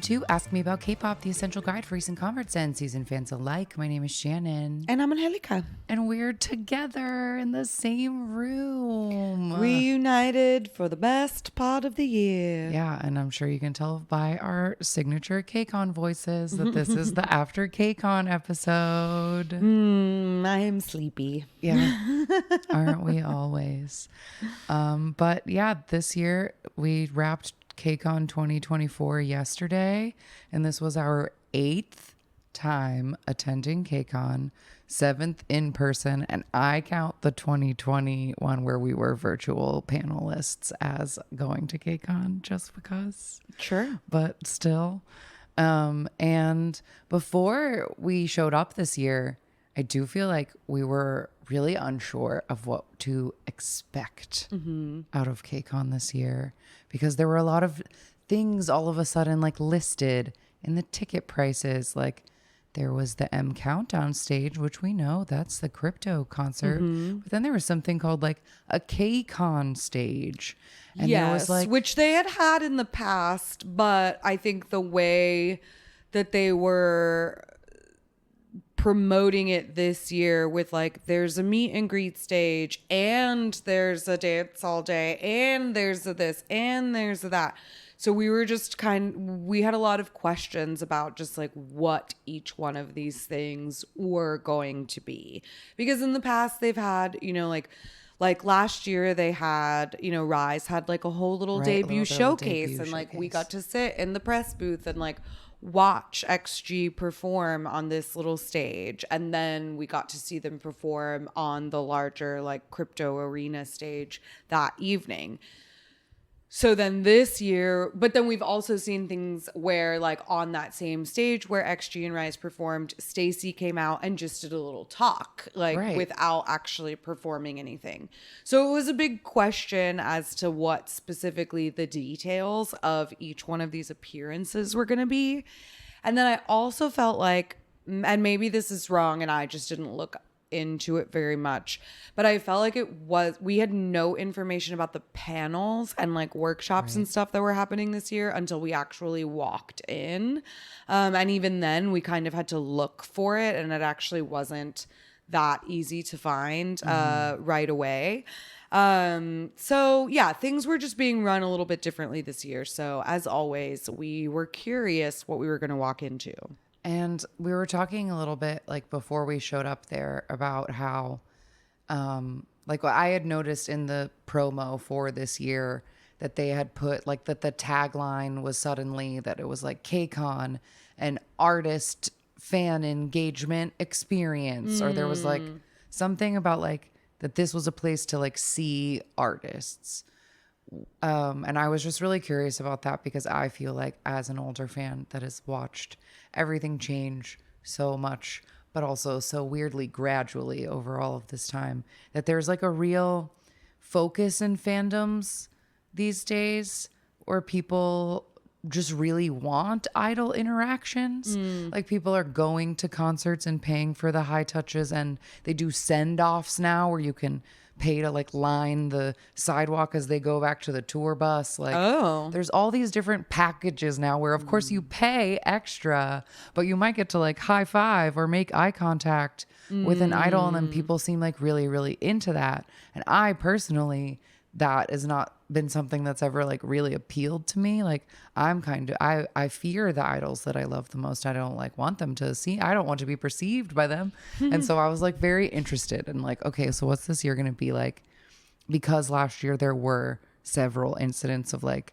to Ask Me About K-Pop, the essential guide for recent converts and season fans alike. My name is Shannon. And I'm Angelica. And we're together in the same room. Reunited for the best part of the year. Yeah, and I'm sure you can tell by our signature KCON voices that this is the after KCON episode. I am sleepy. Yeah, aren't we always? But yeah, this year we wrapped KCON 2024 yesterday, and this was our 8th time attending KCON, 7th in person, and I count the 2020 one where we were virtual panelists as going to KCON just because. Sure. But still. And before we showed up this year, I do feel like we were really unsure of what to expect out of KCON this year, because there were a lot of things all of a sudden like listed in the ticket prices. Like there was the M Countdown stage, which we know that's the crypto concert. But then there was something called like a KCON stage. And yes, there was like, which they had in the past, but I think the way that they were promoting it this year with like there's a meet and greet stage and there's a dance all day and there's a this and there's a that. So we were just we had a lot of questions about just like what each one of these things were going to be, because in the past they've had, you know, like last year they had, you know, Rise had like a whole little debut showcase, and like we got to sit in the press booth and like watch XG perform on this little stage, and then we got to see them perform on the larger like crypto arena stage that evening. So then this year, but then we've also seen things where like on that same stage where XG and Rise performed, Stacey came out and just did a little talk, like without actually performing anything. So it was a big question as to what specifically the details of each one of these appearances were going to be. And then I also felt like, and maybe this is wrong and I just didn't look into it very much, but I felt like we had no information about the panels and like workshops and stuff that were happening this year until we actually walked in, and even then we kind of had to look for it, and it actually wasn't that easy to find right away. So yeah, things were just being run a little bit differently this year, so as always we were curious what we were going to walk into. And we were talking a little bit like before we showed up there about how, like what I had noticed in the promo for this year that they had put like that the tagline was suddenly that it was like KCON, an artist fan engagement experience, or there was like something about like that this was a place to like see artists. And I was just really curious about that, because I feel like as an older fan that has watched everything change so much, but also so weirdly gradually over all of this time, that there's like a real focus in fandoms these days where people just really want idol interactions. Like people are going to concerts and paying for the high touches, and they do send-offs now where you can pay to like line the sidewalk as they go back to the tour bus. Like there's all these different packages now where of course you pay extra, but you might get to like high five or make eye contact with an idol, and then people seem like really, really into that. And I personally, that has not been something that's ever like really appealed to me. Like I fear the idols that I love the most. I don't like want them to see, I don't want to be perceived by them. And so I was like very interested in like, okay, so what's this year going to be like? Because last year there were several incidents of like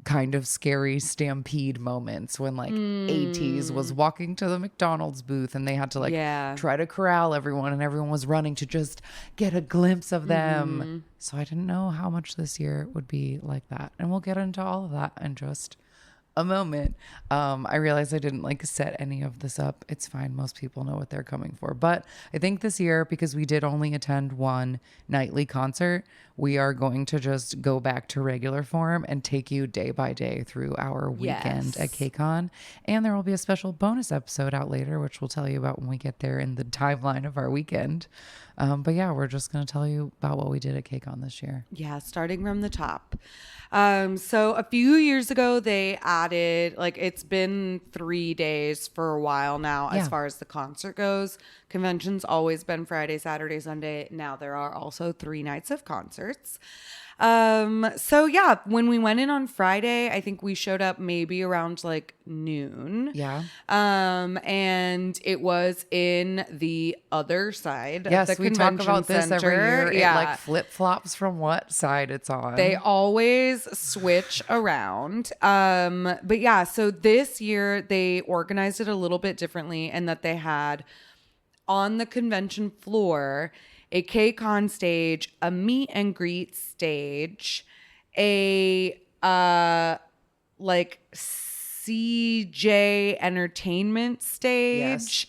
kind of scary stampede moments when like ATEEZ was walking to the McDonald's booth and they had to like try to corral everyone, and everyone was running to just get a glimpse of them. So I didn't know how much this year would be like that. And we'll get into all of that in just a moment. I realized I didn't like set any of this up. It's fine. Most people know what they're coming for. But I think this year, because we did only attend one nightly concert, we are going to just go back to regular form and take you day by day through our weekend at KCON. And there will be a special bonus episode out later, which we'll tell you about when we get there in the timeline of our weekend. But yeah, we're just going to tell you about what we did at KCON this year. Yeah, starting from the top. So a few years ago, they added added, like, it's been 3 days for a while now as far as the concert goes. Convention's always been Friday, Saturday, Sunday. Now there are also 3 nights of concerts. So yeah, when we went in on Friday, I think we showed up maybe around like noon. Yeah. And it was in the other side Yes, of the we convention talk about this center. every year. Yeah. It like flip-flops from what side it's on. They always switch around. But yeah, so this year they organized it a little bit differently, and that they had on the convention floor a KCON stage, a meet and greet stage, a like CJ entertainment stage. Yes.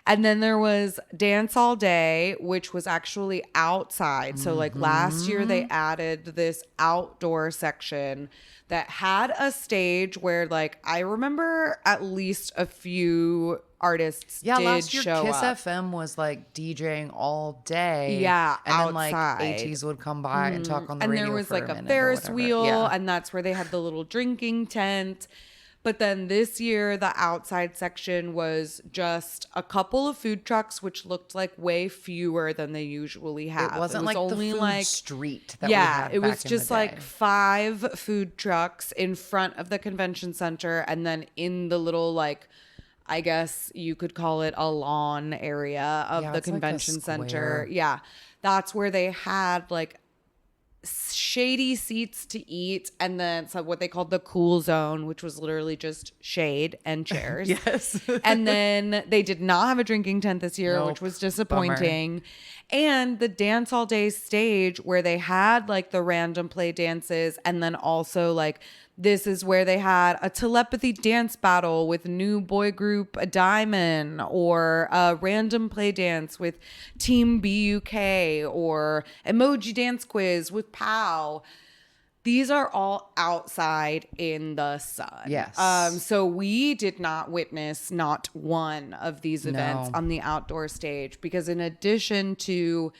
And then there was Dance All Day, which was actually outside. So like last year they added this outdoor section that had a stage where like I remember at least a few artists did last year show Kiss up. FM was like DJing all day. Yeah, and outside. then like ATs would come by and talk on the And radio there was for like a a minute or Ferris whatever. wheel, Yeah. and that's where they had the little drinking tent. But then this year, the outside section was just a couple of food trucks, which looked like way fewer than they usually have. It wasn't was like only the food like street that we had it was back in just the like day. 5 food trucks in front of the convention center, and then in the little like, I guess you could call it a lawn area of Yeah, the it's like a convention center. square. Yeah, that's where they had like shady seats to eat, and then so what they called the cool zone, which was literally just shade and chairs. Yes. And then they did not have a drinking tent this year, which Nope. was disappointing. And the Dance All Day stage, where they had like the random play dances, and then also like this is where they had a telepathy dance battle with new boy group A Diamond, or a random play dance with Team BUK, or emoji dance quiz with POW. These are all outside in the sun. Yes. So we did not witness not one of these events No. on the outdoor stage, because in addition to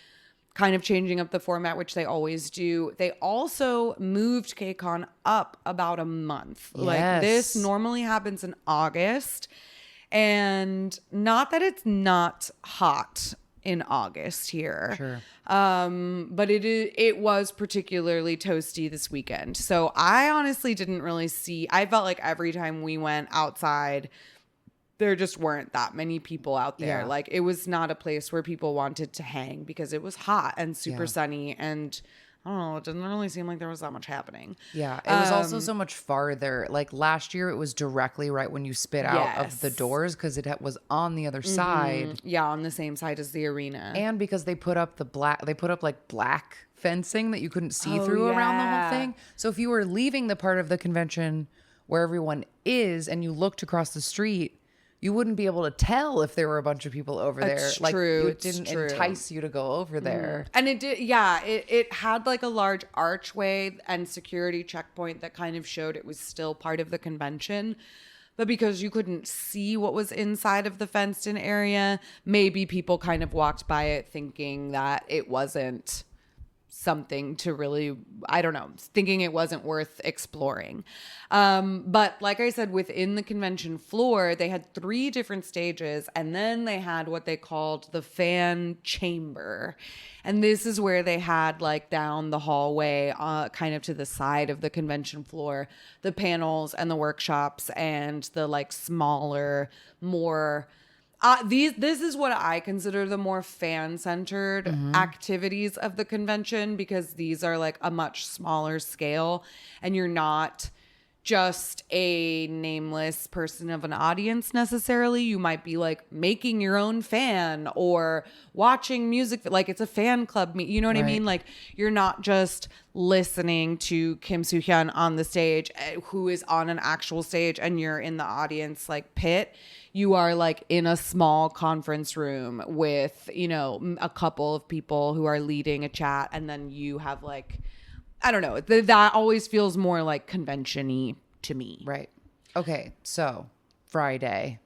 kind of changing up the format, which they always do, they also moved KCON up about a month. Like this Yes. normally happens in August, and not that it's not hot in August here. Sure. But it was particularly toasty this weekend. So I honestly didn't really see, I felt like every time we went outside, there just weren't that many people out there. Yeah. Like it was not a place where people wanted to hang, because it was hot and super sunny, and I don't know, it didn't really seem like there was that much happening. Yeah, it was also so much farther. Like last year, it was directly right when you spit out of the Yes. doors, because it was on the other side, Yeah, on the same side as the arena. and because they put up like black fencing that you couldn't see Oh, through around the yeah. whole thing. So if you were leaving the part of the convention where everyone is and you looked across the street, you wouldn't be able to tell if there were a bunch of people over That's there. Like true, it it's didn't true. entice you to go over there. And it did, yeah, it had like a large archway and security checkpoint that kind of showed it was still part of the convention. But because you couldn't see what was inside of the fenced in area, maybe people kind of walked by it thinking that it wasn't something to really, I don't know, thinking it wasn't worth exploring. But like I said, within the convention floor, they had 3 different stages, and then they had what they called the fan chamber. And this is where they had like down the hallway, kind of to the side of the convention floor, the panels and the workshops and the like smaller, more this is what I consider the more fan-centered activities of the convention, because these are like a much smaller scale, and you're not just a nameless person of an audience necessarily. You might be like making your own fan or watching music. Like it's a fan club. You know what I mean? Like you're not just listening to Kim Soo-hyun on the stage, who is on an actual stage, and you're in the audience like pit. You are like in a small conference room with, you know, a couple of people who are leading a chat, and then you have like, I don't know, that always feels more like convention-y to me. Right. Okay. So Friday,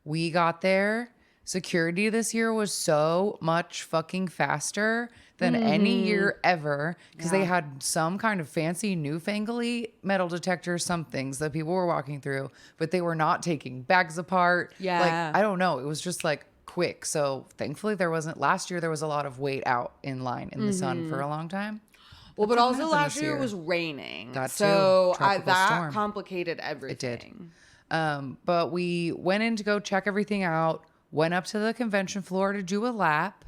we got there security this year was so much fucking faster than any year ever, because they had some kind of fancy newfangly metal detector, some things that people were walking through, but they were not taking bags apart. Yeah. Like, I don't know. It was just like quick. So thankfully there wasn't, last year there was a lot of wait out in line in the sun for a long time. Well, That but didn't also happen last this year it year. was raining. That too. So Tropical that storm. complicated everything. But we went in to go check everything out, went up to the convention floor to do a lap.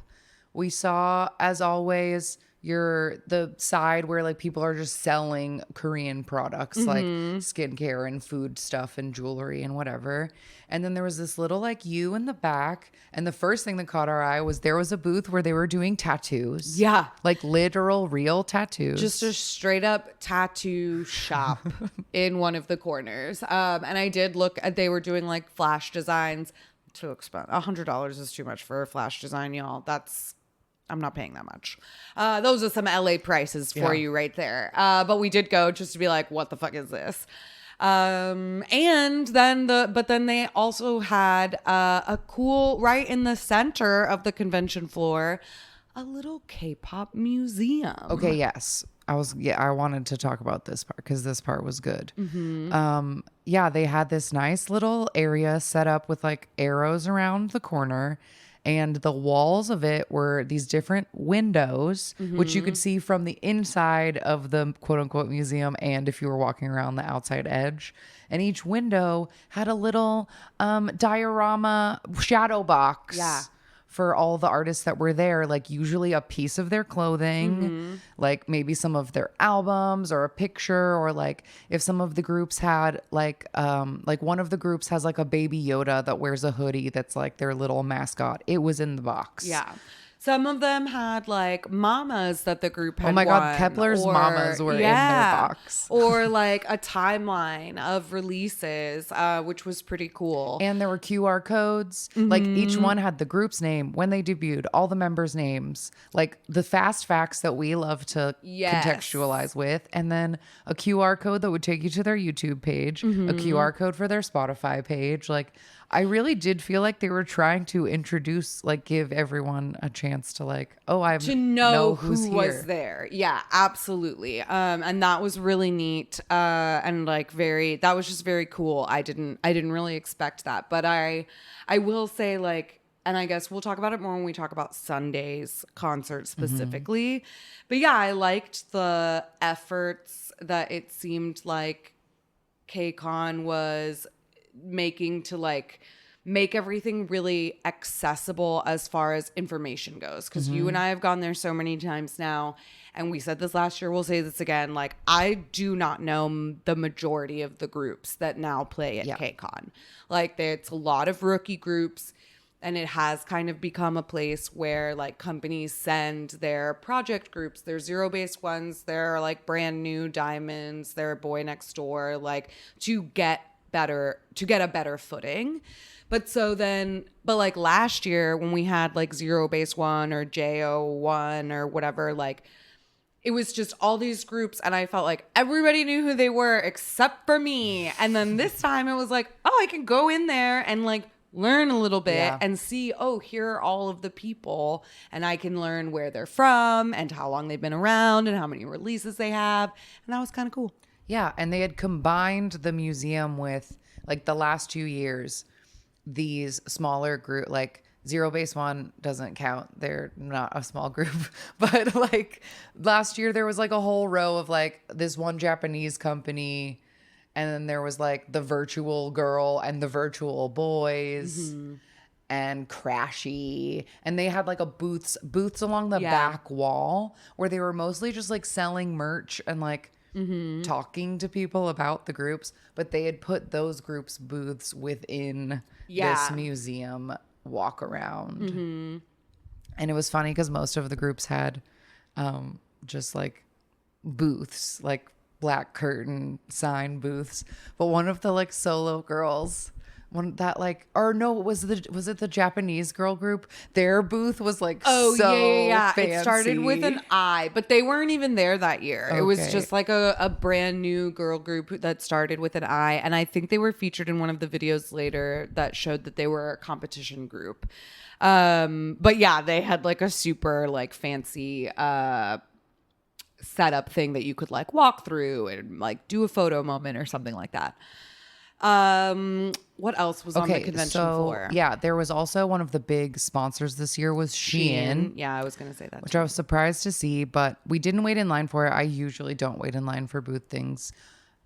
We saw, as always, the side where like people are just selling Korean products like skincare and food stuff and jewelry and whatever. And then there was this little like U in the back. And the first thing that caught our eye was there was a booth where they were doing tattoos. Yeah. Like literal real tattoos. Just a straight up tattoo shop in one of the corners. And I did look at, they were doing like flash designs. Too expensive. $100 is too much for a flash design, y'all. I'm not paying that much. Those are some LA prices for you right there. But we did go just to be like, what the fuck is this? And then they also had a cool, right in the center of the convention floor, a little K-pop museum. Okay, yes. I wanted to talk about this part because this part was good. They had this nice little area set up with like arrows around the corner, and the walls of it were these different windows, which you could see from the inside of the quote unquote museum, and if you were walking around the outside edge. And each window had a little diorama shadow box. Yeah. For all the artists that were there, like usually a piece of their clothing, like maybe some of their albums or a picture, or like if some of the groups had like one of the groups has like a baby Yoda that wears a hoodie that's like their little mascot. It was in the box. Yeah. Some of them had like mamas that the group had. Oh my God, won, Kepler's or, mamas were in their box. Or like a timeline of releases, which was pretty cool. And there were QR codes. Like each one had the group's name, when they debuted, all the members' names, like the fast facts that we love to contextualize with. And then a QR code that would take you to their YouTube page, a QR code for their Spotify page. Like I really did feel like they were trying to introduce, like give everyone a chance to like, to know who's who was there. Yeah, absolutely. And that was really neat. And like that was just very cool. I didn't really expect that, but I will say like, and I guess we'll talk about it more when we talk about Sunday's concert specifically. But yeah, I liked the efforts that it seemed like KCON was making to like make everything really accessible as far as information goes, because you and I have gone there so many times now, and we said this last year, we'll say this again, like I do not know the majority of the groups that now play at KCON. Like it's a lot of rookie groups, and it has kind of become a place where like companies send their project groups, their zero-based ones, their like brand new diamonds, their boy next door, like to get a better footing. But like last year when we had like Zero Base One or JO1 or whatever, like it was just all these groups, and I felt like everybody knew who they were except for me. And then this time it was like, oh, I can go in there and like learn a little bit and see, oh, here are all of the people, and I can learn where they're from and how long they've been around and how many releases they have. And that was kind of cool. Yeah, and they had combined the museum with, like, the last 2 years, these smaller group, like Zero Base One doesn't count. They're not a small group. But like last year there was like a whole row of like this one Japanese company, and then there was like the virtual girl and the virtual boys. And Crashy, and they had like a booths along the back wall where they were mostly just like selling merch and like talking to people about the groups, but they had put those groups' booths within this museum walk around. And it was funny because most of the groups had just like booths, like black curtain sign booths, but one of the like solo girls one that like, or no, was it the Japanese girl group? Their booth was like Oh, so yeah. fancy. It started with an I, but they weren't even there that year. It was Okay. just like a brand new girl group that started with an I. And I think they were featured in one of the videos later that showed that they were a competition group. But yeah, they had like a super like fancy setup thing that you could like walk through and like do a photo moment or something like that. What else was on the convention floor? Yeah, there was also one of the big sponsors this year was Shein. Yeah, I was gonna say that which too. I was surprised to see, but we didn't wait in line for it. I usually don't wait in line for booth things.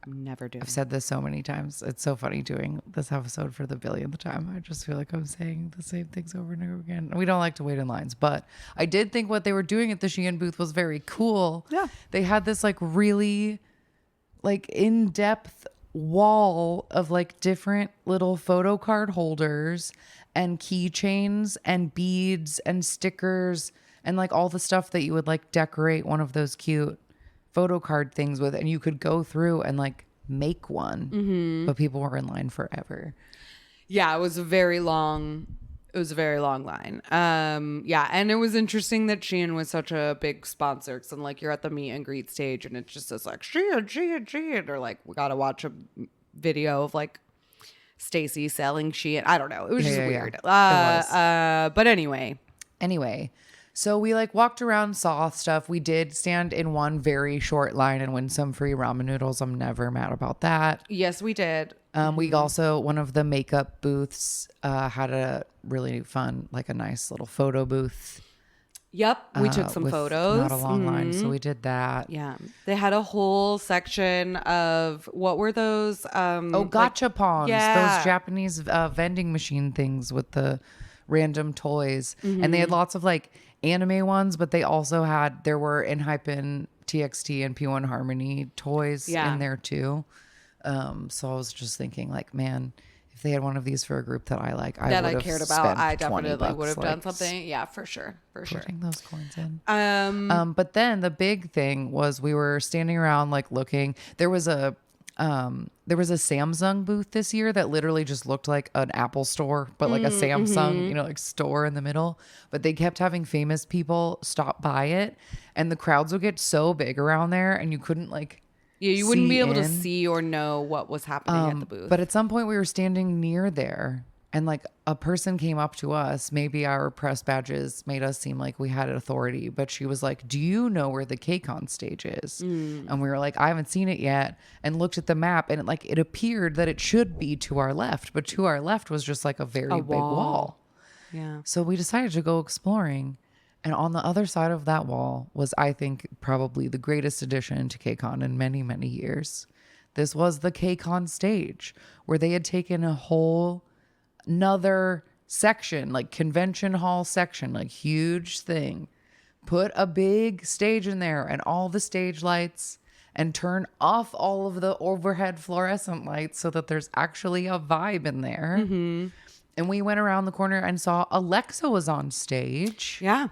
Never do. I've said this so many times. It's so funny doing this episode for the billionth time. I just feel like I'm saying the same things over and over again. We don't like to wait in lines, but I did think what they were doing at the Shein booth was very cool. Yeah. They had this like really like in-depth wall of like different little photo card holders and keychains and beads and stickers and like all the stuff that you would like decorate one of those cute photo card things with, and you could go through and like make one, but people were in line forever. Yeah, it was a very long line. Yeah, and it was interesting that Shein was such a big sponsor, because like you're at the meet and greet stage and it just says like Shein, or like we gotta watch a video of like Stacy selling Shein. I don't know. It was just weird. Yeah. But anyway. So we like walked around, saw stuff. We did stand in one very short line and win some free ramen noodles. I'm never mad about that. Yes, we did. We also, one of the makeup booths had a really fun, like a nice little photo booth. Yep, we took some with photos. Not a long line, so we did that. Yeah, they had a whole section of what were those? Gachapons, yeah. those Japanese vending machine things with the random toys, and they had lots of like anime ones, but they also had there were Enhypen, TXT, and P1 Harmony toys in there too. So I was just thinking, like, man, if they had one of these for a group that I like, I cared about, I definitely would have done something. Yeah, for sure. Putting those coins in. But then the big thing was we were standing around like looking. There was a Samsung booth this year that literally just looked like an Apple store, but like a Samsung, like store in the middle. But they kept having famous people stop by it, and the crowds would get so big around there, and you couldn't like. Yeah, you wouldn't be able to see or know what was happening at the booth. But at some point we were standing near there, and like a person came up to us. Maybe our press badges made us seem like we had authority, but she was like, "Do you know where the KCON stage is?" And we were like, "I haven't seen it yet," and looked at the map, and it appeared that it should be to our left, but to our left was just like a very big wall. Yeah. So we decided to go exploring. And on the other side of that wall was, I think, probably the greatest addition to KCON in many, many years. This was the KCON stage, where they had taken a whole another section, like convention hall section, like huge thing, put a big stage in there and all the stage lights, and turn off all of the overhead fluorescent lights so that there's actually a vibe in there. And we went around the corner and saw Alexa was on stage. Yeah.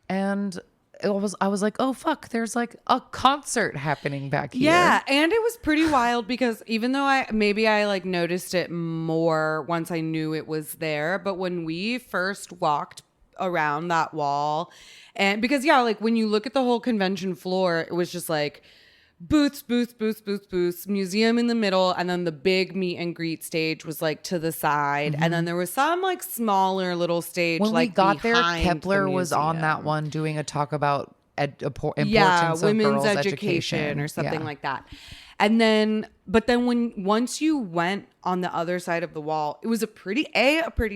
And I was like, oh fuck, there's like a concert happening back here. Yeah, and it was pretty wild because even though I like noticed it more once I knew it was there, but when we first walked around that wall, and because like when you look at the whole convention floor, it was just like booths, museum in the middle, and then the big meet and greet stage was like to the side, and then there was some like smaller little stage. When like we got there, behind Kepler the was on that museum. one doing a talk about importance of women's girls' education or something like that. And then, but then once you went on the other side of the wall, it was a pretty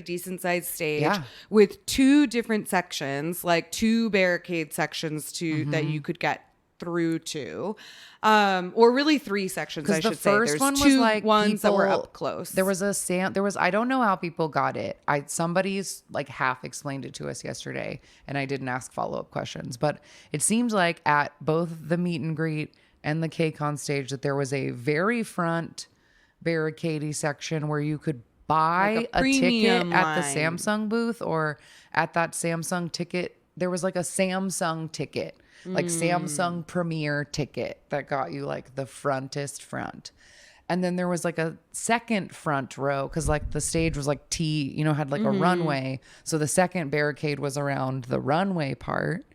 decent sized stage with two different sections, like two barricade sections that you could get through to, or really three sections. I should say. There's one two was like ones that were up close. There was I don't know how people got it. Somebody's like half explained it to us yesterday, and I didn't ask follow-up questions, but it seems like at both the meet and greet and the KCON stage that there was a very front barricade section where you could buy like a ticket line at the Samsung booth, or at that Samsung ticket there was like a Samsung ticket, like Samsung Premier ticket that got you like the frontest front. And then there was like a second front row because like the stage was like had like a runway. So the second barricade was around the runway part.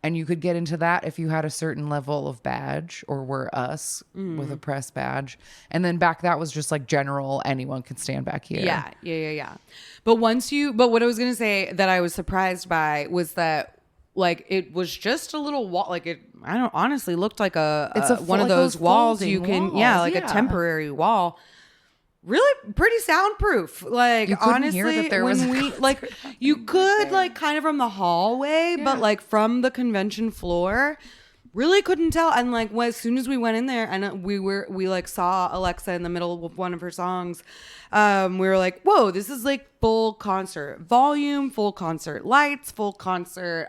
And you could get into that if you had a certain level of badge or were us with a press badge. And then back that was just like general, anyone could stand back here. Yeah. But what I was going to say that I was surprised by was that like it was just a little wall. Like I don't honestly looked like one of those walls you can, walls, a temporary wall. Really pretty soundproof. Like honestly, hear that there was you could like kind of from the hallway, but like from the convention floor, really couldn't tell. And like as soon as we went in there and we like saw Alexa in the middle of one of her songs, we were like, whoa, this is like full concert volume, full concert lights, full concert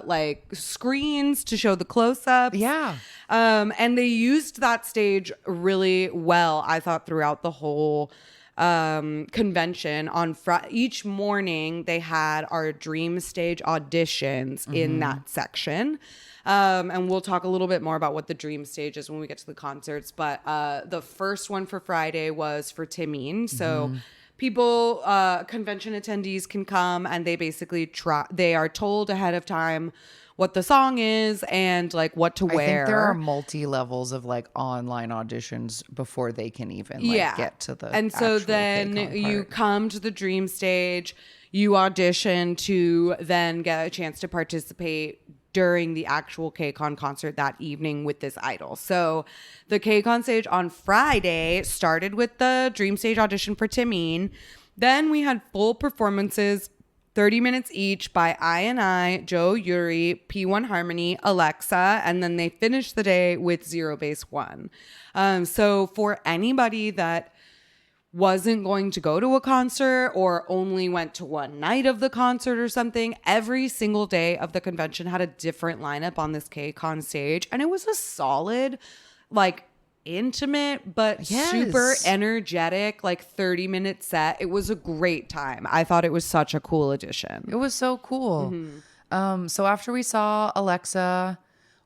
like screens to show the close-ups. Yeah. And they used that stage really well, I thought, throughout the whole convention. On each morning, they had our dream stage auditions in that section. And we'll talk a little bit more about what the dream stage is when we get to the concerts. But the first one for Friday was for Timeen. So people, convention attendees can come and they basically they are told ahead of time what the song is and like what to wear. I think there are multi levels of like online auditions before they can even get to the and so actual then KCON you part. come to the dream stage, you audition to then get a chance to participate during the actual KCON concert that evening with this idol. So the KCON stage on Friday started with the dream stage audition for Timeen. Then we had full performances, 30 minutes each by I, Joe, Yuri, P1 Harmony, Alexa, and then they finished the day with Zero Base One. So for anybody that wasn't going to go to a concert or only went to one night of the concert or something, every single day of the convention had a different lineup on this KCON stage. And it was a solid, like, intimate but super energetic, like 30-minute set. It was a great time. I thought it was such a cool addition. It was so cool. So after we saw Alexa,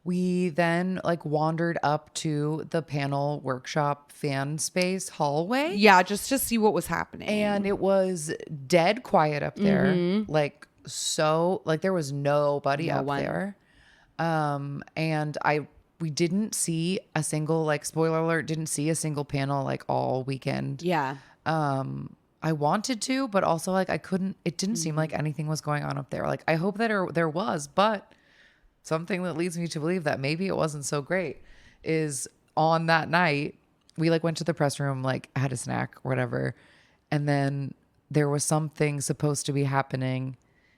we then like wandered up to the panel workshop fan space hallway. Yeah, just to see what was happening. And it was dead quiet up there. Like so like there was nobody up there. And we didn't see a single, like, spoiler alert, didn't see a single panel like all weekend. Yeah. I wanted to, but also like I couldn't, it didn't seem like anything was going on up there. Like I hope that there was, but something that leads me to believe that maybe it wasn't so great is on that night, we like went to the press room, like had a snack or whatever. And then there was something supposed to be happening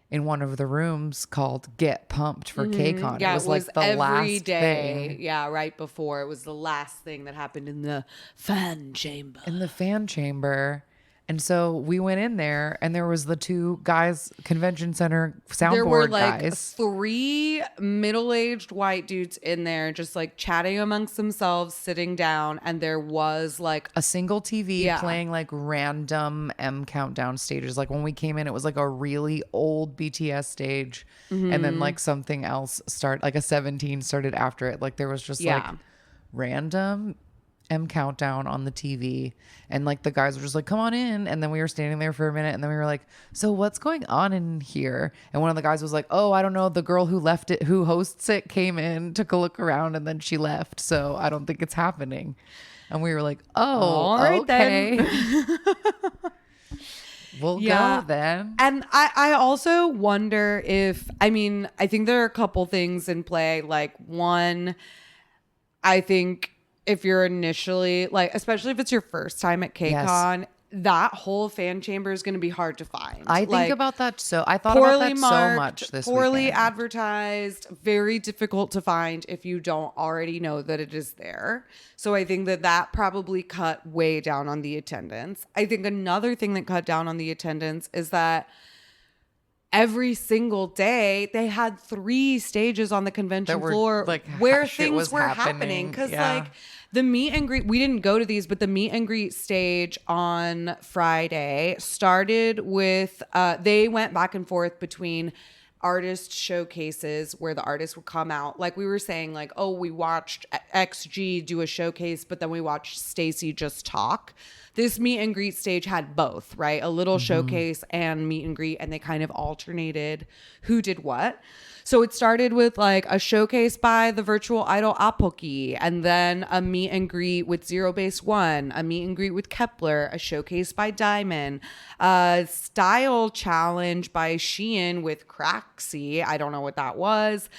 in one of the rooms called Get Pumped for KCON. Yeah, it was like the every last day. thing. Yeah, right before. It was the last thing that happened in the fan chamber. In the fan chamber. And so we went in there and there was the two guys, convention center soundboard There were like guys. 3 middle-aged white dudes in there just like chatting amongst themselves, sitting down. And there was like A single TV playing like random M countdown stages. Like when we came in, it was like a really old BTS stage. And then like something else like a 17 started after it. Like there was just like random M countdown on the TV, and like the guys were just like, come on in. And then we were standing there for a minute and then we were like, so what's going on in here? And one of the guys was like, oh, I don't know, the girl who hosts it came in, took a look around, and then she left, so I don't think it's happening. And we were like, oh, all right, okay. Then. We'll go then. And I also wonder if, I mean, I think there are a couple things in play. Like one, I think if you're initially like, especially if it's your first time at KCON, that whole fan chamber is going to be hard to find. I think about that. So I thought about that so much this poorly weekend. Advertised, very difficult to find if you don't already know that it is there. So I think that probably cut way down on the attendance. I think another thing that cut down on the attendance is that every single day they had 3 stages on the convention floor like, where shit things was were happening. happening. Because like the meet and greet, we didn't go to these, but the meet and greet stage on Friday started with, they went back and forth between artist showcases where the artists would come out. Like we were saying, like, oh, we watched XG do a showcase, but then we watched Stacey just talk. This meet and greet stage had both, right? A little showcase and meet and greet, and they kind of alternated who did what. So it started with like a showcase by the virtual idol Apoki, and then a meet and greet with Zero Base One, a meet and greet with Kepler, a showcase by Diamond, a style challenge by Shein with Craxy. I don't know what that was.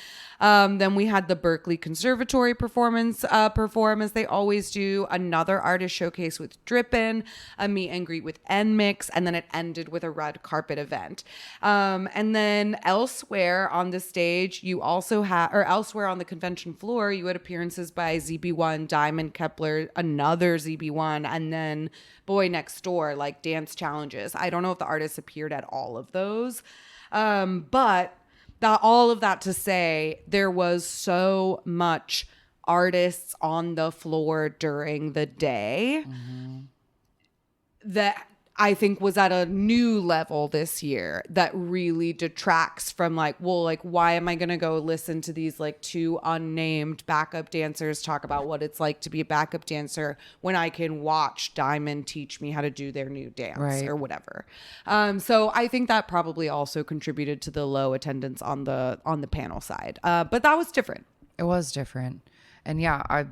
Then we had the Berkeley Conservatory perform as they always do, another artist showcase with Drippin', a meet and greet with NMix, and then it ended with a red carpet event. And then elsewhere on the stage, you also had, or elsewhere on the convention floor, you had appearances by ZB1, Diamond, Kepler, another ZB1, and then Boy Next Door, like dance challenges. I don't know if the artists appeared at all of those, but all of that to say, there was so much artists on the floor during the day that I think was at a new level this year that really detracts from like, well, like, why am I going to go listen to these like two unnamed backup dancers talk about what it's like to be a backup dancer when I can watch Diamond teach me how to do their new dance or whatever. So I think that probably also contributed to the low attendance on the panel side. But that was different. It was different. And yeah, I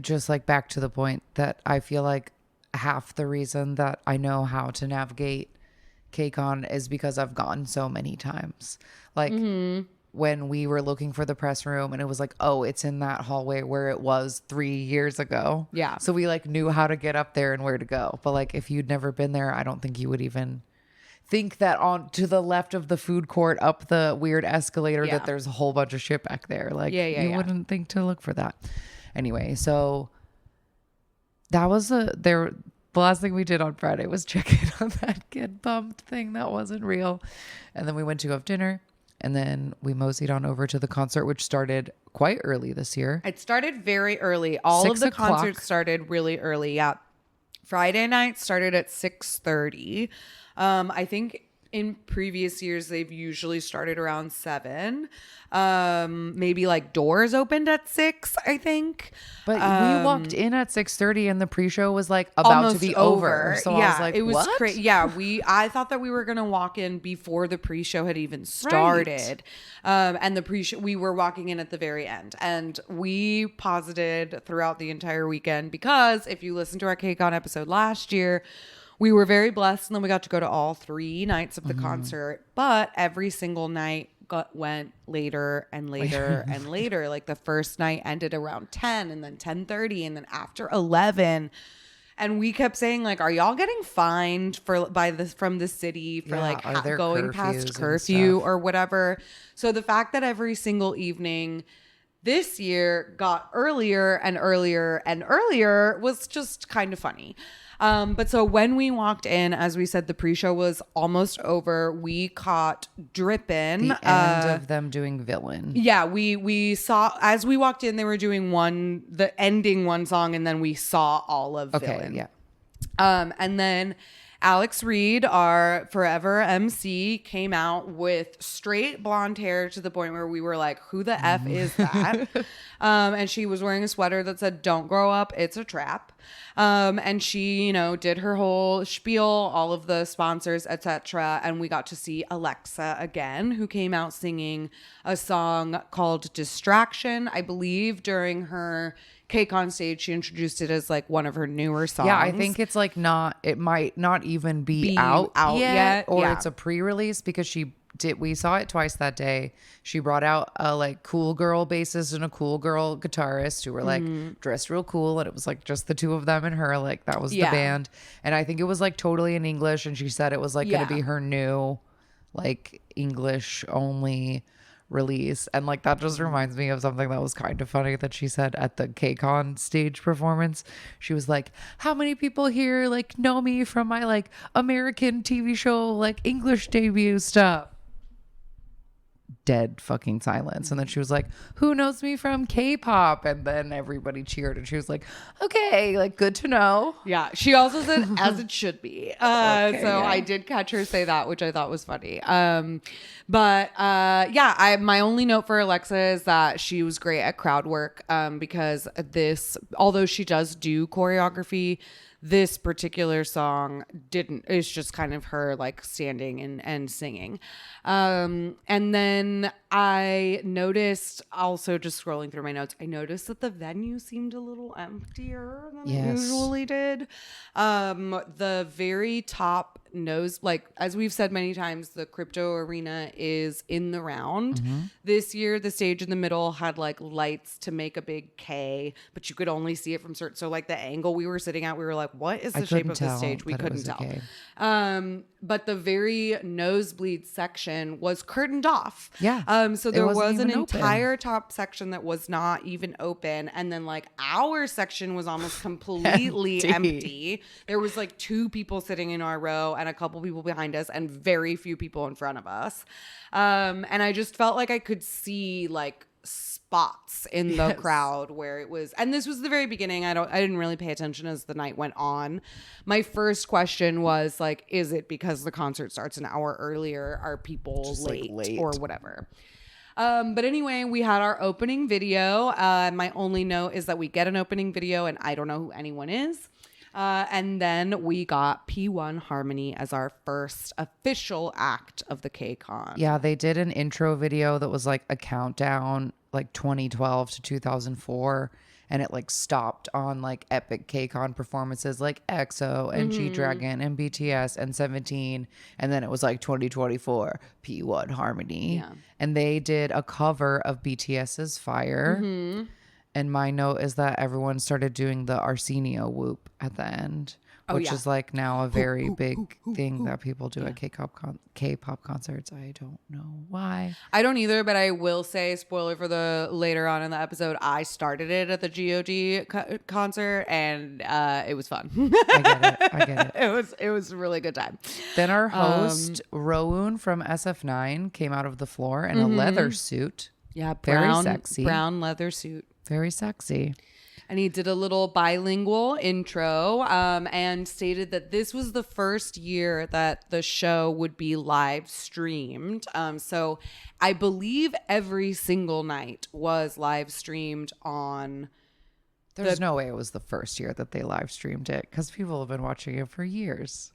just like back to the point that I feel like half the reason that I know how to navigate KCON is because I've gone so many times. Like when we were looking for the press room and it was like, oh, it's in that hallway where it was 3 years ago. Yeah. So we like knew how to get up there and where to go. But like if you'd never been there, I don't think you would even think that on to the left of the food court up the weird escalator that there's a whole bunch of shit back there. Like you wouldn't think to look for that. Anyway, so that was the last thing we did on Friday was check in on that Get Bumped thing that wasn't real. And then we went to go have dinner, and then we moseyed on over to the concert, which started quite early this year. It started very early. All of the concerts started really early. Yeah. Friday night started at 6:30. I think in previous years, they've usually started around 7. Maybe like doors opened at 6, I think. But we walked in at 6:30 and the pre-show was like about to be over. So I was like, it was what? crazy. Yeah, I thought that we were going to walk in before the pre-show had even started. And the pre-show, we were walking in at the very end. And we posited throughout the entire weekend because if you listen to our KCON episode last year, we were very blessed, and then we got to go to all 3 nights of the concert. But every single night went later and later and later. Like the first night ended around 10, and then 10:30, and then after 11. And we kept saying, like, are y'all getting fined from the city for like going past curfew or whatever? So the fact that every single evening this year got earlier and earlier and earlier was just kind of funny. But so when we walked in, as we said, the pre-show was almost over. We caught Drippin'. The end of them doing Villain. Yeah, we saw, as we walked in, they were doing the ending one song, and then we saw all of Villain. Yeah. And then Alex Reed, our forever MC, came out with straight blonde hair to the point where we were like, who the F is that? And she was wearing a sweater that said, don't grow up, it's a trap. And she, did her whole spiel, all of the sponsors, etc. And we got to see Alexa again, who came out singing a song called Distraction. I believe during her KCON stage, she introduced it as like one of her newer songs. Yeah, I think it's like it might not even be out yet, or it's a pre-release because we saw it twice that day. She brought out a like cool girl bassist and a cool girl guitarist who were like dressed real cool, and it was like just the two of them and her, like that was the band. And I think it was like totally in English, and she said it was like going to be her new like English only release. And like that just reminds me of something that was kind of funny that she said at the KCON stage performance. She was like, how many people here like know me from my like American TV show like English debut stuff? dead fucking silence. And then she was like, who knows me from K-pop? And then everybody cheered, and she was like, okay, like, good to know. Yeah, she also said as it should be. Okay, So yeah. I did catch her say that, which I thought was funny. Yeah, my only note for Alexa is that she was great at crowd work, because although she does do choreography, this particular song didn't. It's just kind of her like standing and singing. And then I noticed, also just scrolling through my notes, I noticed that the venue seemed a little emptier than it usually did. The very top like as we've said many times, the crypto arena is in the round. This year, the stage in the middle had like lights to make a big K, but you could only see it from certain. So like the angle we were sitting at, we were like, what is the shape of the stage? We couldn't tell. But the very nosebleed section was curtained off. Yeah. So there was an open. entire top section that was not even open. And then like our section was almost completely empty. There was like 2 people sitting in our row and a couple people behind us and very few people in front of us. And I just felt like I could see like spots in the crowd where it was, and this was the very beginning. I didn't really pay attention as the night went on. My first question was like, is it because the concert starts an hour earlier? Are people just late, like late or whatever? But anyway, we had our opening video. My only note is that we get an opening video and I don't know who anyone is. And then we got P1 Harmony as our first official act of the KCON. Yeah, they did an intro video that was like a countdown, like 2012 to 2004. And it like stopped on like epic KCON performances like EXO and G-Dragon and BTS and 17. And then it was like 2024 P1 Harmony. Yeah. And they did a cover of BTS's Fire. And my note is that everyone started doing the Arsenio whoop at the end, which is like now a very big thing that people do at K-pop concerts. I don't know why. I don't either, but I will say, spoiler for the later on in the episode, I started it at the GOD concert and it was fun. I get it. It was a really good time. Then our host, Rowoon from SF9, came out of the floor in a leather suit. Yeah, very sexy. Brown leather suit. Very sexy. And he did a little bilingual intro and stated that this was the first year that the show would be live streamed. So I believe every single night was live streamed on. There's no way it was the first year that they live streamed it, because people have been watching it for years.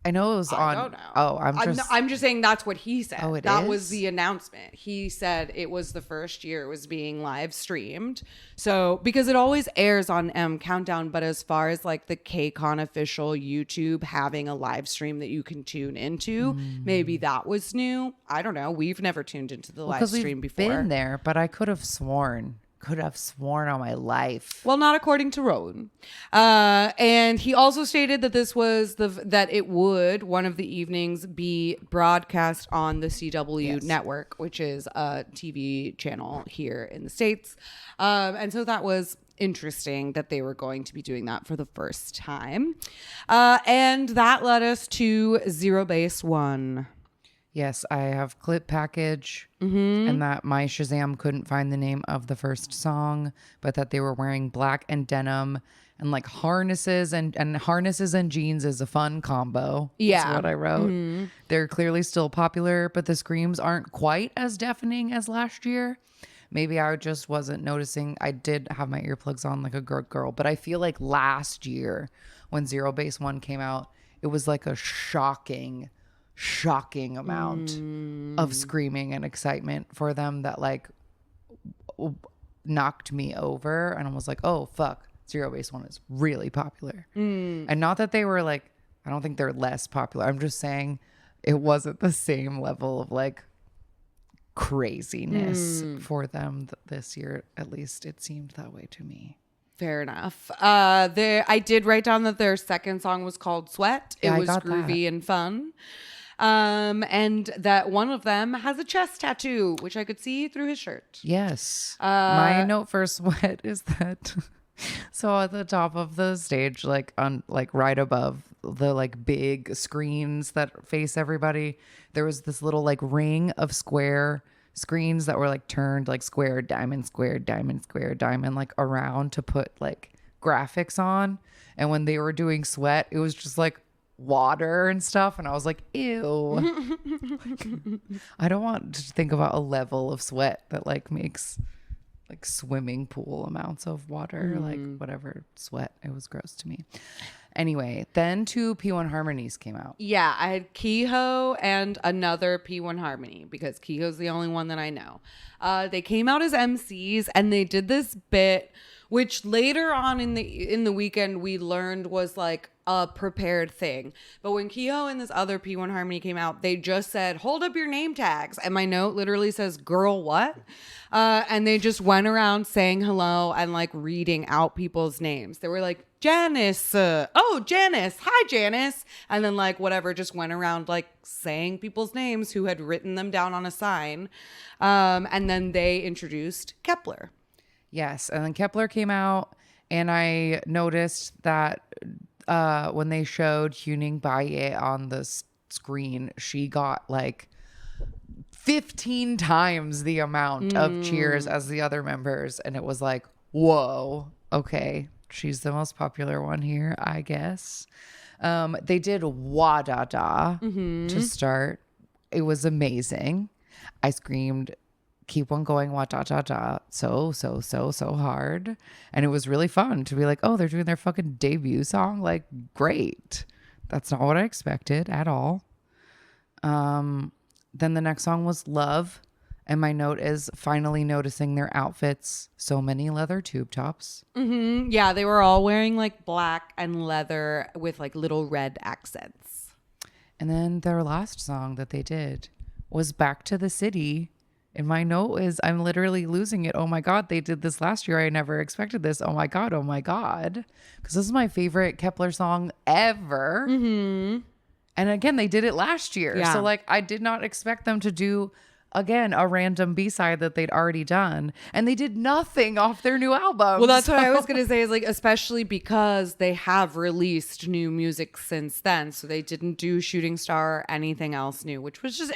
I know it was on. I don't know. Oh, I'm just saying that's what he said. Oh, that was the announcement. He said it was the first year it was being live streamed. So because it always airs on Countdown, but as far as like the KCON official YouTube having a live stream that you can tune into, maybe that was new. I don't know. We've never tuned into the live stream before. Been there, but I could have sworn on my life. Well, not according to Rowan. And he also stated that this was that it would one of the evenings be broadcast on the CW network, which is a TV channel here in the States. And so that was interesting that they were going to be doing that for the first time. And that led us to Zero Base One. Yes, I have clip package, and that my Shazam couldn't find the name of the first song, but that they were wearing black and denim and like harnesses and harnesses and jeans is a fun combo. Yeah. That's what I wrote. They're clearly still popular, but the screams aren't quite as deafening as last year. Maybe I just wasn't noticing. I did have my earplugs on like a girl, but I feel like last year when Zero Base One came out, it was like a shocking amount of screaming and excitement for them that like knocked me over, and I was like, oh fuck, Zero Base One is really popular. And not that they were like, I don't think they're less popular, I'm just saying it wasn't the same level of like craziness for them this year. At least it seemed that way to me. Fair enough. I did write down that their second song was called Sweat. It was groovy and fun. And that one of them has a chest tattoo, which I could see through his shirt. Yes. My note for Sweat is that so at the top of the stage, like right above the like big screens that face everybody. There was this little like ring of square screens that were like turned like square, diamond, square, diamond, square, diamond, like around to put like graphics on. And when they were doing Sweat, it was just like water and stuff. And I was like, ew. I don't want to think about a level of sweat that like makes like swimming pool amounts of water, like whatever sweat. It was gross to me. Anyway, then two P1 Harmonies came out. Yeah, I had Kehoe and another P1 Harmony because Kehoe's the only one that I know. They came out as MCs and they did this bit, which later on in the weekend we learned was like a prepared thing. But when Kehoe and this other P1 Harmony came out, they just said, "Hold up your name tags," and my note literally says, "Girl, what?" And they just went around saying hello and like reading out people's names. They were like, "Janice, oh Janice, hi Janice," and then like whatever, just went around like saying people's names who had written them down on a sign. And then they introduced Kepler. Yes, and then Kepler came out, and I noticed that when they showed Huning Baye on the screen, she got like 15 times the amount of cheers as the other members, and it was like, whoa, okay, she's the most popular one here, I guess. They did Wa Da Da to start. It was amazing. I screamed, "Keep on going, Wa Da Da Da," so hard. And it was really fun to be like, oh, they're doing their fucking debut song. Like, great. That's not what I expected at all. Then the next song was Love. And my note is finally noticing their outfits. So many leather tube tops. Mm-hmm. Yeah, they were all wearing like black and leather with like little red accents. And then their last song that they did was Back to the City. And my note is, I'm literally losing it. Oh my God, they did this last year. I never expected this. Oh my God. Oh my God. Because this is my favorite Kepler song ever. Mm-hmm. And again, they did it last year. Yeah. So like, I did not expect them to do, again, a random B-side that they'd already done. And they did nothing off their new album. Well, that's what I was going to say is like, especially because they have released new music since then. So they didn't do Shooting Star or anything else new, which was just,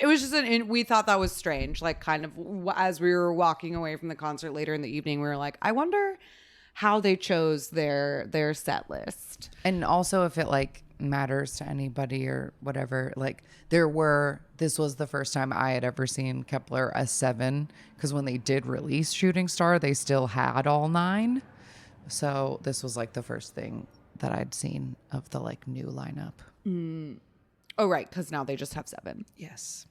we thought that was strange. Like kind of as we were walking away from the concert later in the evening, we were like, I wonder how they chose their set list. And also if it like matters to anybody or whatever, like this was the first time I had ever seen Kepler as 7, because when they did release Shooting Star, they still had all 9. So this was like the first thing that I'd seen of the like new lineup. Oh, right. Because now they just have 7. Yes.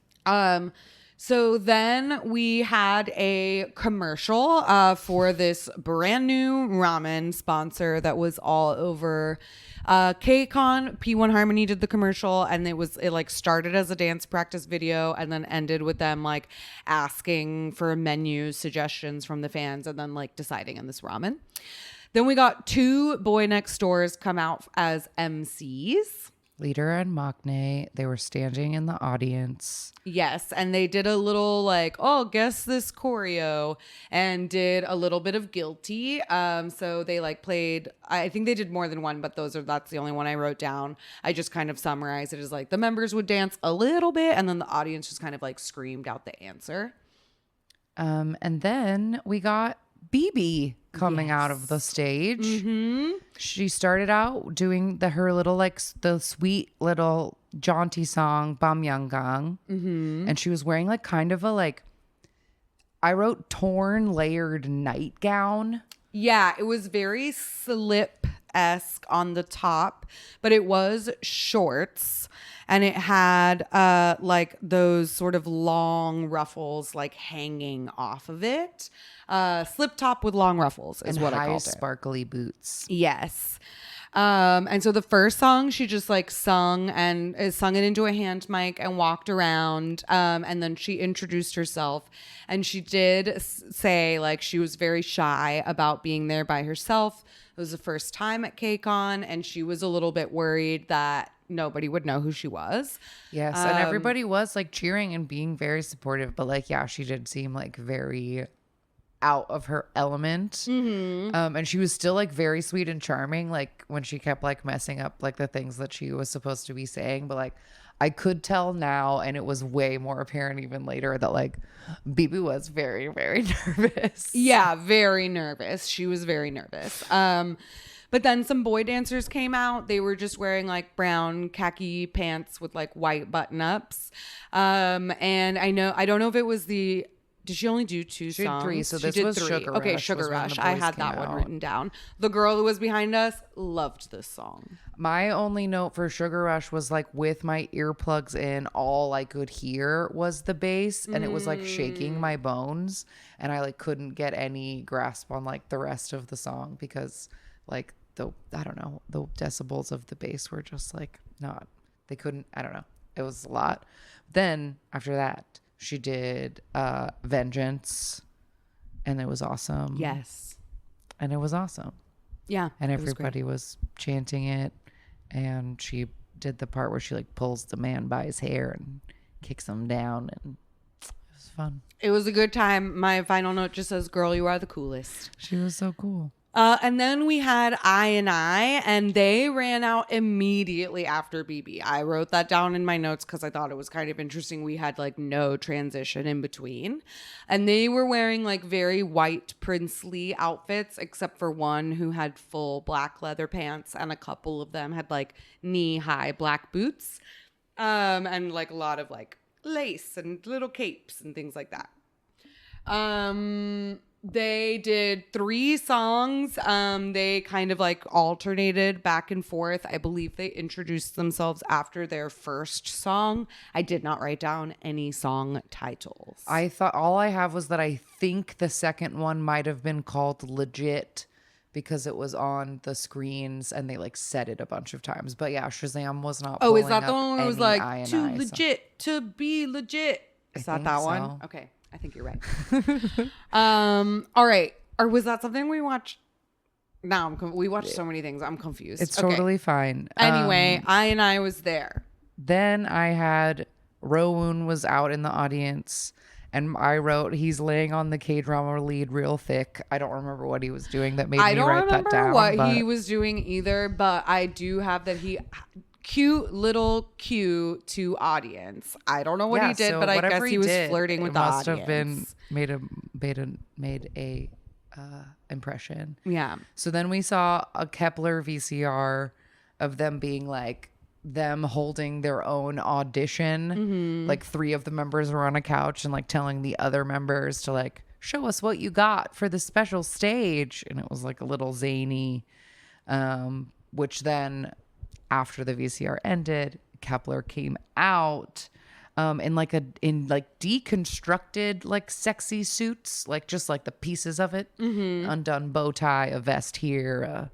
So then we had a commercial for this brand new ramen sponsor that was all over KCON. P1 Harmony did the commercial, and it like started as a dance practice video and then ended with them like asking for menu suggestions from the fans and then like deciding on this ramen. Then we got 2 Boy Next Doors come out as MCs. Leader and Maknae, they were standing in the audience. Yes, and they did a little like, oh, guess this choreo, and did a little bit of Guilty. So they like played, I think they did more than one, but that's the only one I wrote down. I just kind of summarized it as like the members would dance a little bit, and then the audience just kind of like screamed out the answer. And then we got BB coming out of the stage. Mm-hmm. She started out doing her little like the sweet little jaunty song Bamyangang, and she was wearing like kind of a like, I wrote torn layered nightgown. Yeah, it was very slip-esque on the top, but it was shorts, and it had like those sort of long ruffles like hanging off of it. Slip top with long ruffles is what I called it. Sparkly boots. Yes. And so the first song she just like sung it into a hand mic and walked around. And then she introduced herself, and she did say like she was very shy about being there by herself. It was the first time at KCON, and she was a little bit worried that nobody would know who she was. Yes. And everybody was like cheering and being very supportive, but like, yeah, she did seem like very out of her element. And she was still like very sweet and charming, like when she kept like messing up like the things that she was supposed to be saying. But like I could tell now, and it was way more apparent even later, that like BB was very, very nervous. Yeah, very nervous. She was very nervous. But then some boy dancers came out. They were just wearing like brown khaki pants with like white button ups. And I don't know if it was did she only do two She did songs? three, so She this did was three. Sugar Okay, Rush Sugar was when the Rush. I boys had came that one out. written down. The girl who was behind us loved this song. My only note for Sugar Rush was like with my earplugs in, all I could hear was the bass, and it was like shaking my bones, and I like couldn't get any grasp on like the rest of the song because like the decibels of the bass were just like they couldn't, I don't know. It was a lot. Then after that, she did Vengeance, and it was awesome. Yes. And it was awesome. Yeah. And everybody was chanting it, and she did the part where she like pulls the man by his hair and kicks him down, and it was fun. It was a good time. My final note just says, "Girl, you are the coolest." She was so cool. And then we had I, and they ran out immediately after BB. I wrote that down in my notes because I thought it was kind of interesting. We had like no transition in between. And they were wearing like very white princely outfits, except for one who had full black leather pants, and a couple of them had like knee-high black boots. And like a lot of like lace and little capes and things like that. They did 3 songs. They kind of like alternated back and forth. I believe they introduced themselves after their first song. I did not write down any song titles. I thought all I have was that I think the second one might have been called Legit because it was on the screens and they like said it a bunch of times. But yeah, Shazam was not. Oh, is that pulling the up one where it was any like too I&I legit to be legit? Is that think one? so. Okay, I think you're right. All right. Or was that something we watched? No, we watched so many things. I'm confused. It's Okay. totally fine. Anyway, I was there. Then I had Rowoon was out in the audience, and I wrote he's laying on the K-drama lead real thick. I don't remember what he was doing that made me write that down. I don't remember what he was doing either, but I do have that cute little cue to audience. I don't know what he did, so but I guess he was did, flirting with the must audience. Have been made a impression. Yeah. So then we saw a Kepler VCR of them being like them holding their own audition. Mm-hmm. Like 3 of the members were on a couch and like telling the other members to like show us what you got for the special stage, and it was like a little zany. Which then after the VCR ended, Kepler came out in deconstructed like sexy suits, like just like the pieces of it, undone bow tie, a vest here,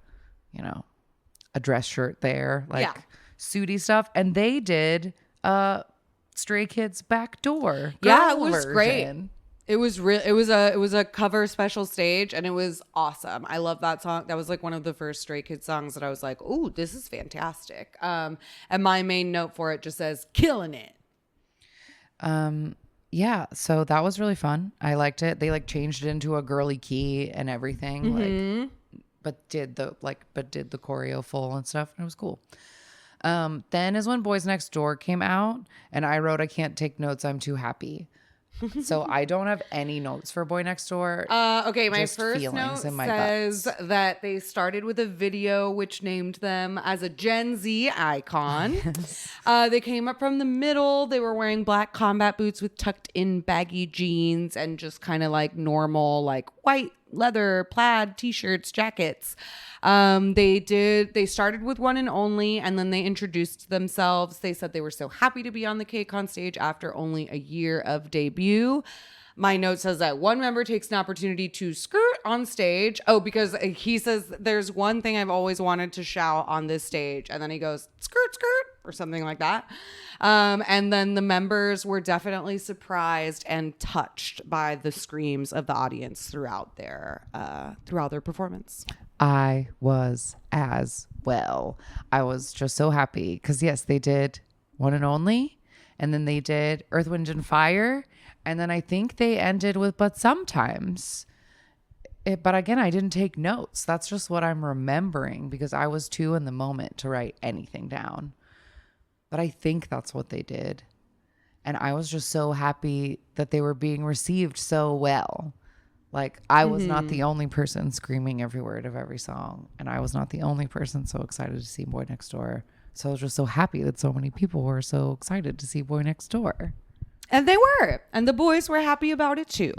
a dress shirt there, like suity stuff. And they did Stray Kids Back Door. Yeah, it was version. great. It was real. It was a cover special stage, and it was awesome. I love that song. That was like one of the first Stray Kids songs that I was like, "Oh, this is fantastic." And my main note for it just says "killing it." Yeah, so that was really fun. I liked it. They like changed it into a girly key and everything, like, but did the choreo full and stuff, and it was cool. Then is when Boys Next Door came out, and I wrote, "I can't take notes. I'm too happy." So I don't have any notes for Boy Next Door. Okay, my Just first feelings note in my says guts. that they started with a video which named them as a Gen Z icon. They came up from the middle. They were wearing black combat boots with tucked in baggy jeans and just kind of like normal, like white leather plaid t-shirts, jackets. They started with One and Only, and then they introduced themselves. They said they were so happy to be on the KCON stage after only a year of debut. My note says that one member takes an opportunity to skirt on stage. Oh, because he says there's one thing I've always wanted to shout on this stage. And then he goes, skirt, skirt, or something like that. And then the members were definitely surprised and touched by the screams of the audience throughout their performance. I was as well. I was just so happy because yes, they did One and Only, and then they did Earth, Wind and Fire, and then I think they ended with But Sometimes. But again, I didn't take notes. That's just what I'm remembering because I was too in the moment to write anything down. But I think that's what they did. And I was just so happy that they were being received so well. Like, I was not the only person screaming every word of every song. And I was not the only person so excited to see Boy Next Door. So I was just so happy that so many people were so excited to see Boy Next Door. And they were. And the boys were happy about it too.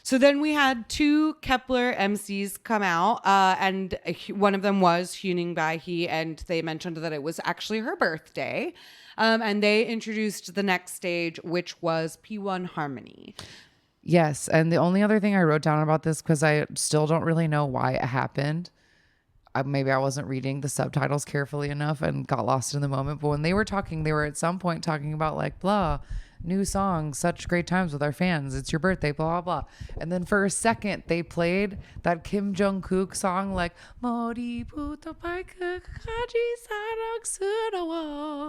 So then we had two Kepler MCs come out, and one of them was Huning Bai Hee, and they mentioned that it was actually her birthday. And they introduced the next stage, which was P1 Harmony. Yes. And the only other thing I wrote down about this, because I still don't really know why it happened. Maybe I wasn't reading the subtitles carefully enough and got lost in the moment. But when they were talking, they were at some point talking about like, blah, new song, such great times with our fans. It's your birthday, blah, blah, blah. And then for a second, they played that Kim Jong-kook song like,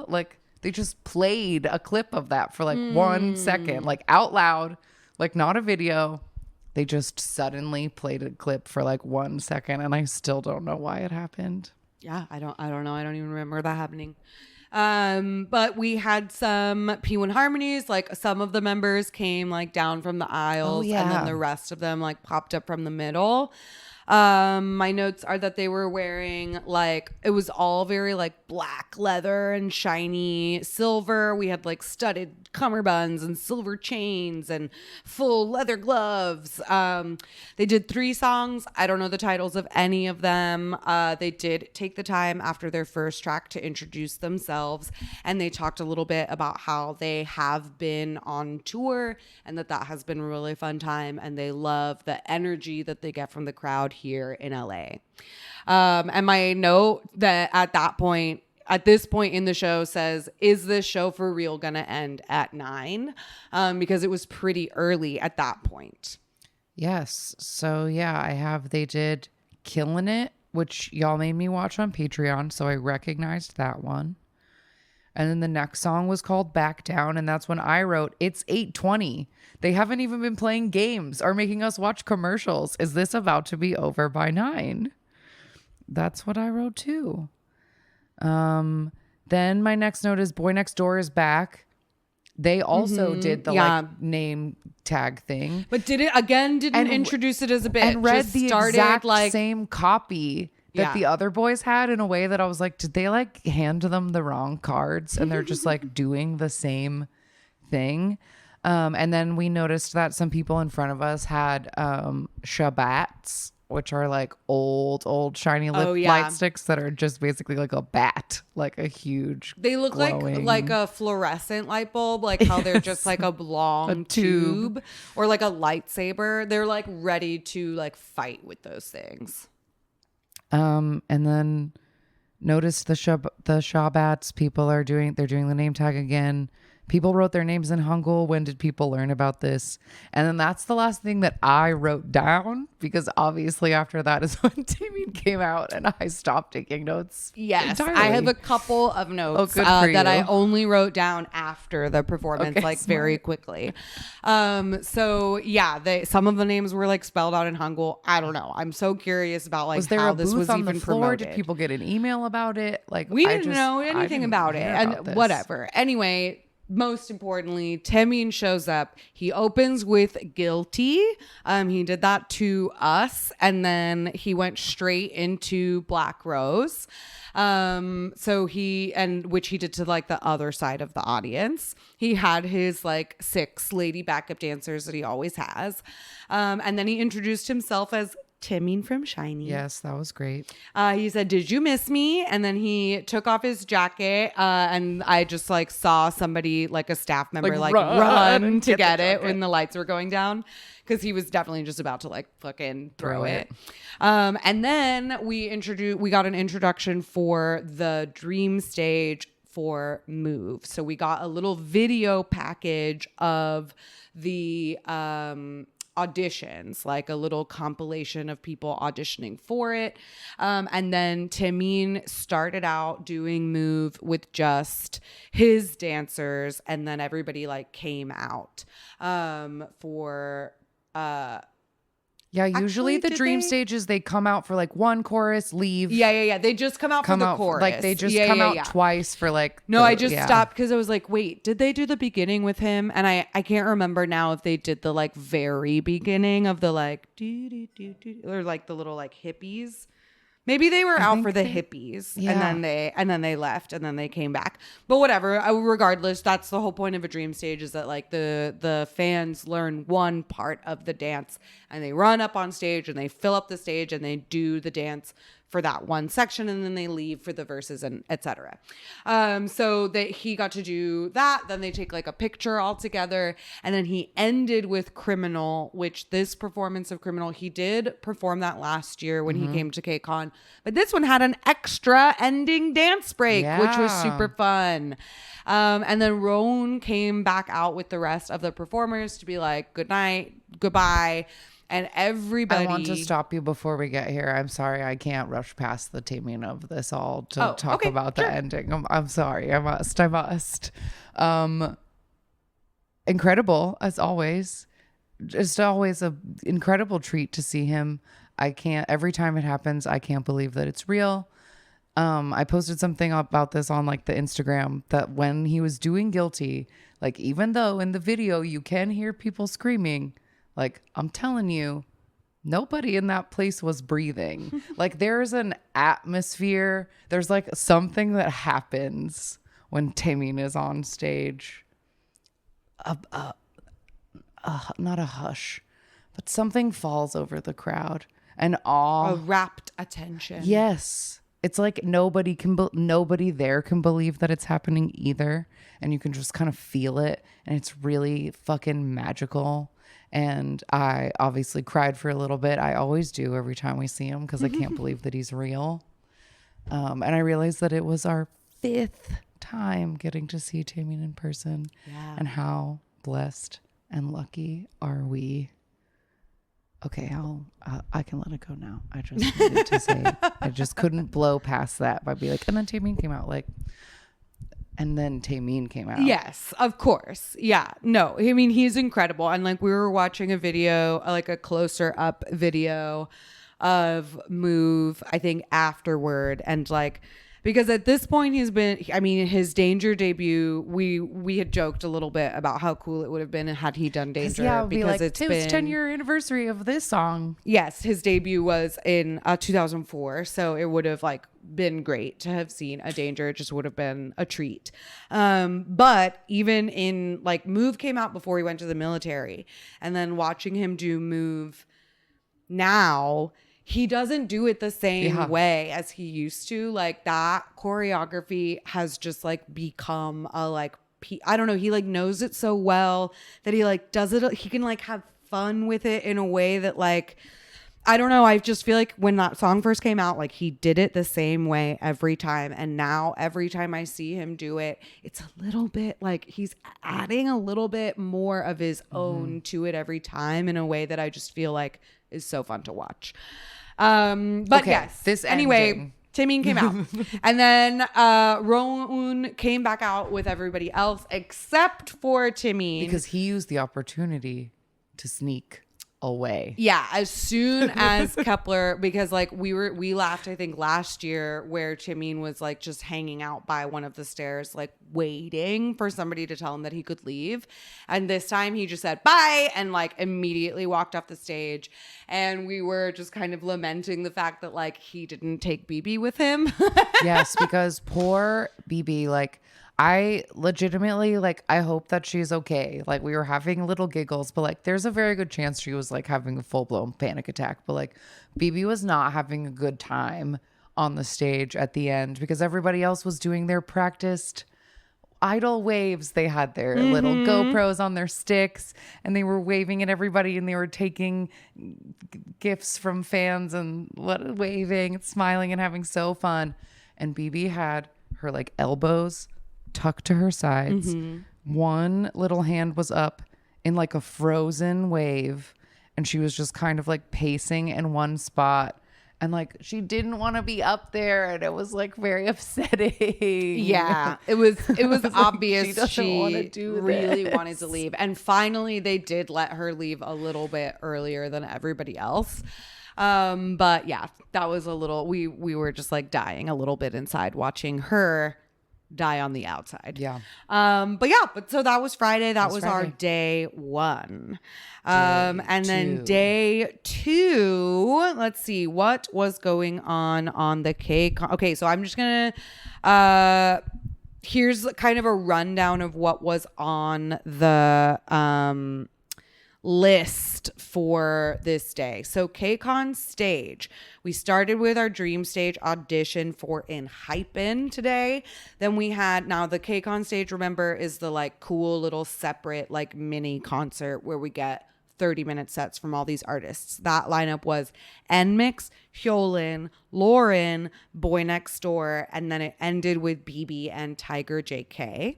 like they just played a clip of that for like 1 second, like out loud, like not a video. They just suddenly played a clip for like 1 second, and I still don't know why it happened. Yeah, I don't know. I don't even remember that happening. But we had some P1 harmonies, like some of the members came like down from the aisles, and then the rest of them like popped up from the middle. My notes are that they were wearing like, it was all very like black leather and shiny silver. We had like studded cummerbunds and silver chains and full leather gloves. They did 3 songs. I don't know the titles of any of them. They did take the time after their first track to introduce themselves, and they talked a little bit about how they have been on tour and that has been a really fun time, and they love the energy that they get from the crowd here in LA. And my note that at this point in the show says, is this show for real gonna end at 9? Because it was pretty early at that point. Yes. So yeah, they did Killing It, which y'all made me watch on Patreon. So I recognized that one. And then the next song was called Back Down. And that's when I wrote, it's 8:20. They haven't even been playing games or making us watch commercials. Is this about to be over by 9? That's what I wrote too. Then my next note is Boy Next Door is back. They also did the like name tag thing. But didn't introduce it as a bit. And read the exact same copy that the other boys had in a way that I was like, did they like hand them the wrong cards and they're just like doing the same thing? And then we noticed that some people in front of us had Shabbats, which are like old shiny light sticks that are just basically like a bat, like a huge They look glowing... like a fluorescent light bulb, like how they're just like a long tube or like a lightsaber. They're like ready to like fight with those things. And then noticed the Shabbats people they're doing the name tag again. People wrote their names in Hangul. When did people learn about this? And then that's the last thing that I wrote down, because obviously after that is when Taemin came out and I stopped taking notes. Yes, entirely. I have a couple of notes that I only wrote down after the performance, very quickly. So yeah, some of the names were like spelled out in Hangul. I don't know. I'm so curious about like how this was even promoted. Did people get an email about it? Like we didn't know anything about it, and whatever. Anyway. Most importantly, Taemin shows up. He opens with Guilty. He did that to us, and then he went straight into Black Rose. Which he did to like the other side of the audience. He had his like 6 lady backup dancers that he always has. And then he introduced himself as Taemin from SHINee. Yes, that was great. He said, "Did you miss me?" And then he took off his jacket, and I just like saw somebody, like a staff member, like run to get it when the lights were going down, because he was definitely just about to like fucking throw it. And then we got an introduction for the dream stage for Move. So we got a little video package of the auditions, like a little compilation of people auditioning for it. And then Taemin started out doing Move with just his dancers, and then everybody like came out for Yeah, usually Actually, the did dream they? stages, they come out for like one chorus, leave, Yeah. They just come out for come the out chorus. like they just Yeah, come yeah, out yeah. twice for like No, the, I just yeah. stopped because I was like, wait, did they do the beginning with him? And I can't remember now if they did the like very beginning of the like or like the little like hippies. Maybe they were I out for think the they, hippies yeah. and then they left and then they came back. But whatever, regardless, that's the whole point of a dream stage is that like the fans learn one part of the dance and they run up on stage and they fill up the stage and they do the dance for that one section and then they leave for the verses and etc. So that he got to do that. Then they take like a picture all together and then he ended with Criminal, which this performance of Criminal, he did perform that last year when he came to KCON, but this one had an extra ending dance break, which was Yeah. super fun. And then Roan came back out with the rest of the performers to be like, good night, goodbye. And everybody. I want to stop you before we get here. I'm sorry, I can't rush past the taming of this all to talk okay, about sure. the ending. I'm sorry. I must. Incredible as always. Just always a incredible treat to see him. Every time it happens, I can't believe that it's real. I posted something about this on like the Instagram that when he was doing Guilty, like even though in the video you can hear people screaming, like I'm telling you, nobody in that place was breathing. Like there's an atmosphere. There's like something that happens when Taemin is on stage. Not a hush, but something falls over the crowd and awe. A rapt attention. Yes. It's like nobody there can believe that it's happening either. And you can just kind of feel it. And it's really fucking magical. And I obviously cried for a little bit. I always do every time we see him because I can't believe that he's real. And I realized that it was our 5th time getting to see Taemin in person. Yeah. And how blessed and lucky are we? Okay, I can let it go now. I just needed to say, I just couldn't blow past that by being like, and then Taemin came out and then Taemin came out. Yes, of course. Yeah. No, I mean, he's incredible. And like we were watching a video, like a closer up video of Move, I think afterward. And like, because at this point his Danger debut, we had joked a little bit about how cool it would have been had he done Danger. Yeah, it would be because like, it's Tim's been 10-year anniversary of this song. Yes, his debut was in 2004, so it would have like been great to have seen a Danger. It just would have been a treat. But even in like Move came out before he went to the military, and then watching him do Move now, he doesn't do it the same way as he used to. Like that choreography has just like become a like I don't know, he like knows it so well that he like does it, he can like have fun with it in a way that like I don't know, I just feel like when that song first came out, like he did it the same way every time, and now every time I see him do it, it's a little bit like he's adding a little bit more of his own to it every time in a way that I just feel like is so fun to watch. But Okay, yes, this anyway, ending. Taemin came out and then Roan came back out with everybody else except for Taemin Because he used the opportunity to sneak away. Yeah, as soon as Kepler, because like we laughed, I think last year where Taemin was like just hanging out by one of the stairs, like waiting for somebody to tell him that he could leave. And this time he just said bye and like immediately walked off the stage. And we were just kind of lamenting the fact that like he didn't take BB with him. Yes, because poor BB, like I legitimately, like, I hope that she's okay. Like, we were having little giggles, but like, there's a very good chance she was like having a full blown panic attack. But like, BB was not having a good time on the stage at the end because everybody else was doing their practiced idol waves. They had their little GoPros on their sticks and they were waving at everybody and they were taking gifts from fans and waving and smiling and having so fun. And BB had her like elbows tucked to her sides. One little hand was up in like a frozen wave and she was just kind of like pacing in one spot And like she didn't want to be up there, and it was like very upsetting. Yeah, it was obvious doesn't she wanna do really this. wanted to leave. And finally they did let her leave a little bit earlier than everybody else. But yeah, that was a little, we were just like dying a little bit inside watching her die on the outside. Yeah. But so that was Friday. That was our Friday. day one. And then two. day two, let's see what was going on the KCON. Okay, so I'm just gonna here's kind of a rundown of what was on the list for this day. So KCON stage, we started with our dream stage audition for In Hypen today. Then we had, now the KCON stage, remember, is the like cool little separate like mini concert where we get 30-minute sets from all these artists. That lineup was NMIXX, Hyolyn, Lauren, Boy Next Door, and then it ended with BB and Tiger JK.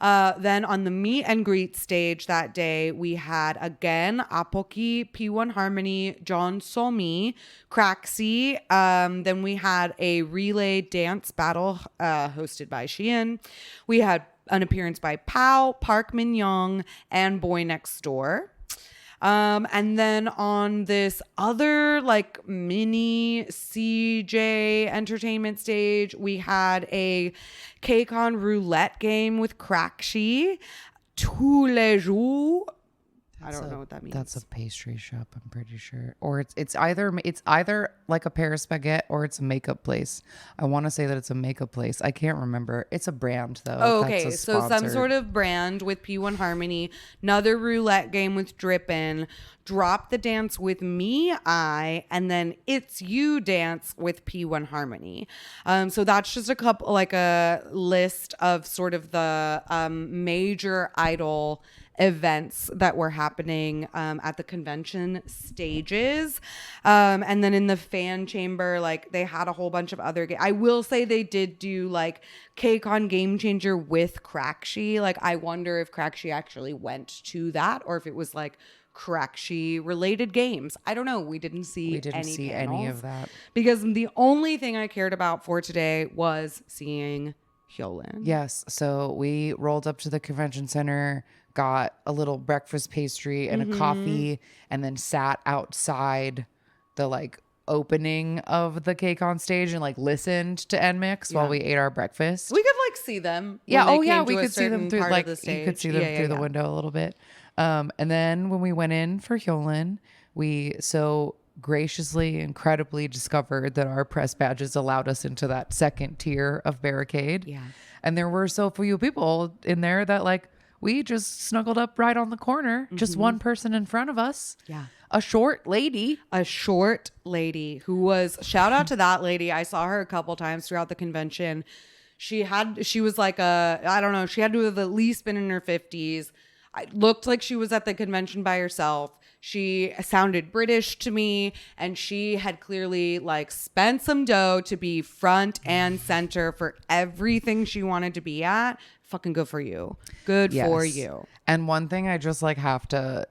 Then on the meet and greet stage that day, we had again Apoki, P1 Harmony, John Somi, Craxy. Then we had a relay dance battle hosted by Shein. We had an appearance by Pow, Park Min Young, and Boy Next Door. And then on this other like mini CJ entertainment stage, we had a KCON roulette game with Craxy, tous les jours. I don't know what that means. That's a pastry shop, I'm pretty sure. Or it's either like a Paris baguette or it's a makeup place. I want to say that it's a makeup place. I can't remember. It's a brand though. Oh, okay. That's a So some sponsored- sort of brand with P1 Harmony, another roulette game with Drippin', Drop the Dance with Me, and then It's You Dance with P1 Harmony. So that's just a couple, like a list of sort of the major idol events that were happening at the convention stages. And then in the fan chamber, like they had a whole bunch of other I will say they did do like KCON Game Changer with Craxy. Like I wonder if Craxy actually went to that or if it was like Craxy related games. I don't know. We didn't see any of that. because the only thing I cared about for today was seeing Hyolyn. Yes. So we rolled up to the convention center, got a little breakfast pastry and a coffee, and then sat outside the like opening of the KCON stage and like listened to NMIXX while we ate our breakfast. We could like see them. Yeah. when Oh they yeah. came We to a could see them certain through part like of the you could stage. see them through the window a little bit. And then when we went in for Hyolyn, we so graciously, incredibly discovered that our press badges allowed us into that second tier of barricade. Yeah. And there were so few people in there that like we just snuggled up right on the corner, just one person in front of us. Yeah. A short lady. A short lady who was, shout out to that lady. I saw her a couple times throughout the convention. She was like I don't know, she had to have at least been in her 50s. It looked like she was at the convention by herself. She sounded British to me, and she had clearly like spent some dough to be front and center for everything she wanted to be at. Fucking good for you. Good for Yes. you. And one thing I just like have to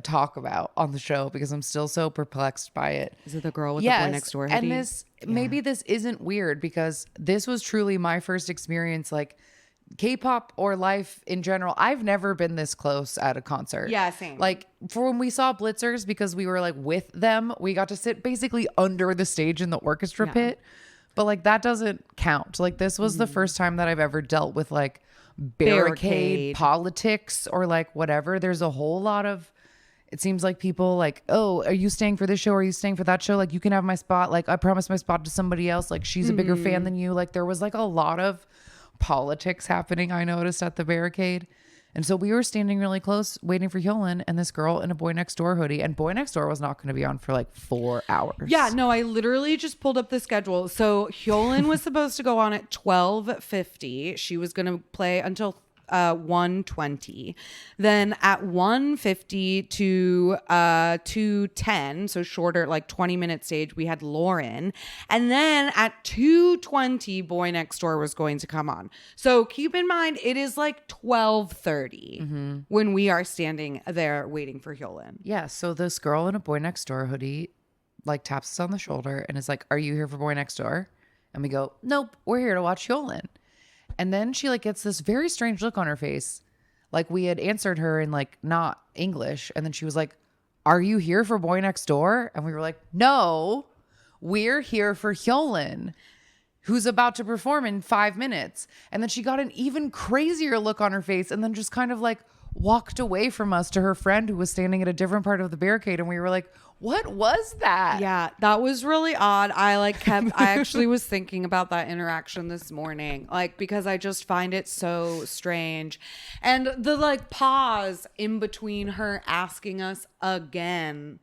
talk about on the show because I'm still so perplexed by it. Is it the girl with the Boy Next Door hoodie? And maybe this isn't weird because this was truly my first experience like K-pop or life in general. I've never been this close at a concert. Yeah, same. Like for when we saw Blitzers, because we were like with them, we got to sit basically under the stage in the orchestra pit. But like that doesn't count. Like this was the first time that I've ever dealt with like barricade politics or like whatever. There's a whole lot of, it seems like people like, oh, are you staying for this show? Are you staying for that show? Like you can have my spot. Like I promised my spot to somebody else. Like she's a bigger fan than you. Like there was like a lot of politics happening, I noticed at the barricade. And so we were standing really close waiting for Hyolyn and this girl in a Boy Next Door hoodie, and Boy Next Door was not going to be on for like 4 hours. Yeah, no, I literally just pulled up the schedule. So Hyolyn was supposed to go on at 12:50. She was going to play until 1:20. Then at 1:50 to 2:10, so shorter, like 20-minute stage, we had Lauren. And then at 2:20, Boy Next Door was going to come on. So keep in mind, it is like 12:30 when we are standing there waiting for Hyolyn. Yeah, so this girl in a Boy Next Door hoodie like taps us on the shoulder and is like, "Are you here for Boy Next Door?" And we go, "Nope, we're here to watch Hyolyn." And then she like gets this very strange look on her face. Like we had answered her in like not English. And then she was like, "Are you here for Boy Next Door?" And we were like, "No, we're here for Hyolyn, who's about to perform in 5 minutes." And then she got an even crazier look on her face and then just kind of like walked away from us to her friend who was standing at a different part of the barricade. And we were like, what was that? Yeah, that was really odd. I actually was thinking about that interaction this morning, like, because I just find it so strange. And the like pause in between her asking us again,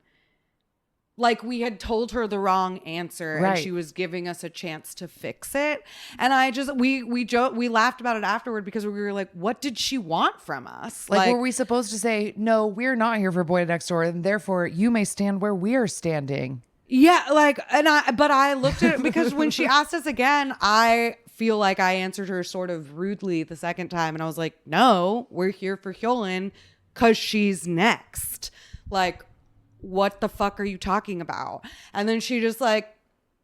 like we had told her the wrong answer and she was giving us a chance to fix it. And I just, we laughed about it afterward because we were like, what did she want from us? Like were we supposed to say, "No, we're not here for Boy Next Door, and therefore you may stand where we are standing"? Yeah, like, but I looked at it because when she asked us again, I feel like I answered her sort of rudely the second time. And I was like, "No, we're here for Hyolyn because she's next." Like, what the fuck are you talking about? And then she just like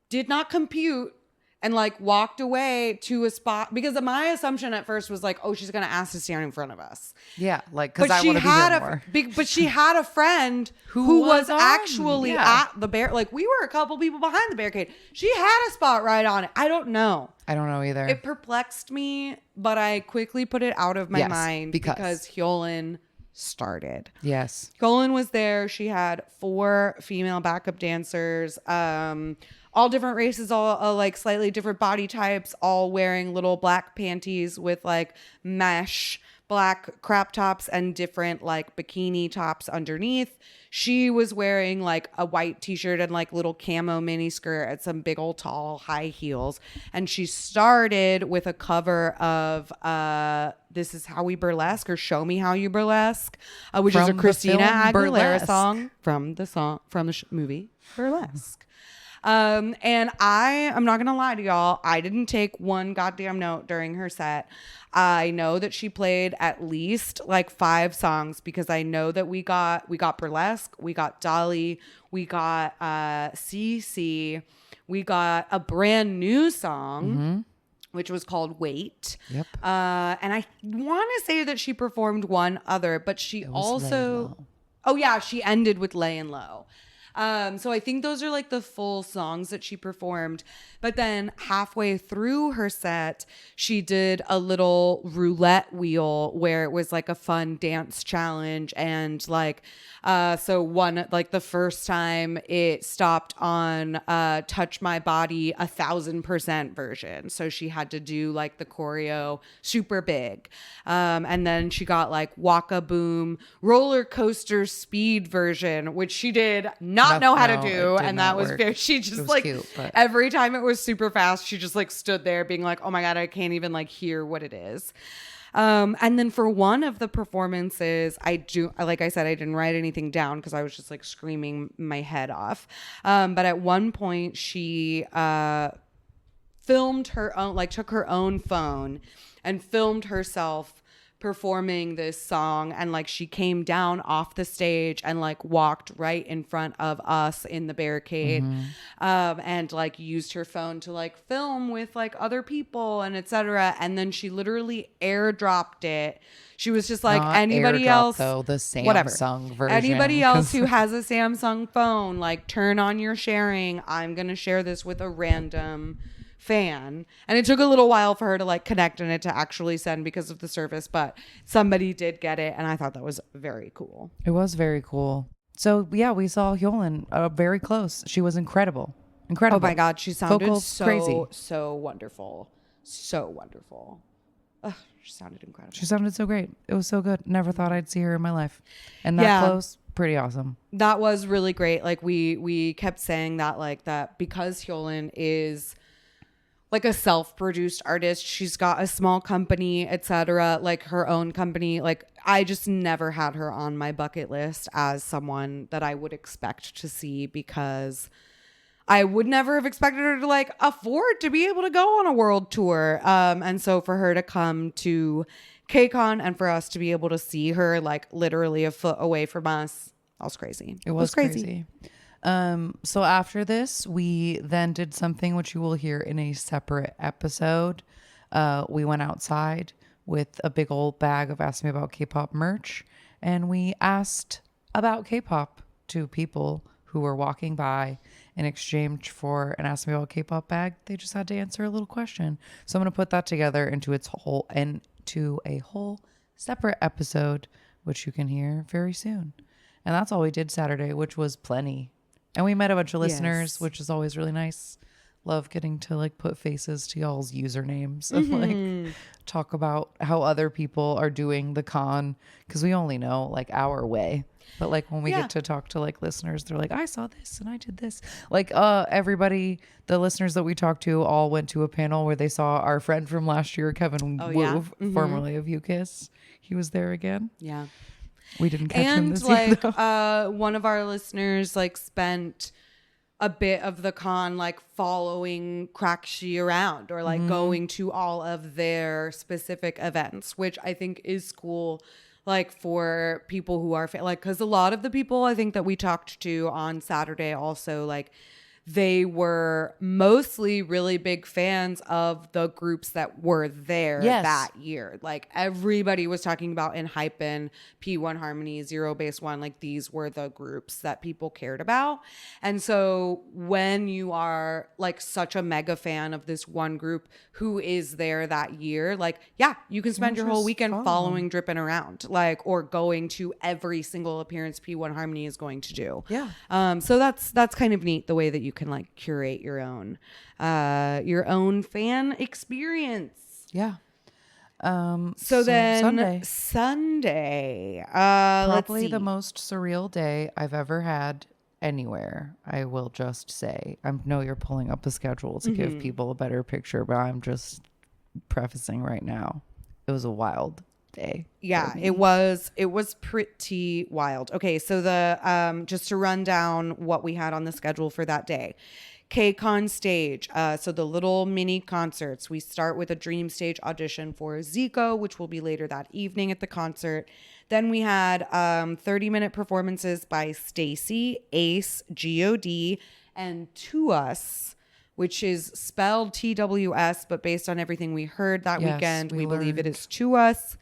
did not compute and like walked away to a spot, because my assumption at first was like, oh, she's gonna ask to stand in front of us. Yeah, like, because I want to be here more. But she had a friend who was actually at the bear. Like, we were a couple people behind the barricade. She had a spot right on it. I don't know either. It perplexed me, but I quickly put it out of my mind because Hyolyn started. Yes. Hyolyn was there. She had 4 female backup dancers, all different races, all like slightly different body types, all wearing little black panties with like mesh black crop tops and different like bikini tops underneath. She was wearing like a white t-shirt and like little camo mini skirt and some big old tall high heels. And she started with a cover of This Is How We Burlesque, or Show Me How You Burlesque, which is a Christina Aguilera song from the movie Burlesque. And I'm not gonna lie to y'all, I didn't take one goddamn note during her set. I know that she played at least like 5 songs, because I know that we got Burlesque, we got Dolly, we got CC, we got a brand new song, which was called Wait. Yep. And I want to say that she performed one other, but she also, she ended with Layin' Low. So I think those are like the full songs that she performed. But then halfway through her set, she did a little roulette wheel where it was like a fun dance challenge. And like, the first time it stopped on Touch My Body 1000% version. So she had to do like the choreo super big. And then she got like Waka Boom roller coaster speed version, which she did not know how to do. And that was very, she just like cute, every time it was super fast, she just like stood there being like, oh my God, I can't even like hear what it is. And then for one of the performances, like I said, I didn't write anything down because I was just like screaming my head off. But at one point she filmed her own, like took her own phone and filmed herself performing this song, and like she came down off the stage and like walked right in front of us in the barricade, and like used her phone to like film with like other people and etc. And then she literally airdropped it. She was just like, anybody else, though, the Samsung version. Anybody else who has a Samsung phone, like turn on your sharing. I'm gonna share this with a random fan. And it took a little while for her to like connect and it to actually send because of the service, but somebody did get it, and I thought that was very cool. It was very cool. So yeah, we saw Hyolyn very close. She was incredible. Oh my God, she sounded crazy. So wonderful. So wonderful. Ugh, she sounded incredible. She sounded so great. It was so good. Never thought I'd see her in my life. And that close, pretty awesome. That was really great. Like we kept saying that, like that because Hyolyn is like a self-produced artist, she's got a small company, etc., like her own company. Like I just never had her on my bucket list as someone that I would expect to see, because I would never have expected her to like afford to be able to go on a world tour. And so for her to come to KCON and for us to be able to see her like literally a foot away from us, that was crazy. It was crazy. So after this, we then did something which you will hear in a separate episode. We went outside with a big old bag of Ask Me About K-Pop merch, and we asked about K-Pop to people who were walking by. In exchange for an Ask Me About K-Pop bag, they just had to answer a little question. So I'm going to put that together into a whole separate episode, which you can hear very soon. And that's all we did Saturday, which was plenty. And we met a bunch of listeners, which is always really nice. Love getting to like put faces to y'all's usernames and like talk about how other people are doing the con, because we only know like our way. But like when we get to talk to like listeners, they're like, I saw this and I did this. Like everybody, the listeners that we talked to all went to a panel where they saw our friend from last year, Kevin Wu, formerly of UKISS. He was there again. Yeah. We didn't catch him this year. year. And one of our listeners like spent a bit of the con like following Crackshi around, or like going to all of their specific events, which I think is cool. Like for people who are like, because a lot of the people I think that we talked to on Saturday also, like they were mostly really big fans of the groups that were there that year. Like everybody was talking about in Hypen, P1 Harmony, Zero Base One. Like these were the groups that people cared about. And so when you are like such a mega fan of this one group who is there that year, like, yeah, you can spend your whole weekend following Drippin' around, like, or going to every single appearance P1 Harmony is going to do. Yeah. So that's kind of neat, the way that you can like curate your own fan experience. Yeah. So then Sunday, probably the most surreal day I've ever had anywhere. I will just say, I know you're pulling up a schedule to give people a better picture, but I'm just prefacing right now. It was a wild day. Yeah, it was pretty wild. Okay, so the just to run down what we had on the schedule for that day. KCON stage, so the little mini concerts. We start with a dream stage audition for Zico, which will be later that evening at the concert. Then we had 30-minute performances by Stacy, Ace, God, and To Us, which is spelled TWS, but based on everything we heard that weekend, we believe it is To Us.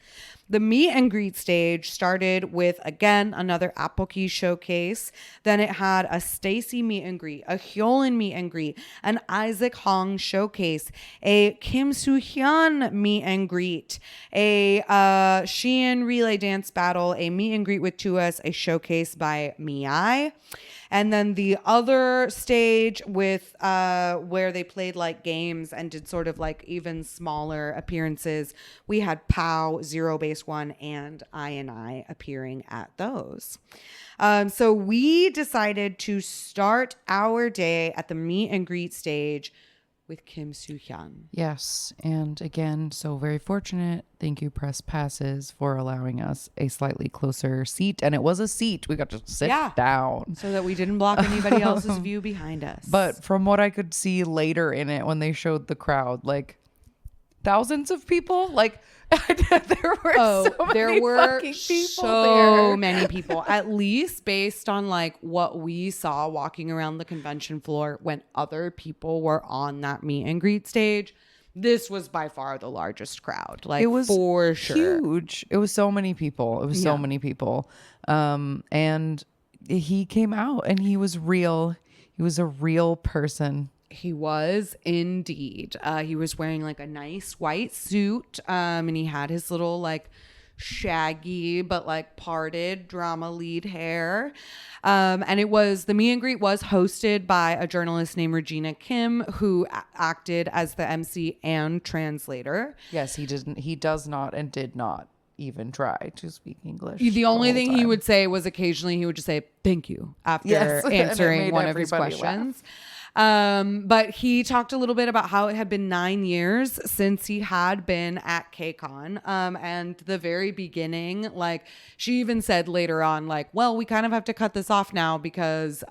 The meet and greet stage started with, again, another Appoki showcase. Then it had a Stacy meet and greet, a Hyolyn meet and greet, an Isaac Hong showcase, a Kim Soo-hyun meet and greet, a Shein relay dance battle, a meet and greet with To Us, a showcase by Miai. And then the other stage with where they played like games and did sort of like even smaller appearances. We had Pow, Zero Base One, and I appearing at those. So we decided to start our day at the meet and greet stage with Kim Soo-hyun. Yes. And again, so very fortunate. Thank you, Press Passes, for allowing us a slightly closer seat. And it was a seat. We got to sit down. So that we didn't block anybody else's view behind us. But from what I could see later in it, when they showed the crowd, like thousands of people, like there were so many people, at least based on like what we saw walking around the convention floor when other people were on that meet and greet stage. This was by far the largest crowd. Like, it was for sure huge. It was so many people. So many people. And he came out and he was real. He was a real person. He was indeed. He was wearing like a nice white suit, and he had his little like shaggy but like parted drama lead hair. And it was, the meet and greet was hosted by a journalist named Regina Kim, who acted as the MC and translator. Yes, he does not and did not even try to speak English. The only thing he would say was occasionally he would just say thank you after answering one of his questions. But he talked a little bit about how it had been 9 years since he had been at KCON. And the very beginning, like she even said later on, like, well, we kind of have to cut this off now because,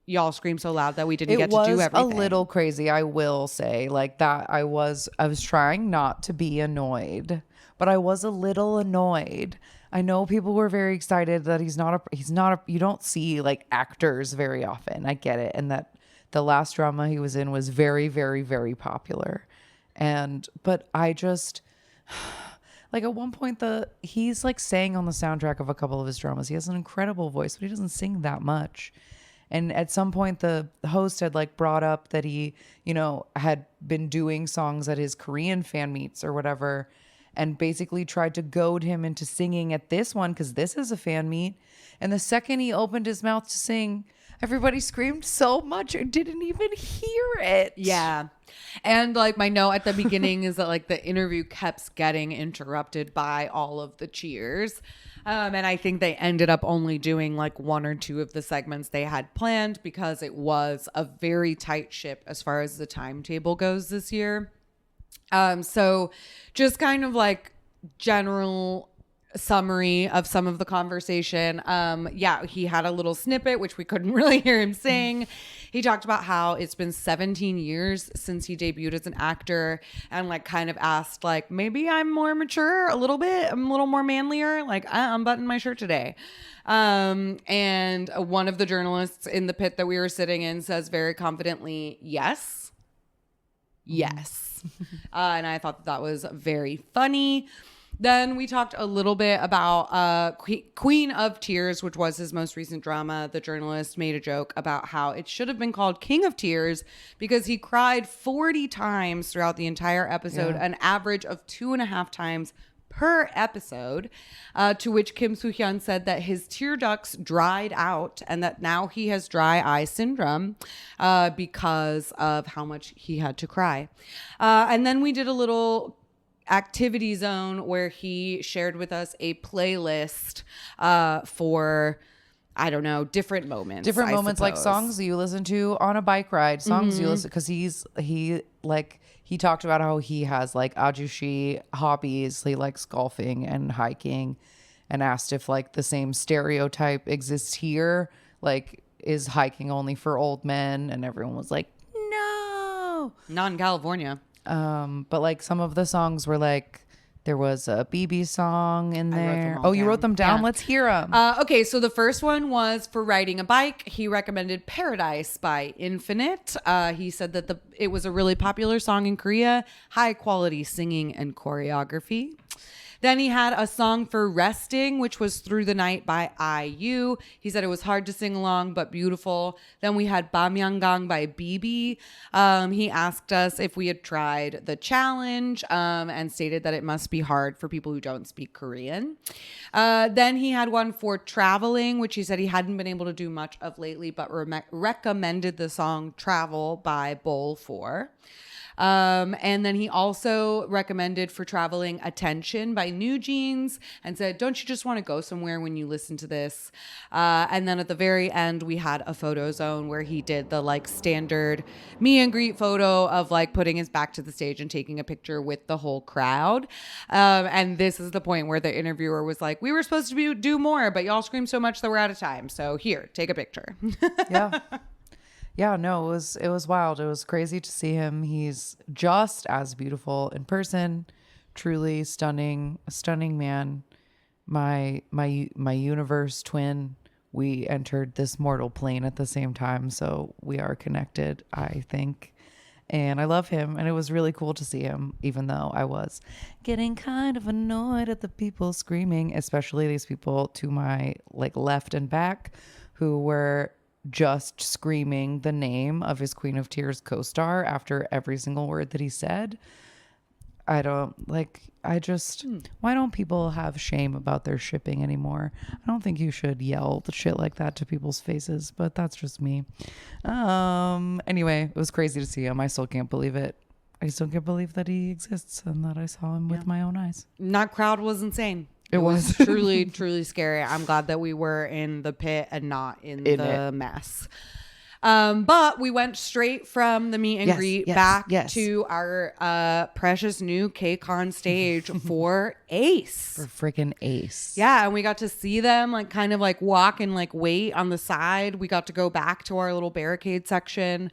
y'all screamed so loud that we didn't get to do everything. It was a little crazy, I will say, like that. I was trying not to be annoyed, but I was a little annoyed. I know people were very excited that he's not a, you don't see like actors very often. I get it. And that the last drama he was in was very, very, very popular. But I just, like at one point he's like sang on the soundtrack of a couple of his dramas. He has an incredible voice, but he doesn't sing that much. And at some point the host had like brought up that he, had been doing songs at his Korean fan meets or whatever, and basically tried to goad him into singing at this one because this is a fan meet. And the second he opened his mouth to sing, everybody screamed so much I didn't even hear it. Yeah. And like my note at the beginning is that like the interview kept getting interrupted by all of the cheers. And I think they ended up only doing like one or two of the segments they had planned because it was a very tight ship as far as the timetable goes this year. So just kind of like general summary of some of the conversation. He had a little snippet, which we couldn't really hear him sing. He talked about how it's been 17 years since he debuted as an actor and like kind of asked like, maybe I'm more mature a little bit. I'm a little more manlier. Like I'm buttoning my shirt today. And one of the journalists in the pit that we were sitting in says very confidently, yes. And I thought that was very funny. Then we talked a little bit about Queen of Tears, which was his most recent drama. The journalist made a joke about how it should have been called King of Tears because he cried 40 times throughout the entire episode, an average of 2.5 times per episode, to which Kim Soo-hyun said that his tear ducts dried out and that now he has dry eye syndrome because of how much he had to cry. And then we did a little activity zone where he shared with us a playlist for different moments. Like songs you listen to on a bike ride, songs you listen, because he talked about how he has like ajushi hobbies. He likes golfing and hiking, and asked if like the same stereotype exists here, like is hiking only for old men, and everyone was like, no, not in California. But like some of the songs were like, there was a BB song in there. You wrote them down? Yeah. Let's hear them. Okay, so the first one was for riding a bike. He recommended Paradise by Infinite. He said that it was a really popular song in Korea, high quality singing and choreography. Then he had a song for resting, which was Through the Night by IU. He said it was hard to sing along, but beautiful. Then we had Bamyangang by BB. He asked us if we had tried the challenge and stated that it must be hard for people who don't speak Korean. Then he had one for traveling, which he said he hadn't been able to do much of lately, but recommended the song Travel by Bowl 4. And then he also recommended for traveling Attention by New Jeans and said, don't you just want to go somewhere when you listen to this? And then at the very end, we had a photo zone where he did the like standard meet and greet photo of like putting his back to the stage and taking a picture with the whole crowd. And this is the point where the interviewer was like, we were supposed to do more, but y'all screamed so much that we're out of time. So here, take a picture. Yeah. Yeah, no, it was wild. It was crazy to see him. He's just as beautiful in person. Truly stunning, a stunning man. My universe twin. We entered this mortal plane at the same time, so we are connected, I think. And I love him, and it was really cool to see him, even though I was getting kind of annoyed at the people screaming, especially these people to my like left and back who were just screaming the name of his Queen of Tears co-star after every single word that he said. Why don't people have shame about their shipping anymore? I don't think you should yell the shit like that to people's faces, but that's just me. Anyway, it was crazy to see him. I still can't believe it. I still can't believe that he exists and that I saw him with my own eyes. That crowd was insane. It was truly, truly scary. I'm glad that we were in the pit and not in the mess. But we went straight from the meet and greet back to our precious new KCON stage for Ace. For freaking Ace. Yeah, and we got to see them like kind of like walk and like wait on the side. We got to go back to our little barricade section.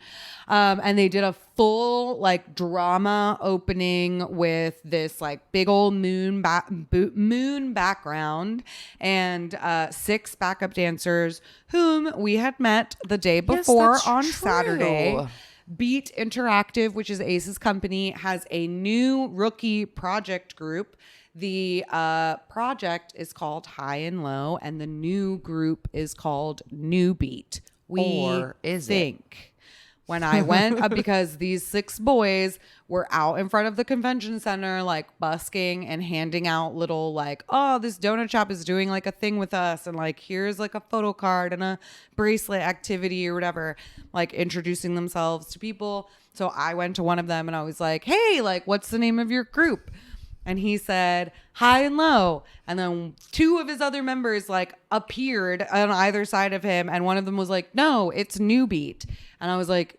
And they did a full like drama opening with this like big old moon background and 6 backup dancers whom we had met the day before that's on true. Saturday. Beat Interactive, which is Ace's company, has a new rookie project group. The project is called High and Low, and the new group is called New Beat. Or is it? When I went, because these 6 boys were out in front of the convention center, like busking and handing out little like, oh, this donut shop is doing like a thing with us. And like, here's like a photo card and a bracelet activity or whatever, like introducing themselves to people. So I went to one of them and I was like, hey, like, what's the name of your group? And he said, High and Low. And then 2 of his other members like appeared on either side of him. And one of them was like, no, it's New Beat. And I was like,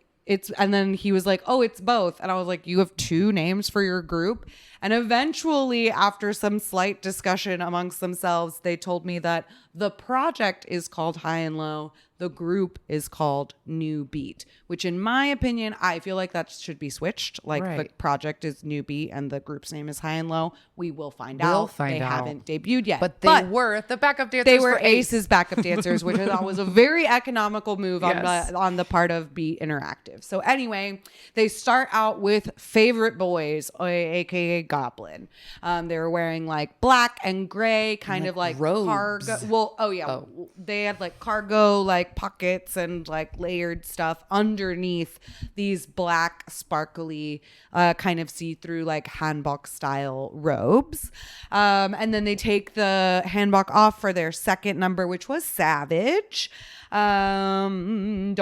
and then he was like, oh, it's both. And I was like, you have 2 names for your group? And eventually, after some slight discussion amongst themselves, they told me that the project is called High and Low. The group is called New Beat, which in my opinion, I feel like that should be switched. Like the project is New Beat and the group's name is High and Low. We will find out. They haven't debuted yet. But they were the backup dancers. They were Ace's backup dancers, which I thought was a very economical move on the part of Beat Interactive. So anyway, they start out with Favorite Boys, aka Goblin. They were wearing like black and gray, kind of like robes. Cargo. Well, they had like cargo, like pockets and like layered stuff underneath these black, sparkly, kind of see-through like hanbok style robes. And then they take the hanbok off for their second number, which was Savage. Donghun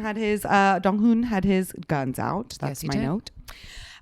had his guns out. That's my note.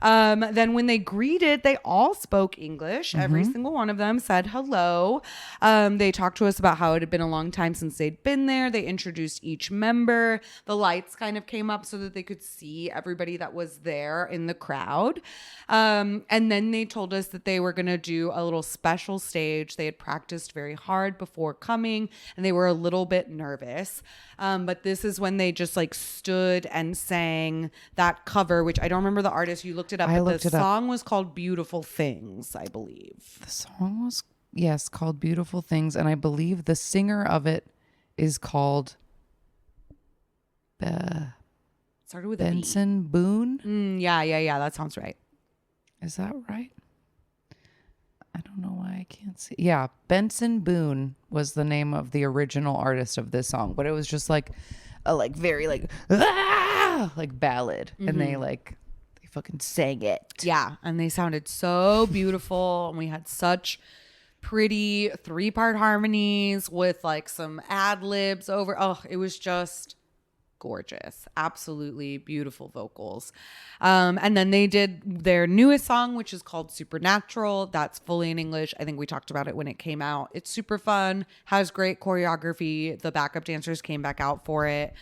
Then when they greeted, they all spoke English. Every single one of them said hello. They talked to us about how it had been a long time since they'd been there. They introduced each member. The lights kind of came up so that they could see everybody that was there in the crowd. And then they told us that they were going to do a little special stage. They had practiced very hard before coming and they were a little bit nervous. But this is when they just like stood and sang that cover, which I don't remember the artist. You looked it up. But the song was called Beautiful Things, I believe. The song was, yes, called Beautiful Things. And I believe the singer of it is called started with Benson Boone. Yeah. That sounds right. Is that right? I don't know why I can't see. Yeah, Benson Boone was the name of the original artist of this song, but it was just like a like very like ballad, and they fucking sang it. Yeah, and they sounded so beautiful, and we had such pretty 3-part harmonies with like some ad libs over. Oh, it was just gorgeous. Absolutely beautiful vocals. And then they did their newest song, which is called Supernatural. That's fully in English. I think we talked about it when it came out. It's super fun, has great choreography. The backup dancers came back out for it.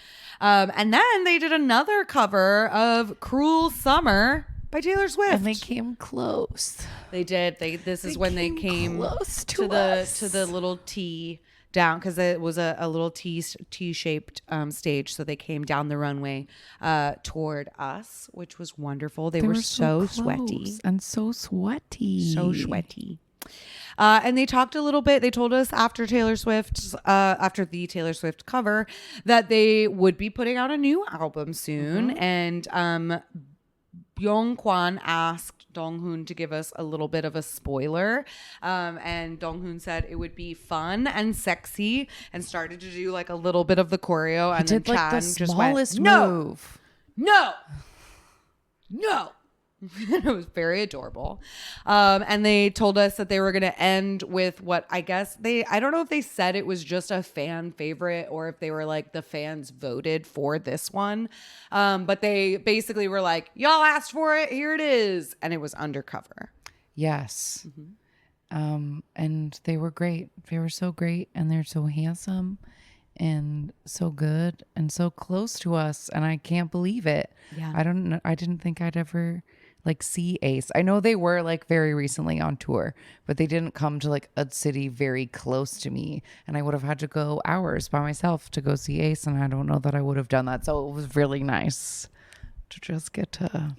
And then they did another cover of Cruel Summer by Taylor Swift. And they came close. They did. This is when they came close to the little T down, because it was a little T-shaped stage, so they came down the runway toward us, which was wonderful. They were so sweaty and so sweaty, and they talked a little bit. They told us after the Taylor Swift cover that they would be putting out a new album soon, and Byung-kwan asked Donghoon to give us a little bit of a spoiler, and Donghoon said it would be fun and sexy, and started to do like a little bit of the choreo, and then Chan just went, move. No. It was very adorable. And they told us that they were going to end with what I don't know if they said it was just a fan favorite or if they were like the fans voted for this one. But they basically were like, y'all asked for it, here it is. And it was Undercover. Yes. And they were great. They were so great, and they're so handsome and so good and so close to us. And I can't believe it. Yeah. I don't know. I didn't think I'd ever like see Ace. I know they were like very recently on tour, but they didn't come to like a city very close to me, and I would have had to go hours by myself to go see Ace, and I don't know that I would have done that. So it was really nice to just get to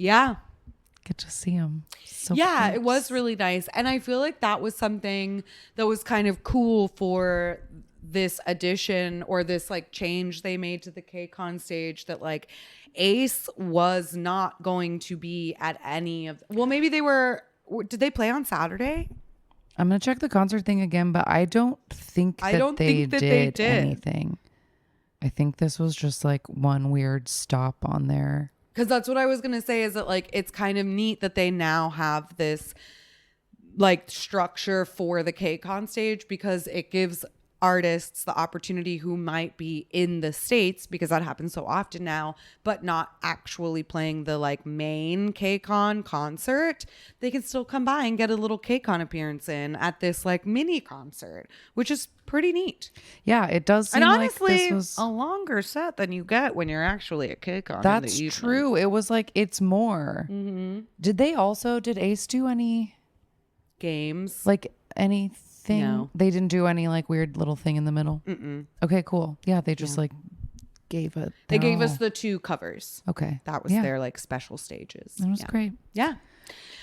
see him. So yeah, close. it was really nice. And I feel like that was something that was kind of cool for this addition or this like change they made to the KCON stage, that like Ace was not going to be at any of, well, maybe they were, did they play on Saturday? I'm gonna check the concert thing again, but I don't think that they did anything. I think this was just like one weird stop on there. Because that's what I was going to say, is that like it's kind of neat that they now have this like structure for the KCON stage, because it gives artists the opportunity who might be in the States, because that happens so often now, but not actually playing the like main KCON concert. They can still come by and get a little KCON appearance in at this like mini concert, which is pretty neat. Yeah, it does seem and honestly, like this was a longer set than you get when you're actually at KCON. That's true. It was like, it's more. Mm-hmm. Did Ace do any games? Like anything? No. They didn't do any like weird little thing in the middle? Mm-mm. Okay, cool. Yeah, they just like gave it. They gave us the 2 covers. Okay. That was their like special stages. That was great. Yeah.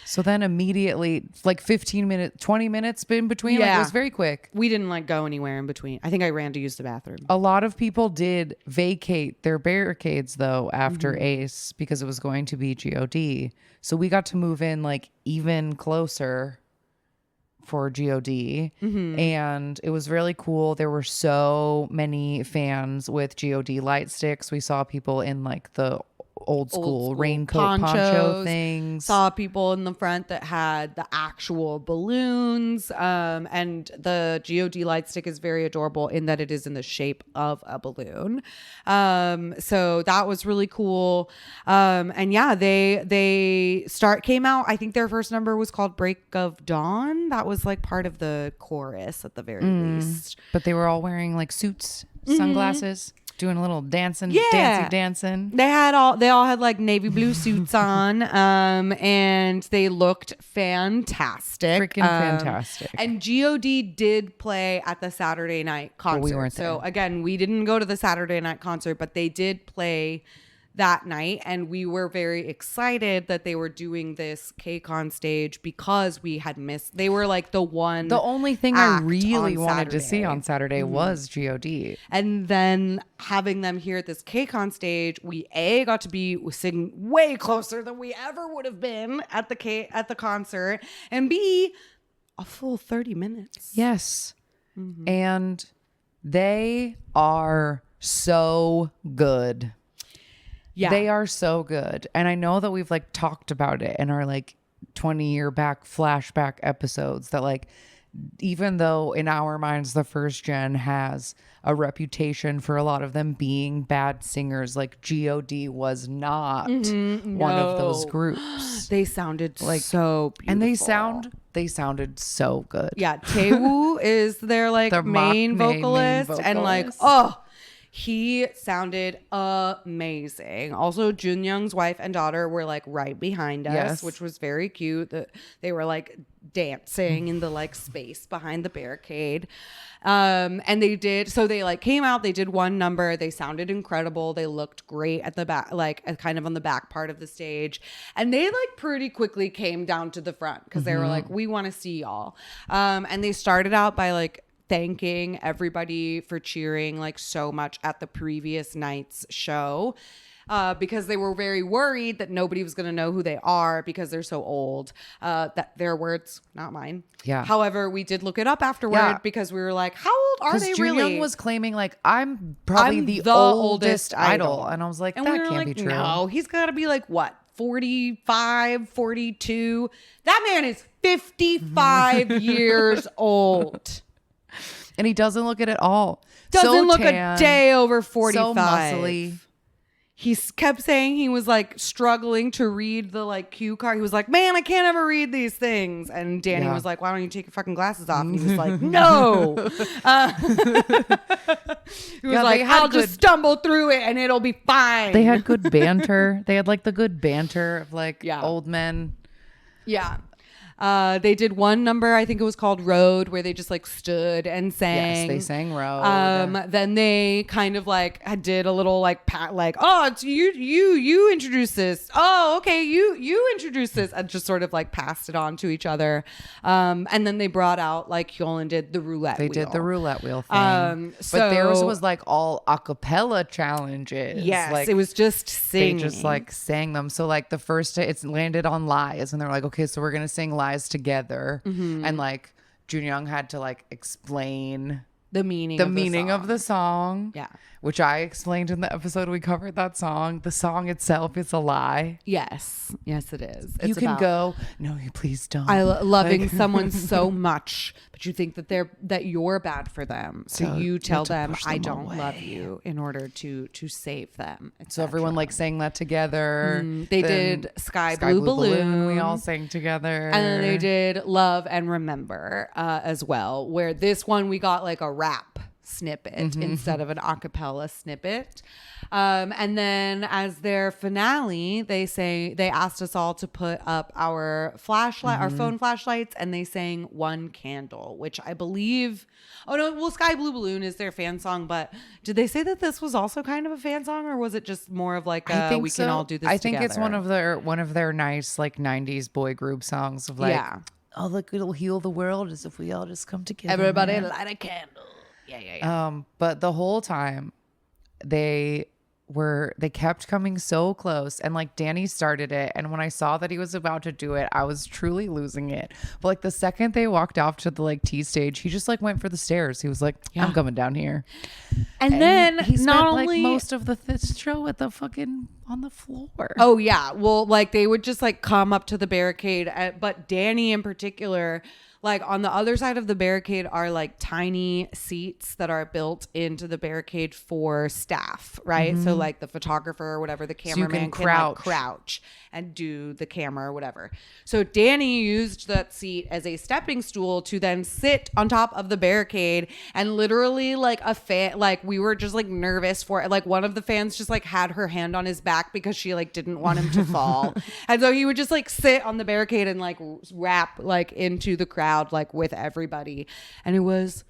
So then immediately, like 15 minutes, 20 minutes in between, like, it was very quick. We didn't like go anywhere in between. I think I ran to use the bathroom. A lot of people did vacate their barricades though after Ace, because it was going to be GOD. So we got to move in like even closer for GOD, and it was really cool. There were so many fans with GOD light sticks. We saw people in like the old school raincoat poncho things. Saw people in the front that had the actual balloons, and the GOD light stick is very adorable in that it is in the shape of a balloon. So that was really cool. And yeah, they came out. I think their first number was called Break of Dawn. That was like part of the chorus at the very least. But they were all wearing like suits, sunglasses. Doing a little dancing. They all had like navy blue suits on, and they looked fantastic, freaking fantastic. And God did play at the Saturday night concert. But we weren't there. So again, we didn't go to the Saturday night concert, but they did play that night, and we were very excited that they were doing this KCON stage, because we had missed. They were like the only thing I really wanted to see on Saturday was God, and then having them here at this KCON stage, we got to be sitting way closer than we ever would have been at the concert, and B, a full 30 minutes. Yes, and they are so good. Yeah. They are so good. And I know that we've like talked about it in our like 20-year back flashback episodes, that like, even though in our minds the first gen has a reputation for a lot of them being bad singers, like God was not one of those groups. They sounded like so beautiful. And they sounded so good. Yeah. Taewoo is their like main vocalist, and like, he sounded amazing. Also, Junyoung's wife and daughter were like right behind us, which was very cute. They were like dancing in the like space behind the barricade. And they like came out, they did one number, they sounded incredible. They looked great at the back, like kind of on the back part of the stage. And they like pretty quickly came down to the front, because they were like, we want to see y'all. And they started out by like thanking everybody for cheering like so much at the previous night's show, because they were very worried that nobody was going to know who they are because they're so old. That their words, not mine. Yeah. However, we did look it up afterward, because we were like, how old are they really? Junyoung was claiming like, I'm probably the oldest idol. And I was like, that can't be true. No, he's got to be like what? 45, 42. That man is 55 years old. And he doesn't look it at all. Doesn't look a day over 45. So muscly. He kept saying he was like struggling to read the like cue card. He was like, man, I can't ever read these things. And Danny was like, why don't you take your fucking glasses off? And he was like, no. He was like, I'll just stumble through it and it'll be fine. They had good banter. They had like the good banter of like old men. Yeah. They did one number, I think it was called Road, where they just like stood and sang. Yes, they sang Road. Then they kind of like did a little like oh, it's you introduce this. Oh, okay, you introduce this, and just sort of like passed it on to each other. And then they brought out like Hyolan did the roulette wheel. They did the roulette wheel thing. But theirs was like all a cappella challenges. Yes, like, it was just singing. They just like sang them. So like the first it's landed on Lies, and they're like, okay, so we're gonna sing Lies together. And like Junyoung had to like explain the meaning of the song. Yeah. Which I explained in the episode we covered that song. The song itself is a lie. Yes, it is. You can go, no, you please don't. Loving someone so much, but you think that you're bad for them. So you tell them I don't love you in order to save them. So everyone like sang that together. They did Sky Blue Balloon. We all sang together. And then they did Love and Remember as well, where this one we got like a rap snippet instead of an a cappella snippet. And then as their finale, they asked us all to put up our flashlight, our phone flashlights, and they sang One Candle, which I believe, Sky Blue Balloon is their fan song, but did they say that this was also kind of a fan song, or was it just more of like we can all do this I think together? it's one of their nice like 90s boy group songs of like, oh, look, it'll heal the world as if we all just come together. Everybody light a candle. Yeah. But the whole time they kept coming so close, and like Danny started it, and when I saw that he was about to do it, I was truly losing it. But like the second they walked off to the like T stage, he just like went for the stairs. He was like, I'm coming down here. And then he spent not like only most of the show at the fucking on the floor. Oh yeah, well, like they would just like come up to the barricade, but Danny in particular, like on the other side of the barricade are like tiny seats that are built into the barricade for staff, right? So like the photographer or whatever, the cameraman can like crouch and do the camera or whatever. So Danny used that seat as a stepping stool to then sit on top of the barricade, and literally like a fan, like we were just like nervous for it. Like one of the fans just like had her hand on his back because she like didn't want him to fall. And so he would just like sit on the barricade and like rap like into the crowd like with everybody, and it was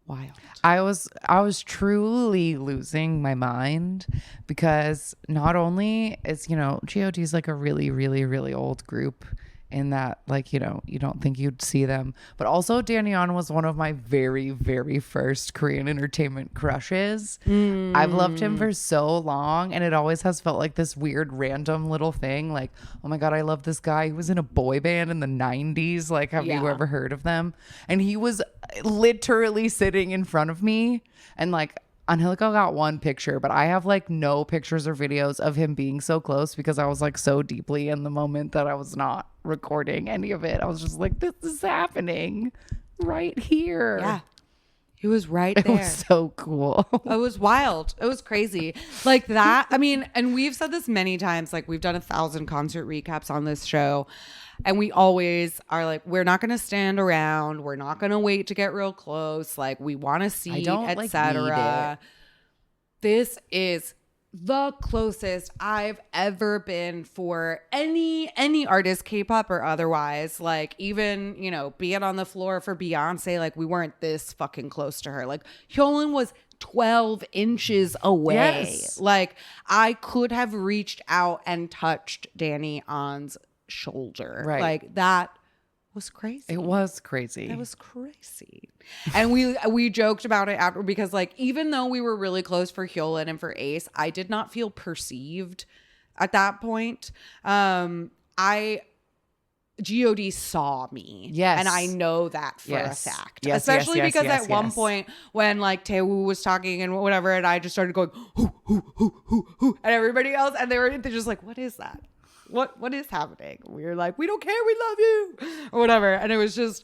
wild. I was truly losing my mind, because not only is GOD is like a really really really old group in that like you don't think you'd see them, but also Danny On was one of my very very first Korean entertainment crushes. I've loved him for so long, and it always has felt like this weird random little thing, like, oh my god, I love this guy. He was in a boy band in the 90s, like have you ever heard of them? And he was literally sitting in front of me, and like Angelica got one picture, but I have like no pictures or videos of him being so close, because I was like so deeply in the moment that I was not recording any of it. I was just like, this is happening right here. Yeah. He was right there. It was so cool. It was wild. It was crazy. Like that. I mean, and we've said this many times, like we've done 1,000 concert recaps on this show, and we always are like, we're not going to stand around. We're not going to wait to get real close. Like we want to see, etc. This is the closest I've ever been for any artist, K-pop or otherwise. Like even, being on the floor for Beyonce, like we weren't this fucking close to her. Like Hyolan was 12 inches away. Yes. Like I could have reached out and touched Danny On's shoulder. Right. Like that was crazy. It was crazy. That was crazy. And we joked about it after, because like even though we were really close for Hyolan and for Ace, I did not feel perceived at that point. GOD saw me. Yes. And I know that for Yes. a fact. Yes, Especially yes, because yes, at one yes. point when like Taewoo was talking and whatever, and I just started going, hoo, and everybody else, and they're just like, what is that? What is happening? We were like, we don't care, we love you, or whatever. And it was just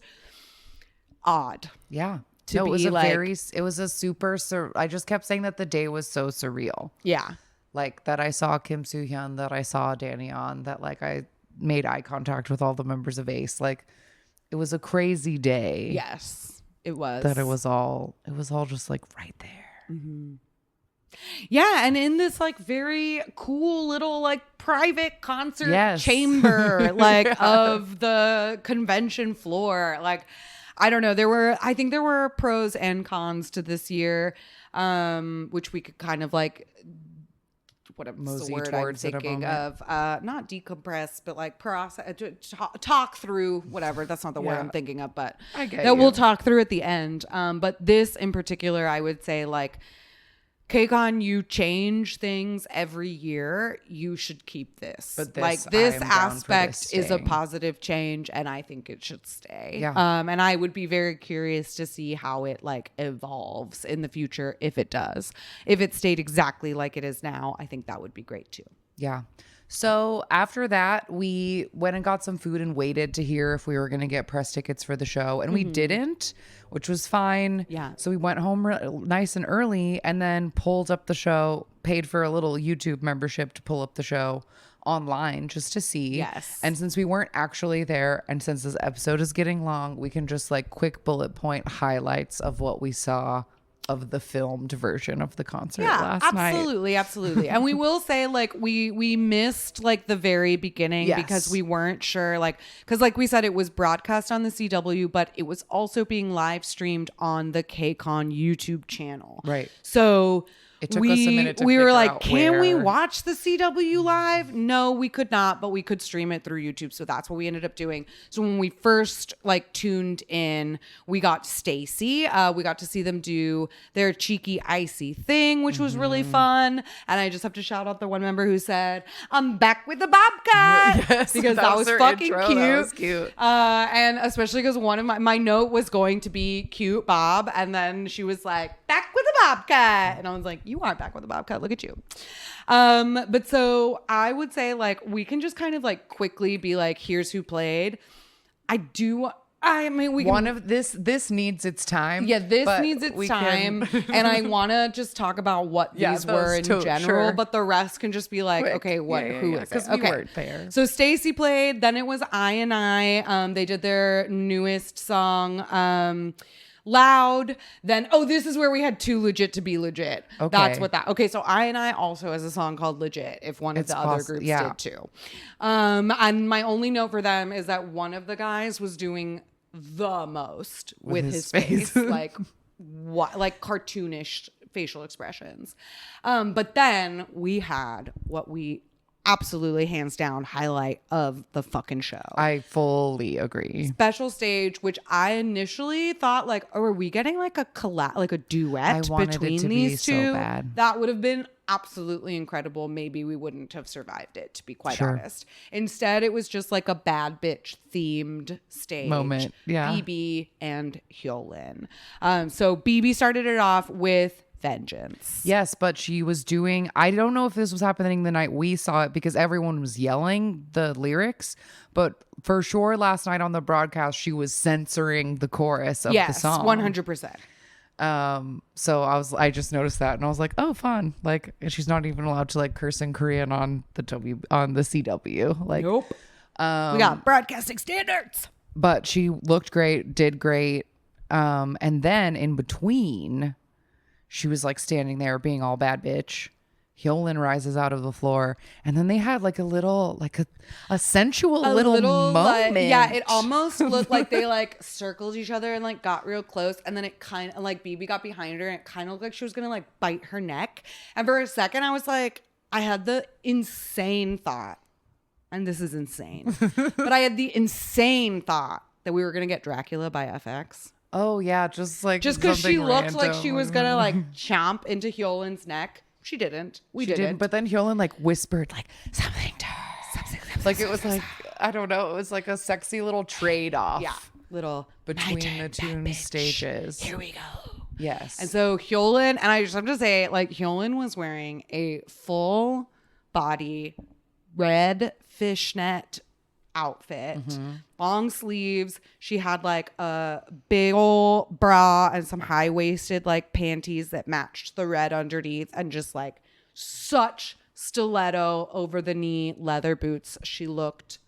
odd. Yeah. To it was be a like- it was a super, I just kept saying that the day was so surreal. Yeah. Like that I saw Kim Soo-hyun, that I saw Danny On, that like I made eye contact with all the members of Ace. Like it was a crazy day. Yes, it was. That it was all just like right there. Yeah, and in this like very cool little like private concert Yes. chamber like of the convention floor. Like I don't know, I think there were pros and cons to this year, which we could kind of like what's Mosey the word I'm towards in a thinking moment. of, not decompress, but like process, talk through, whatever. That's not the word Yeah. I'm thinking of, but I get that we'll you. talk through at the end. But this in particular, I would say like KCON, you change things every year. You should keep this. But like this, this I am down for aspect this is a staying. positive change, and I think it should stay. Yeah. And I would be very curious to see how it like evolves in the future if it does. If it stayed exactly like it is now, I think that would be great too. Yeah. So after that, we went and got some food and waited to hear if we were going to get press tickets for the show. And we didn't, which was fine. Yeah. So we went home nice and early and then pulled up the show, paid for a little YouTube membership to pull up the show online just to see. Yes. And since we weren't actually there, and since this episode is getting long, we can just like quick bullet point highlights of what we saw of the filmed version of the concert last night. Absolutely. And we will say like we missed like the very beginning Yes. because we weren't sure like because like we said it was broadcast on the CW, but it was also being live streamed on the KCON YouTube channel. Right. So It took us a minute to we were figure like, out can we where- watch the CW live? No, we could not, but we could stream it through YouTube. So that's what we ended up doing. So when we first like tuned in, we got Stacy. We got to see them do their cheeky icy thing, which was really fun. And I just have to shout out the one member who said, "I'm back with the bobcat," Yes, because that was their fucking intro. cute. That was cute. And especially because one of my note was going to be cute Bob, and then she was like, "Back with the bobcat," and I was like, "You aren't back with the bobcat. Look at you." But so I would say like we can just kind of like quickly be like, here's who played. I mean, we can, One of this needs its time. yeah, this but needs its we time, can- and I want to just talk about what Yeah, these were in those two, general, sure. but the rest can just be like, Quick. okay, what, Yeah, who yeah, is 'cause it? we Okay, weren't there. so Stacy played. Then it was I and I. They did their newest song. Loud. Then this is where we had two legit to be legit. Okay. That's what that. Okay, so I and I also has a song called Legit. If one of It's the other possi- groups yeah. did too. And my only note for them is that one of the guys was doing the most with his face, like what, like cartoonish facial expressions. But then we had what we absolutely hands down highlight of the fucking show. I fully agree. Special stage, which I initially thought like, oh, are we getting like a like a duet I wanted it between to be these so two? bad. That would have been absolutely incredible. Maybe we wouldn't have survived it, to be quite Sure. honest. Instead, it was just like a bad bitch themed stage. Moment, yeah. BB and Hyolyn. So BB started it off with Vengeance. Yes, but she was doing, I don't know if this was happening the night we saw it because everyone was yelling the lyrics, but for sure last night on the broadcast, she was censoring the chorus of the Yes, song. 100%. So I just noticed that and I was like, oh, fun. Like she's not even allowed to like curse in Korean on the CW. Like, Nope. We got broadcasting standards. but she looked great, did great. And then in between, she was like standing there being all bad bitch. Hyolyn rises out of the floor, and then they had like a little, like a sensual little like, moment. yeah, it almost looked like they like circled each other and like got real close, and then it kind of like BB got behind her and it kind of looked like she was gonna like bite her neck. And for a second, I was like, I had the insane thought, and this is insane, but I had the insane thought that we were gonna get Dracula by FX. Oh yeah, just because She looked like she was gonna like chomp into Hyolyn's neck. She didn't. We didn't. But then Hyolyn like whispered like something to her. Like it was like, I don't know, it was like a sexy little trade off. Yeah, little Between nighttime the two bad bitch. stages. Here we go. Yes. And so Hyolyn, and I just have to say, like, Hyolyn was wearing a full body red fishnet outfit, long sleeves. She had like a big old bra and some high-waisted like panties that matched the red underneath, and just like such stiletto over the knee leather boots. She looked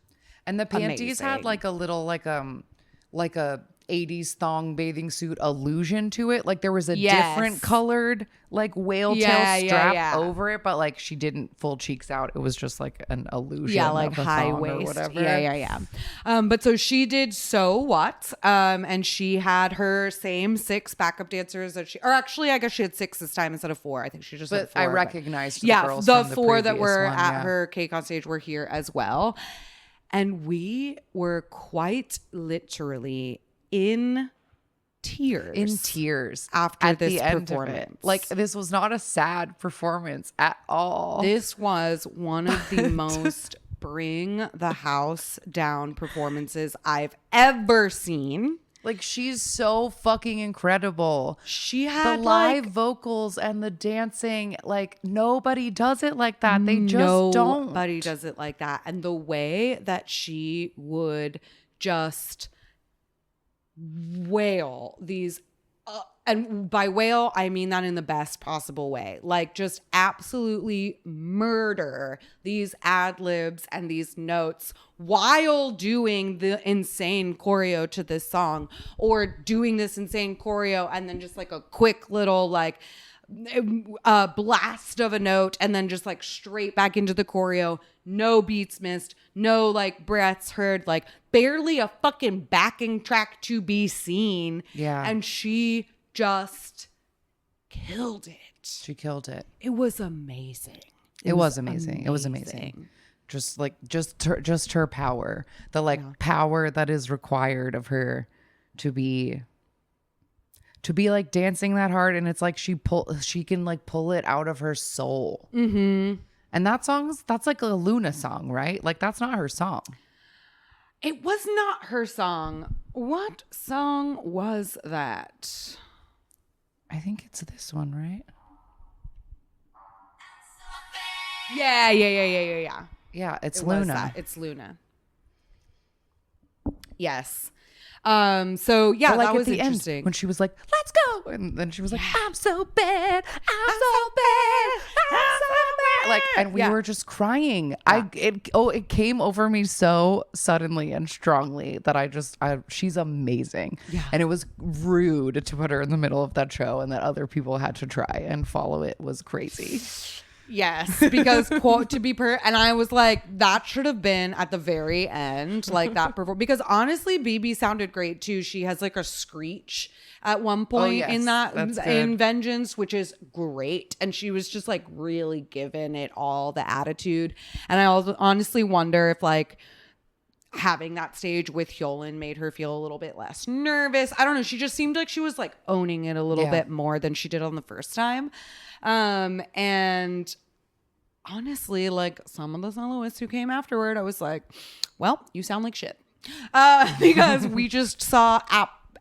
And the panties had amazing. like a little like a 80s thong bathing suit allusion to it. Like there was a Yes. different colored like whale tail Yeah, strap over it, but like she didn't full cheeks out. It was just like an illusion like of a high thong waist. or whatever. Yeah. But so she did So What? And she had her same 6 backup dancers that or actually I guess she had 6 this time instead of 4. I think she just had But 4. I recognized the yeah, girls the from 4 that previous were one, at yeah. her KCON stage were here as well. And we were quite literally in tears after at this the end performance. of it. Like this was not a sad performance at all. This was one of the most bring the house down performances I've ever seen. Like she's so fucking incredible. She had the live vocals and the dancing, like nobody does it like that. They just don't. Nobody does it like that. And the way that she would just wail these and by wail I mean that in the best possible way, like just absolutely murder these ad libs and these notes while doing the insane choreo to this song, or doing this insane choreo and then just like a quick little like blast of a note and then just like straight back into the choreo. No beats missed, no like breaths heard, like barely a fucking backing track to be seen. Yeah. And she just killed it. She killed it. It was amazing. It was amazing. Just her power, the like power that is required of her to be like dancing that hard, and it's like she can like pull it out of her soul. Mm-hmm. And that's like a Luna song, right? Like that's not her song. It was not her song. What song was that? I think it's this one, right? Yeah. Yeah, it's Luna. It's Luna. Yes. So yeah, but like that was at the interesting. end when she was like, "Let's go," and then she was like, "I'm so bad, I'm so bad, I'm so bad," like, and we were just crying. It came over me so suddenly and strongly that she's amazing. Yeah. And it was rude to put her in the middle of that show, and that other people had to try and follow it was crazy. Yes, because and I was like, that should have been at the very end, like that because honestly, BB sounded great too. She has like a screech at one point in that in Vengeance, which is great, and she was just like really giving it all the attitude. And I also honestly wonder if like having that stage with Hyolyn made her feel a little bit less nervous. I don't know. She just seemed like she was like owning it a little bit more than she did on the first time. And honestly, like some of the soloists who came afterward, I was like, well, you sound like shit. Because we just saw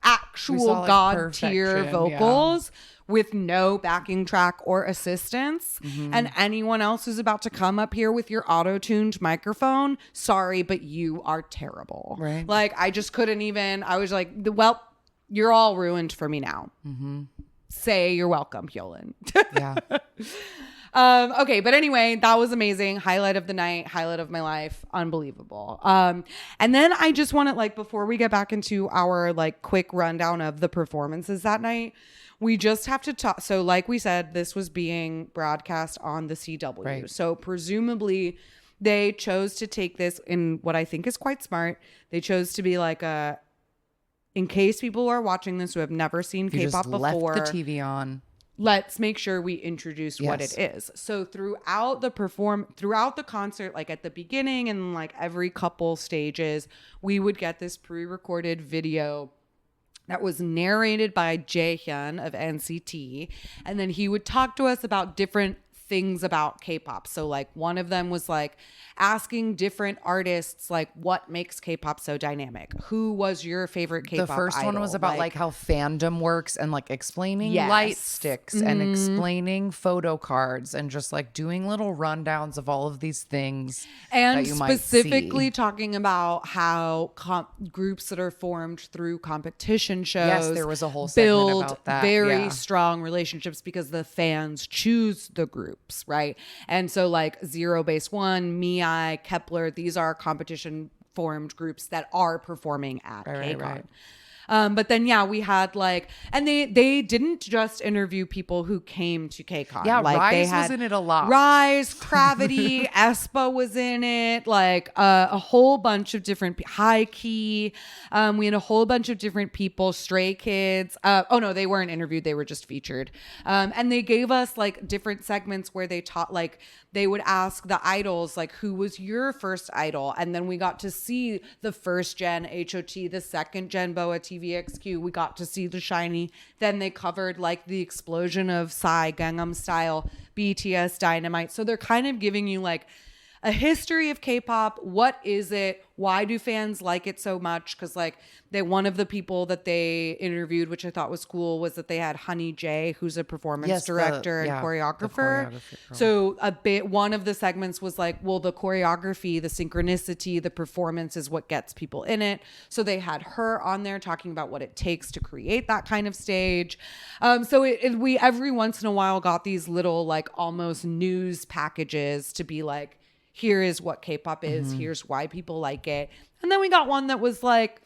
actual like god tier vocals with no backing track or assistance. Mm-hmm. And anyone else who's about to come up here with your auto-tuned microphone, sorry, but you are terrible. Right. Like I just couldn't even, I was like, well, you're all ruined for me now. Mm-hmm. Say you're welcome, Hyolyn. Yeah. Okay, but anyway, that was amazing. Highlight of the night, highlight of my life, unbelievable. And then I just want to like before we get back into our like quick rundown of the performances that night, we just have to talk. So like we said, this was being broadcast on the CW. Right. So presumably they chose to take this in what I think is quite smart. They chose to be like in case people are watching this who have never seen K-pop before, left the TV on. Let's make sure we introduce what it is. So throughout the concert, like at the beginning and like every couple stages, we would get this pre-recorded video that was narrated by Jaehyun of NCT. And then he would talk to us about different things about K-pop. So like one of them was like asking different artists like what makes K-pop so dynamic. Who was your favorite K-pop The first idol? one was about like how fandom works and like explaining light sticks and explaining photo cards and just like doing little rundowns of all of these things. And that you specifically might see. Talking about how groups that are formed through competition shows. Yes, there was a whole segment about that. Very strong relationships because the fans choose the groups, right? And so like Zero Base One, Miai, Kepler, these are competition formed groups that are performing at KCON. But then, yeah, we had like, and they didn't just interview people who came to KCON. Yeah, like, Rise was in it a lot. Rise, Gravity, Espa was in it, like a whole bunch of different, High Key. We had a whole bunch of different people, Stray Kids. Oh no, they weren't interviewed. They were just featured. And they gave us like different segments where they taught, like they would ask the idols, like, who was your first idol? And then we got to see the first gen HOT, the second gen Boa TVXQ. We got to see the Shiny. Then they covered like the explosion of Psy, Gangnam Style, BTS, Dynamite. So they're kind of giving you like a history of K-pop. What is it? Why do fans like it so much? Because like one of the people that they interviewed, which I thought was cool, was that they had Honey J, who's a performance director and choreographer. So one of the segments was like, well, the choreography, the synchronicity, the performance is what gets people in it. So they had her on there talking about what it takes to create that kind of stage. So we every once in a while got these little like almost news packages to be like, here is what K-pop is. Here's why people like it. And then we got one that was like,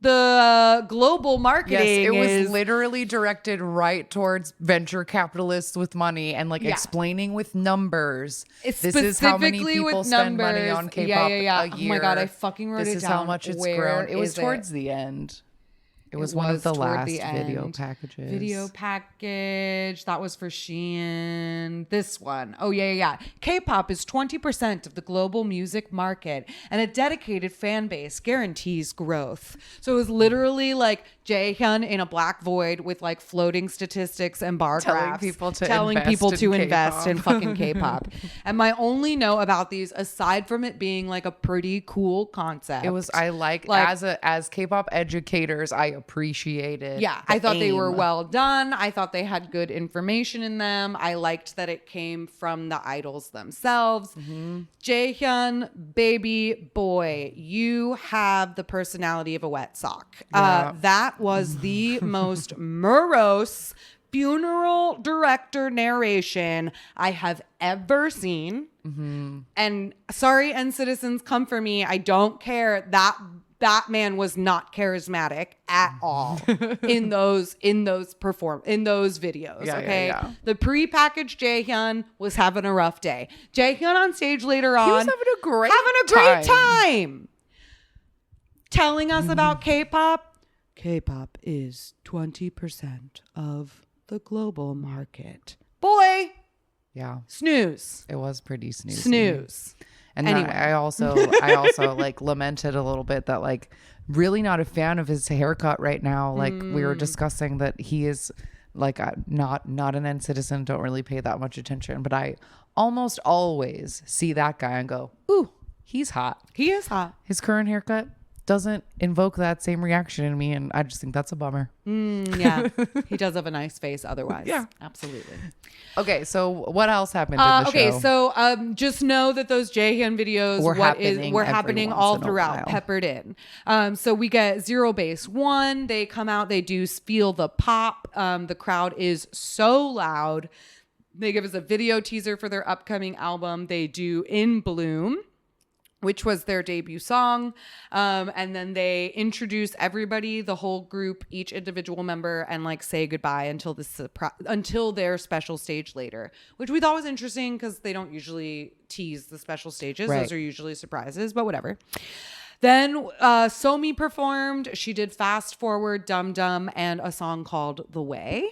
the global marketing. Yes, it was literally directed right towards venture capitalists with money and like explaining with numbers. It's this is how many people spend money on K-pop a year. Oh my God, I fucking wrote it down. This is how much it's grown. It was towards the end. It was one of the last video packages. Video package. That was for Shein. This one. Oh, yeah. K-pop is 20% of the global music market, and a dedicated fan base guarantees growth. So it was literally like Jaehyun in a black void with like floating statistics and bar graphs. Telling people to invest in fucking K-pop. And my only note about these, aside from it being like a pretty cool concept. It was, I like as K-pop educators, I appreciated. Yeah, I thought they were well done. I thought they had good information in them. I liked that it came from the idols themselves. Jaehyun, baby boy, you have the personality of a wet sock. That was the most morose funeral director narration I have ever seen. And sorry, and citizens, come for me. I don't care. That man was not charismatic at all in those videos. Okay. Yeah. The prepackaged Jaehyun was having a rough day. Jaehyun on stage later on, he was having a great time. Telling us about K-pop. K-pop is 20% of the global market. Boy. Yeah. Snooze. It was pretty snoozy. Snooze. And anyway. I also like lamented a little bit that like really not a fan of his haircut right now. Like we were discussing that he is like not an end citizen, don't really pay that much attention, but I almost always see that guy and go, ooh, he's hot. He is hot. His current haircut doesn't invoke that same reaction in me, and I just think that's a bummer. Yeah, he does have a nice face otherwise. Yeah, absolutely. Okay, so what else happened in the show? Okay, so just know that those Jaehyun videos were happening all throughout, peppered in. So we get Zero Base 1. They come out, they do Feel the Pop. The crowd is so loud. They give us a video teaser for their upcoming album. They do In Bloom, which was their debut song. And then they introduce everybody, the whole group, each individual member, and like say goodbye until their special stage later, which we thought was interesting because they don't usually tease the special stages. Right. Those are usually surprises, but whatever. Then Somi performed. She did Fast Forward, Dum Dum, and a song called The Way.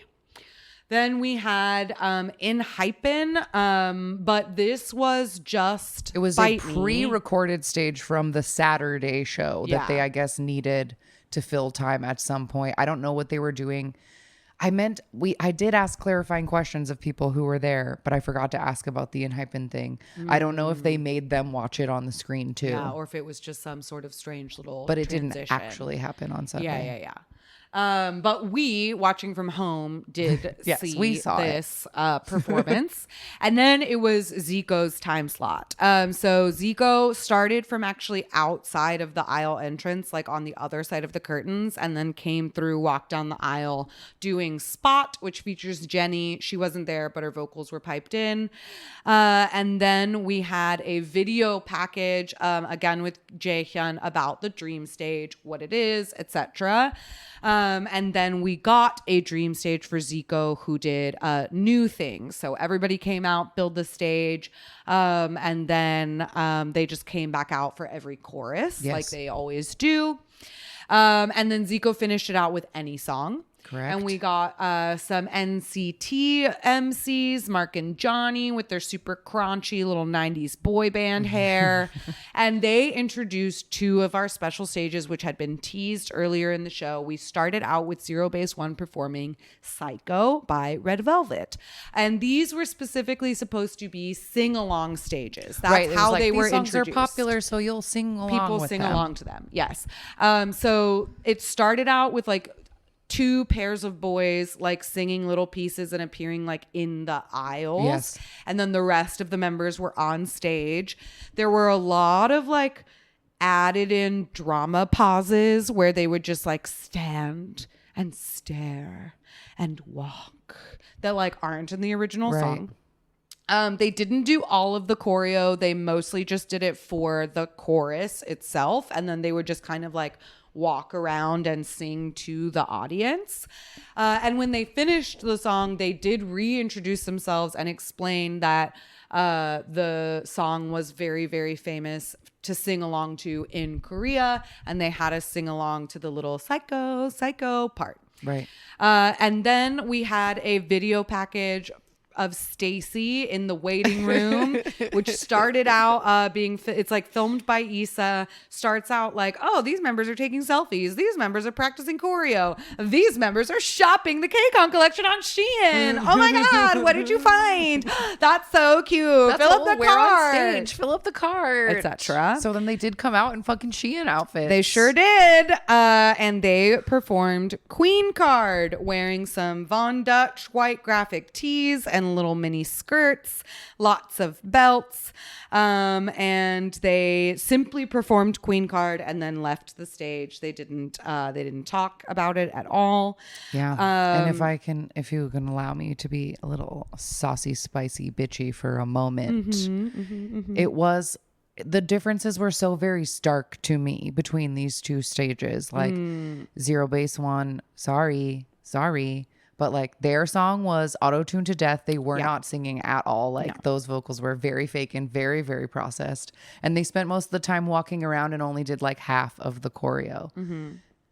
Then we had In Hypen, but this was just It was a pre-recorded stage from the Saturday show that they, I guess, needed to fill time at some point. I don't know what they were doing. I did ask clarifying questions of people who were there, but I forgot to ask about the In Hypen thing. I don't know if they made them watch it on the screen too. Yeah, or if it was just some sort of strange little But it transition. didn't actually happen on Sunday. Yeah. But we, watching from home, did Yes, see we saw this performance. And then it was Zico's time slot. So Zico started from actually outside of the aisle entrance, like on the other side of the curtains, and then came through, walked down the aisle doing Spot, which features Jenny. She wasn't there, but her vocals were piped in. And then we had a video package, again with Jaehyun, about the dream stage, what it is, etc. And then we got a dream stage for Zico, who did new things. So everybody came out, build the stage, and then they just came back out for every chorus, like they always do. And then Zico finished it out with Any Song. Correct. And we got some NCT MCs, Mark and Johnny, with their super crunchy little 90s boy band hair. And they introduced two of our special stages, which had been teased earlier in the show. We started out with Zero Base One performing Psycho by Red Velvet. And these were specifically supposed to be sing-along stages. That's how they were introduced. These songs are popular, so you'll sing along People with sing them. along to them, yes. So it started out with like two pairs of boys like singing little pieces and appearing like in the aisles. Yes. And then the rest of the members were on stage. There were a lot of like added in drama pauses where they would just like stand and stare and walk that like aren't in the original song. They didn't do all of the choreo. They mostly just did it for the chorus itself. And then they would just kind of like walk around and sing to the audience. And when they finished the song, they did reintroduce themselves and explain that the song was very, very famous to sing along to in Korea. And they had us sing along to the little psycho, psycho part. Right. And then we had a video package of Stacy in the waiting room, which started out it's like filmed by Issa. Starts out like, oh, these members are taking selfies. These members are practicing choreo. These members are shopping the KCON collection on Shein. Oh my God, what did you find? That's so cute. Fill up the cart. Fill up the cart, etc. So then they did come out in fucking Shein outfits. They sure did. And they performed Queen Card wearing some Von Dutch white graphic tees and little mini skirts, lots of belts, and they simply performed Queen Card and then left the stage. They didn't talk about it at all. Yeah. And if you can allow me to be a little saucy, spicy, bitchy for a moment, it was, the differences were so very stark to me between these two stages. Like Zero Base One, sorry. But like their song was auto-tuned to death. They were not singing at all. Like those vocals were very fake and very, very processed. And they spent most of the time walking around and only did like half of the choreo.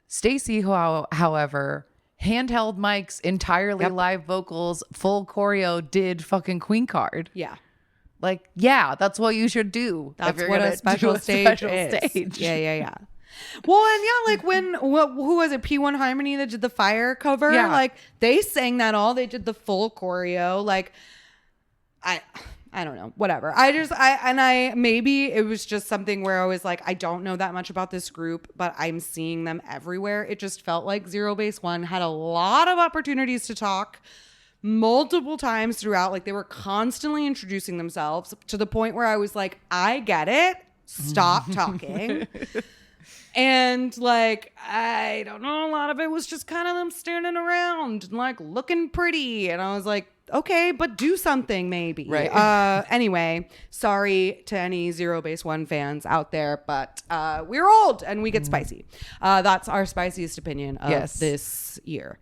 Stacy, however, handheld mics, entirely live vocals, full choreo, did fucking Queen Card. Yeah. Like, yeah, that's what you should do. That's what a special stage is. Yeah. Well, and yeah, like who was it? P1 Harmony that did the Fire cover? Yeah. Like they sang that all. They did the full choreo. Like I don't know, whatever. Maybe it was just something where I was like, I don't know that much about this group, but I'm seeing them everywhere. It just felt like Zero Base One had a lot of opportunities to talk multiple times throughout. Like they were constantly introducing themselves to the point where I was like, I get it. Stop talking. And like, I don't know, a lot of it was just kind of them standing around and like looking pretty. And I was like, okay, but do something maybe. Right. Anyway, sorry to any Zero Base One fans out there, but we're old and we get spicy. That's our spiciest opinion of this year.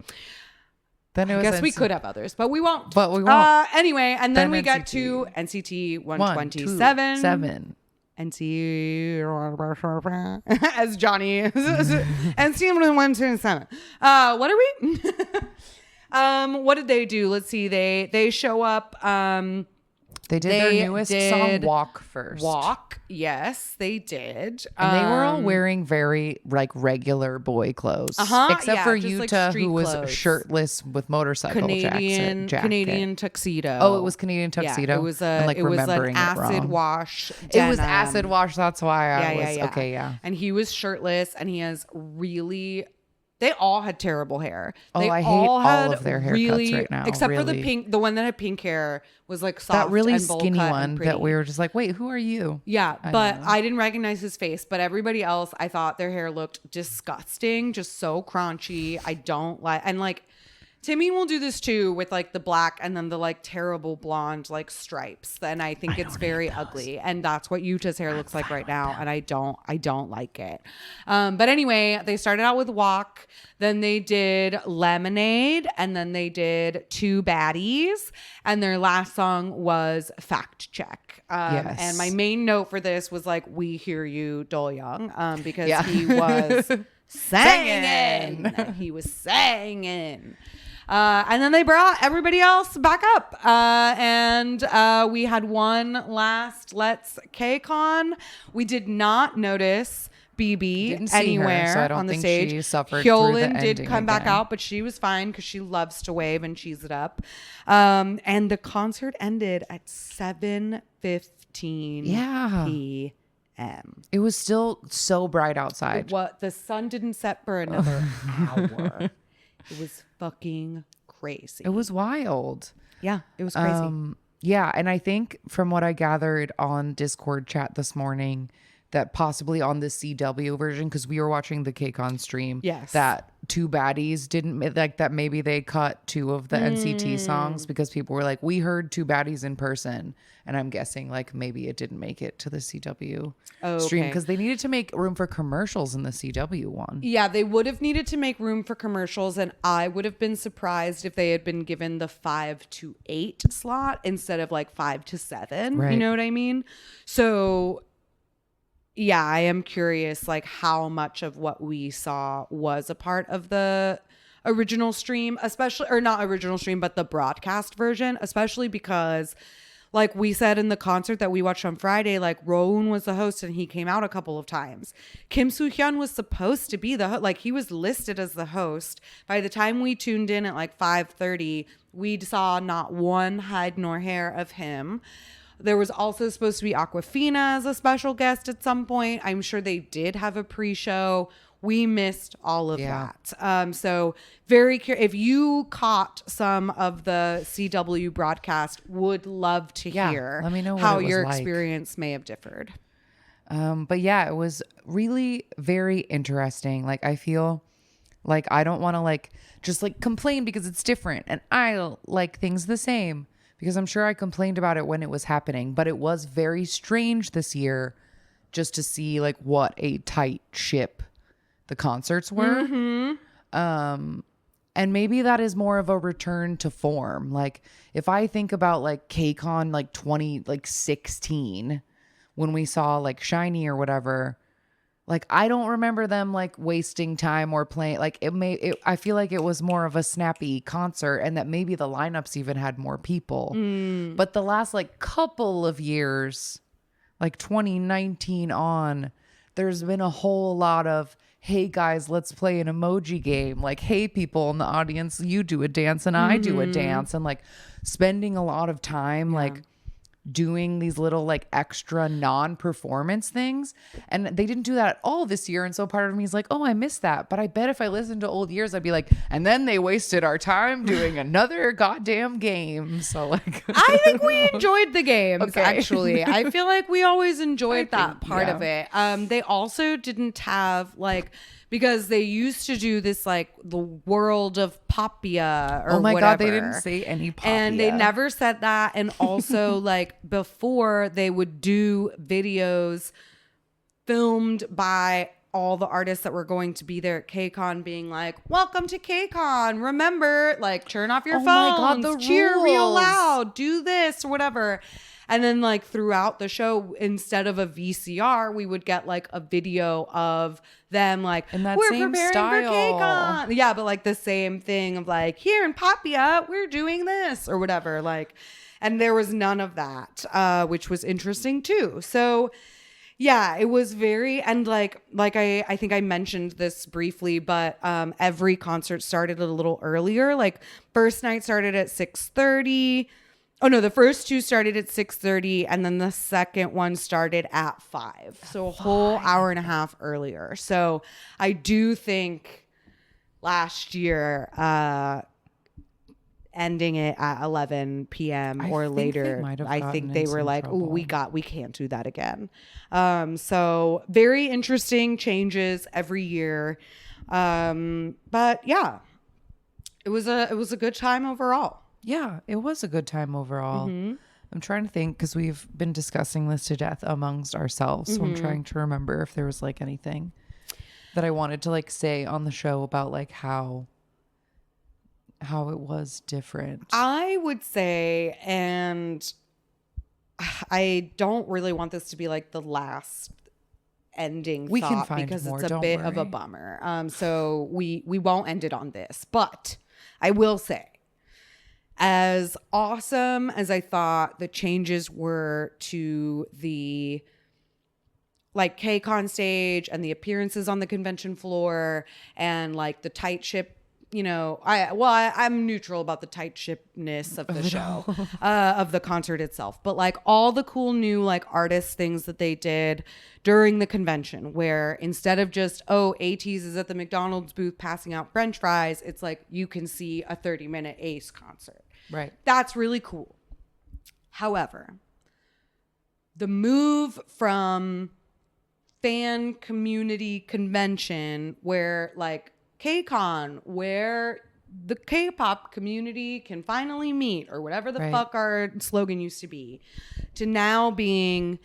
Then I guess we could have others, but we won't. Anyway, and then we get to NCT 127. NC as Johnny NC 127. What are we? What did they do? Let's see. They show up. They did their newest song, Walk, first. Walk, yes, they did. And they were all wearing very like regular boy clothes, except for Yuta, like who was shirtless with motorcycle Canadian tuxedo. Oh, it was Canadian tuxedo. Yeah, it was an acid wash. Denim. It was acid wash. That's why I was okay. Yeah, and he was shirtless, and he has really They all had terrible hair. Oh, They I hate all all had of their haircuts right now, except for the really. pink. The one that had pink hair was like soft That really and bowl skinny cut one and pretty. that we were just like, wait, who are you? Yeah, I but know. I didn't recognize his face. But everybody else, I thought their hair looked disgusting, just so crunchy. I don't like, and like Timmy will do this too with like the black and then the like terrible blonde like stripes. And I think it's very ugly. And that's what Yuta's hair looks like right now. And I don't like it. But anyway, they started out with Walk, then they did Lemonade, and then they did Two Baddies. And their last song was Fact Check. Yes. And my main note for this was like, we hear you, Do Young, because Yeah. he was singing. He was singing. And then they brought everybody else back up. And we had one last Let's KCON. We did not notice BB Didn't see her, anywhere so I don't on the think stage. she suffered through the Hyolyn did ending come back again. out, but she was fine because she loves to wave and cheese it up. And the concert ended at 7:15 Yeah. p.m. It was still so bright outside. What the sun didn't set for another hour. It was fucking crazy. It was wild. Yeah, it was crazy. Yeah, and I think from what I gathered on Discord chat this morning, that possibly on the CW version, because we were watching the KCON stream, Yes. that Two Baddies didn't like that. Maybe they cut two of the NCT songs because people were like, we heard Two Baddies in person, and I'm guessing like maybe it didn't make it to the CW stream okay. because they needed to make room for commercials in the CW one. Yeah, they would have needed to make room for commercials, and I would have been surprised if they had been given the 5 to 8 slot instead of like 5 to 7. Right. You know what I mean? So yeah, I am curious like how much of what we saw was a part of the original stream, especially, or not original stream, but the broadcast version, especially because like we said in the concert that we watched on Friday, like Rowoon was the host and he came out a couple of times. Kim Soo-hyun was supposed to be the host. Like he was listed as the host. By the time we tuned in at like 5:30, we saw not one hide nor hair of him. There was also supposed to be Aquafina as a special guest at some point. I'm sure they did have a pre-show. We missed all of that. So very curious. If you caught some of the CW broadcast, would love to hear let me know what how it was your like. experience may have differed. But yeah, it was really very interesting. Like I feel like I don't want to like just like complain because it's different and I like things the same because I'm sure I complained about it when it was happening, but it was very strange this year just to see like what a tight ship the concerts were. And maybe that is more of a return to form. Like if I think about like KCON like 2016 when we saw like Shiny or whatever, like I don't remember them like wasting time or playing like I feel like it was more of a snappy concert and that maybe the lineups even had more people. But the last like couple of years, like 2019 on, there's been a whole lot of, hey guys, let's play an emoji game. Like, hey people in the audience, you do a dance and I do a dance, and like spending a lot of time like doing these little like extra non-performance things, and they didn't do that at all this year. And so part of me is like, oh, I missed that. But I bet if I listened to old years, I'd be like, and then they wasted our time doing another goddamn game. So like I think we enjoyed the games, Okay. actually. I feel like we always enjoyed that think, part of it. They also didn't have like, because they used to do this like the world of Popia or oh my whatever. god, they didn't say any Popia. And they never said that. And also like before they would do videos filmed by all the artists that were going to be there at KCON being like, welcome to KCON. Remember, like turn off your Oh my phones, God, the cheer real rules. loud, do this or whatever. And then like throughout the show, instead of a VCR, we would get like a video of them like, In that we're same preparing style. for KCON. Yeah, but like the same thing of like, here in Popia, we're doing this or whatever. Like, and there was none of that, which was interesting too. So yeah, it was very, and like I think I mentioned this briefly, but every concert started a little earlier. Like first night started at 6:30. Oh no, the first two started at 6:30 and then the second one started at 5. So a whole hour and a half earlier. So I do think last year, ending it at 11 p.m. or think later. they might have I gotten think they in were some like, "Oh, trouble. we can't do that again." So very interesting changes every year. But yeah, it was a good time overall. Yeah, it was a good time overall. I'm trying to think because we've been discussing this to death amongst ourselves. So I'm trying to remember if there was like anything that I wanted to like say on the show about like how it was different. I would say, and I don't really want this to be like the last ending We can thought find because more, it's a don't bit of a worry. bummer. So we won't end it on this, but I will say, as awesome as I thought the changes were to the like KCON stage and the appearances on the convention floor and like the tight ship, I'm neutral about the tight shipness of the show, of the concert itself, but like all the cool new like artist things that they did during the convention, where instead of just, ATEEZ is at the McDonald's booth passing out French fries, it's like you can see a 30-minute Ace concert. Right. That's really cool. However, the move from fan community convention where like KCON, where the K-pop community can finally meet, or whatever the fuck our slogan used to be, to now being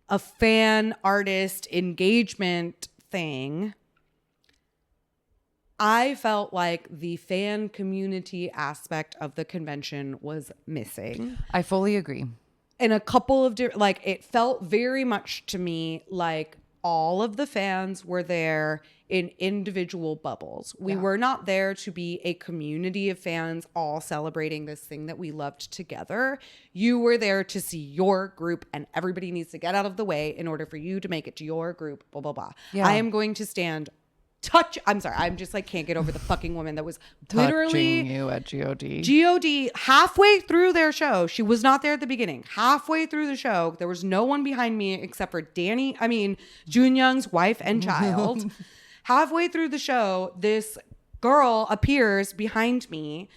a fan artist engagement thing, I felt like the fan community aspect of the convention was missing. I fully agree. In a couple of different, like, it felt very much to me like all of the fans were there in individual bubbles. We were not there to be a community of fans all celebrating this thing that we loved together. You were there to see your group, and everybody needs to get out of the way in order for you to make it to your group, blah, blah, blah. Yeah. I am going to stand I'm sorry. I'm just like, can't get over the fucking woman that was Touching literally you at GOD. GOD halfway through their show. She was not there at the beginning. Halfway through the show, there was no one behind me except for Jun Young's wife and child. Halfway through the show, this girl appears behind me,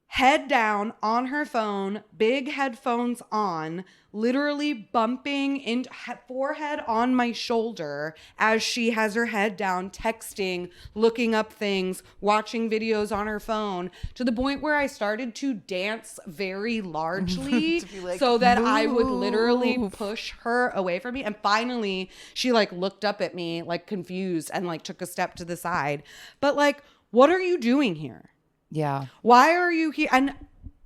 head down on her phone, big headphones on, literally bumping into forehead on my shoulder as she has her head down, texting, looking up things, watching videos on her phone, to the point where I started to dance very largely like, so that I would literally push her away from me. And finally, she like looked up at me like confused and like took a step to the side. But like, what are you doing here? Yeah. Why are you here? And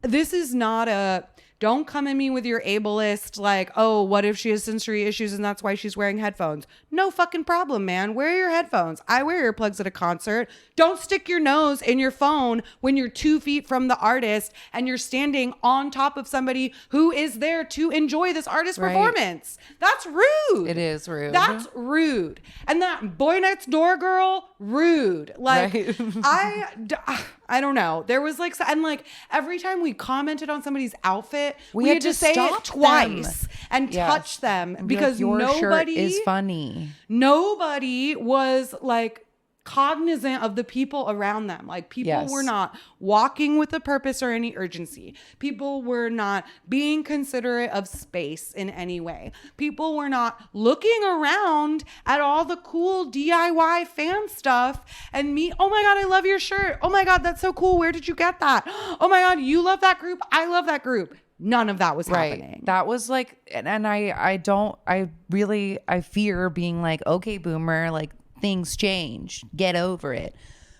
this is not don't come at me with your ableist, like, oh, what if she has sensory issues and that's why she's wearing headphones? No fucking problem, man. Wear your headphones. I wear earplugs at a concert. Don't stick your nose in your phone when you're 2 feet from the artist and you're standing on top of somebody who is there to enjoy this artist performance. That's rude. It is rude. That's rude. And that boy next door girl, rude. Like, I don't know. There was like, and like every time we commented on somebody's outfit, we had to say it twice and touch them because like, your shirt nobody is funny. Nobody was like cognizant of the people around them. Like, people were not walking with a purpose or any urgency. People were not being considerate of space in any way. People were not looking around at all the cool DIY fan stuff and me. Oh my God, I love your shirt. Oh my God, that's so cool. Where did you get that? Oh my God, you love that group. I love that group. None of that was happening. That was like, and I fear being like, okay, boomer, like, things change, get over it.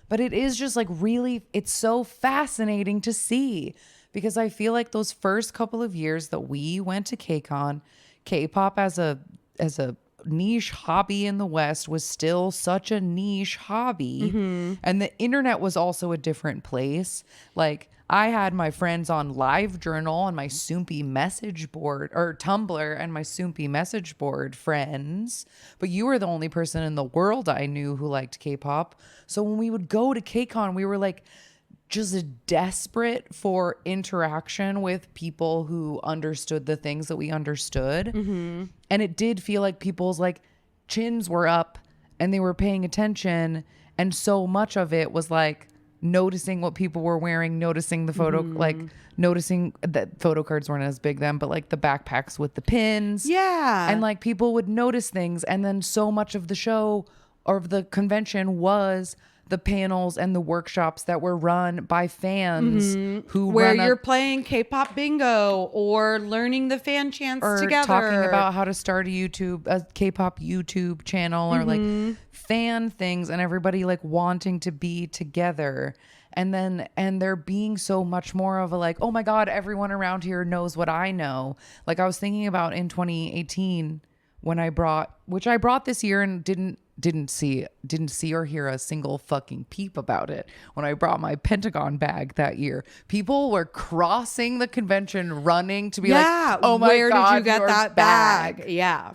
But it is just like really, it's so fascinating to see, because I feel like those first couple of years that we went to KCON, K-pop as a niche hobby in the West was still such a niche hobby. And the internet was also a different place. Like, I had my friends on LiveJournal on my Soompi message board, or Tumblr and my Soompi message board friends. But you were the only person in the world I knew who liked K-pop. So when we would go to KCON, we were like just desperate for interaction with people who understood the things that we understood. And it did feel like people's like chins were up and they were paying attention And so much of it was like noticing what people were wearing, noticing the photo, like noticing that photo cards weren't as big then, but like the backpacks with the pins. Yeah. And like people would notice things. And then so much of the show or of the convention was the panels and the workshops that were run by fans who where run you're playing K-pop bingo or learning the fan chants or together, talking about how to start a K-pop YouTube channel or like fan things, and everybody like wanting to be together. And there being so much more of a like, oh my God, everyone around here knows what I know. Like I was thinking about in 2018 when I brought this year and didn't see or hear a single fucking peep about it. When I brought my Pentagon bag that year, people were crossing the convention running to be like, oh my where God, did you get your that bag? Yeah.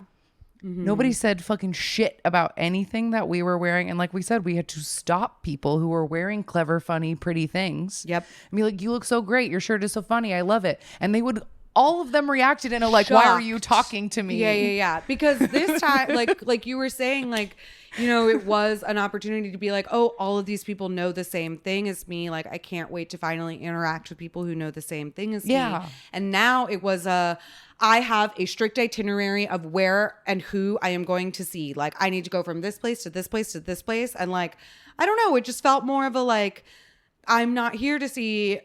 Nobody said fucking shit about anything that we were wearing. And like we said, we had to stop people who were wearing clever, funny, pretty things. Yep. And be like, you look so great. Your shirt is so funny. I love it. And they would, all of them reacted in a like, why are you talking to me? Yeah. Because this time, like you were saying, like, you know, it was an opportunity to be like, oh, all of these people know the same thing as me. Like, I can't wait to finally interact with people who know the same thing as me. And now it was I have a strict itinerary of where and who I am going to see. Like, I need to go from this place to this place to this place. And like, I don't know, it just felt more of a like, I'm not here to see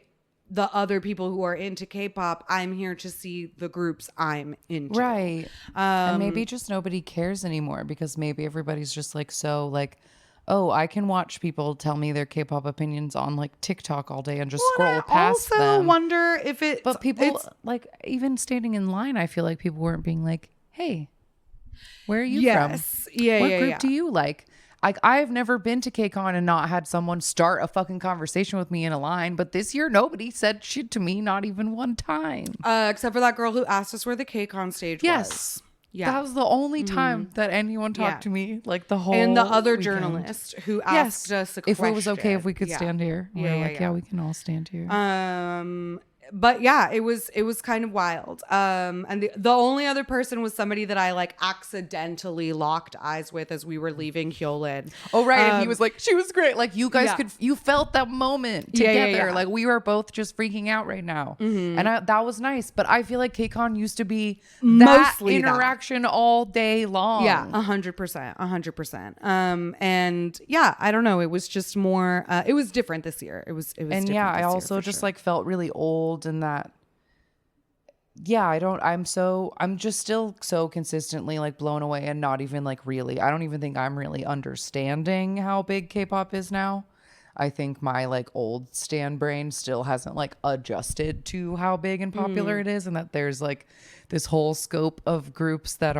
the other people who are into K-pop. I'm here to see the groups I'm into. Right. And maybe just nobody cares anymore because maybe everybody's just like, so like, oh, I can watch people tell me their K-pop opinions on like TikTok all day and just scroll past them. I also wonder if but people like even standing in line, I feel like people weren't being like, hey, where are you from? What group do you like? Like, I've never been to KCON and not had someone start a fucking conversation with me in a line. But this year, nobody said shit to me, not even one time. Except for that girl who asked us where the KCON stage was. Yeah. That was the only time that anyone talked to me, like the whole And the other weekend. journalist who asked us a question. If it was okay if we could stand here. We're like, we can all stand here. But yeah, it was kind of wild. And the only other person was somebody that I like accidentally locked eyes with as we were leaving Hyolyn. Oh, right. And he was like, she was great. Like you guys you felt that moment together. Like we were both just freaking out right now. And that was nice. But I feel like KCON used to be that mostly interaction all day long. Yeah, 100%. And yeah, I don't know. It was just more, it was different this year. It was and yeah, I also just like felt really old. And that I'm just still so consistently like blown away and not even like really, I don't even think I'm really understanding how big K-pop is now. I think my like old stan brain still hasn't like adjusted to how big and popular it is, and that there's like this whole scope of groups that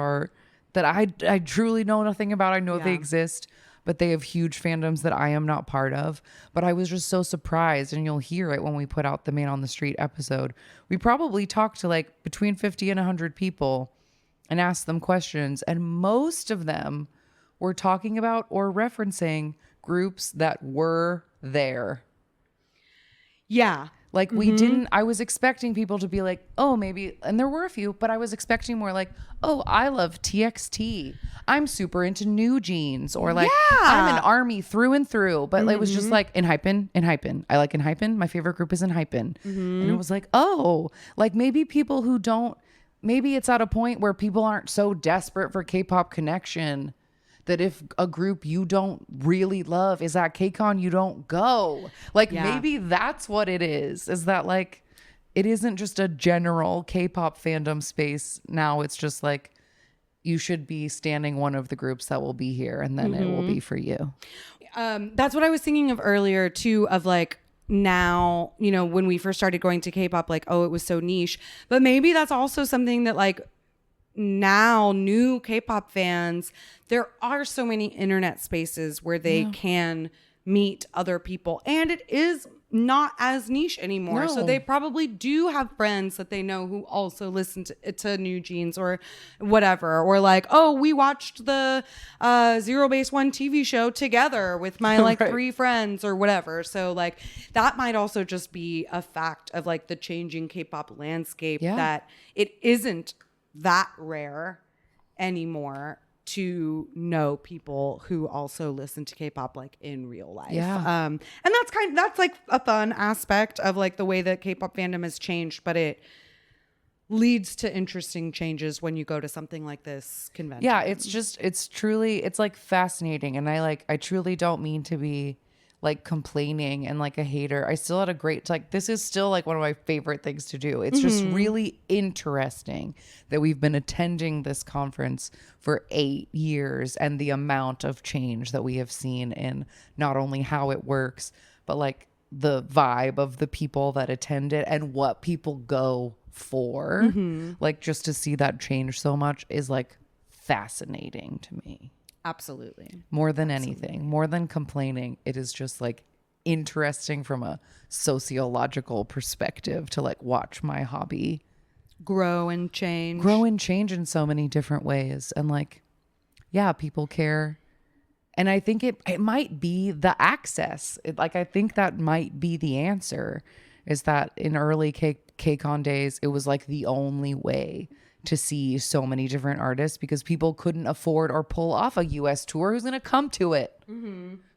I truly know nothing about. I know they exist, but they have huge fandoms that I am not part of. But I was just so surprised, and you'll hear it when we put out the Man on the Street episode. We probably talked to like between 50 and 100 people and asked them questions, and most of them were talking about or referencing groups that were there. Yeah. Like I was expecting people to be like, oh, maybe, and there were a few, but I was expecting more like, oh, I love TXT. I'm super into New Jeans, or like, I'm an ARMY through and through. But it was just like Enhypen. I like Enhypen. My favorite group is Enhypen. And it was like, oh, like maybe people who don't, maybe it's at a point where people aren't so desperate for K-pop connection that if a group you don't really love is at KCON, you don't go. Like maybe that's what it is that like, it isn't just a general K-pop fandom space. Now it's just like, you should be standing one of the groups that will be here, and then it will be for you. That's what I was thinking of earlier too, of like, now, you know, when we first started going to K-pop, like, oh, it was so niche, but maybe that's also something that like, now new K-pop fans, there are so many internet spaces where they can meet other people, and it is not as niche anymore. So they probably do have friends that they know who also listen to New Jeans or whatever, or like, oh, we watched the Zero Base One TV show together with my like 3 friends or whatever. So like that might also just be a fact of like the changing K-pop landscape, that it isn't that rare anymore to know people who also listen to K-pop like in real life. Yeah. And that's like a fun aspect of like the way that K-pop fandom has changed, but it leads to interesting changes when you go to something like this convention. Yeah, it's truly, it's like fascinating. And I truly don't mean to be like complaining and like a hater. I still had a great, like, this is still like one of my favorite things to do. It's just really interesting that we've been attending this conference for 8 years and the amount of change that we have seen in not only how it works, but like the vibe of the people that attend it and what people go for. Like, just to see that change so much is like fascinating to me. Absolutely. More than anything, more than complaining, it is just like interesting from a sociological perspective to like watch my hobby Grow and change in so many different ways. And like, yeah, people care. And I think it might be the access. I think that might be the answer, is that in early KCON days, it was like the only way to see so many different artists because people couldn't afford or pull off a US tour. Who's going to come to it?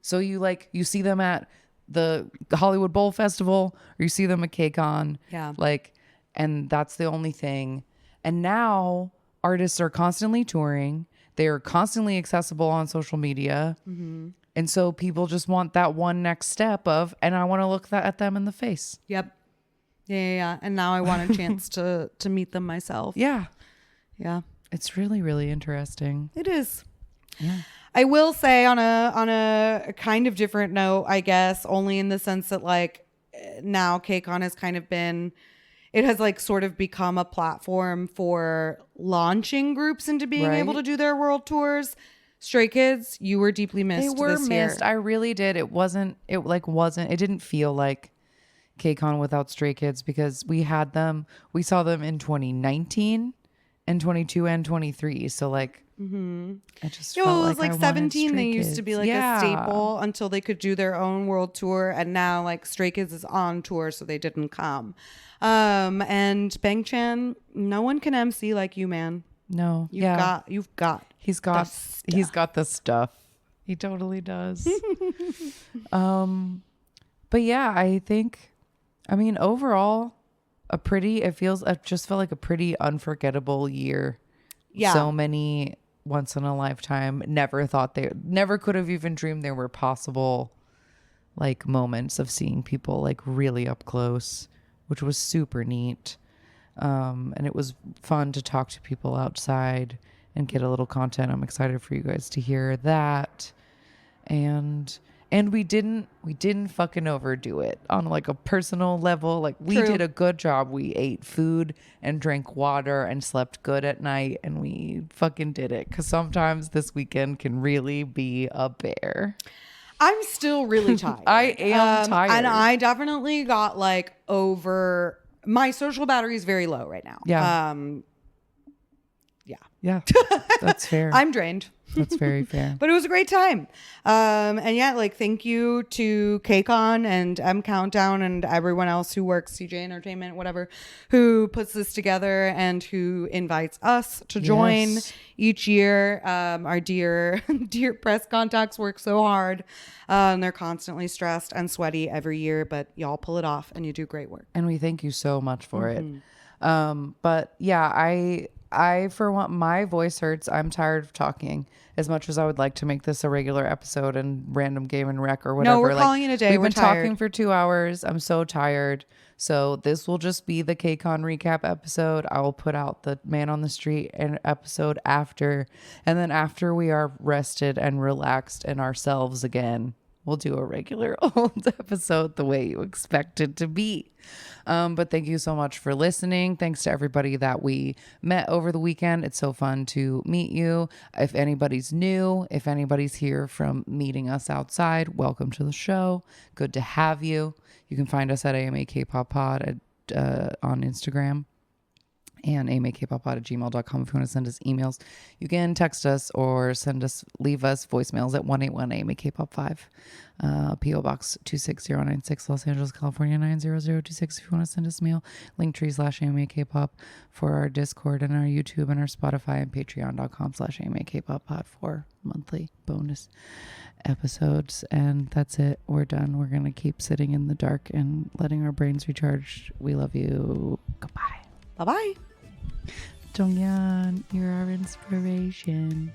So you see them at the Hollywood Bowl Festival, or you see them at KCON. Yeah. And that's the only thing. And now artists are constantly touring. They are constantly accessible on social media. And so people just want that one next step of, and I want to look at them in the face. Yep. Yeah. And now I want a chance to meet them myself. Yeah. Yeah. It's really, really interesting. It is. Yeah. I will say on a kind of different note, I guess, only in the sense that like now KCON has kind of been, it has like sort of become a platform for launching groups into being able to do their world tours. Stray Kids, you were deeply missed. They were this year. missed. I really did. It didn't feel like KCON without Stray Kids because we saw them in 2019 and 22 and 23. So like, I just felt it was like I 17. They used Kids. to be like a staple until they could do their own world tour. And now like Stray Kids is on tour, so they didn't come. And Bang Chan, no one can MC like you, man. No. You've got He's got the stuff. He totally does. But yeah, I mean, overall, it just felt like a pretty unforgettable year. Yeah. So many once in a lifetime. Never could have even dreamed there were possible like moments of seeing people like really up close, which was super neat. And it was fun to talk to people outside and get a little content. I'm excited for you guys to hear that. And we didn't fucking overdo it on like a personal level. Like we did a good job. We ate food and drank water and slept good at night, and we fucking did it. 'Cause sometimes this weekend can really be a bear. I'm still really tired. I am tired. And I definitely got like over, my social battery is very low right now. Yeah. Yeah. That's fair. I'm drained. That's very fair. But it was a great time. And yeah, like thank you to KCON and M Countdown and everyone else who works, CJ Entertainment, whatever, who puts this together and who invites us to join each year. Our dear press contacts work so hard. And they're constantly stressed and sweaty every year, but y'all pull it off and you do great work. And we thank you so much for it. But yeah, I for one, my voice hurts. I'm tired of talking as much as I would like to make this a regular episode and random game and rec or whatever. No, we're calling it a day. We've We're been tired. talking for 2 hours. I'm so tired. So this will just be the KCON recap episode. I will put out the Man on the Street episode after. And then after we are rested and relaxed and ourselves again, we'll do a regular old episode the way you expect it to be. But thank you so much for listening. Thanks to everybody that we met over the weekend. It's so fun to meet you. If anybody's new, if anybody's here from meeting us outside, welcome to the show. Good to have you. You can find us at AMA Kpop Pod on Instagram. and amakpop@gmail.com. If you want to send us emails, you can text us or leave us voicemails at 181-AMAKPOP5, PO Box 26096, Los Angeles, California 90026. If you want to send us mail, linktree/AMAKPOP for our Discord and our YouTube and our Spotify, and patreon.com/AMAKPOP for monthly bonus episodes. And that's it. We're done. We're going to keep sitting in the dark and letting our brains recharge. We love you. Goodbye. Bye-bye. Dongyan, you're our inspiration.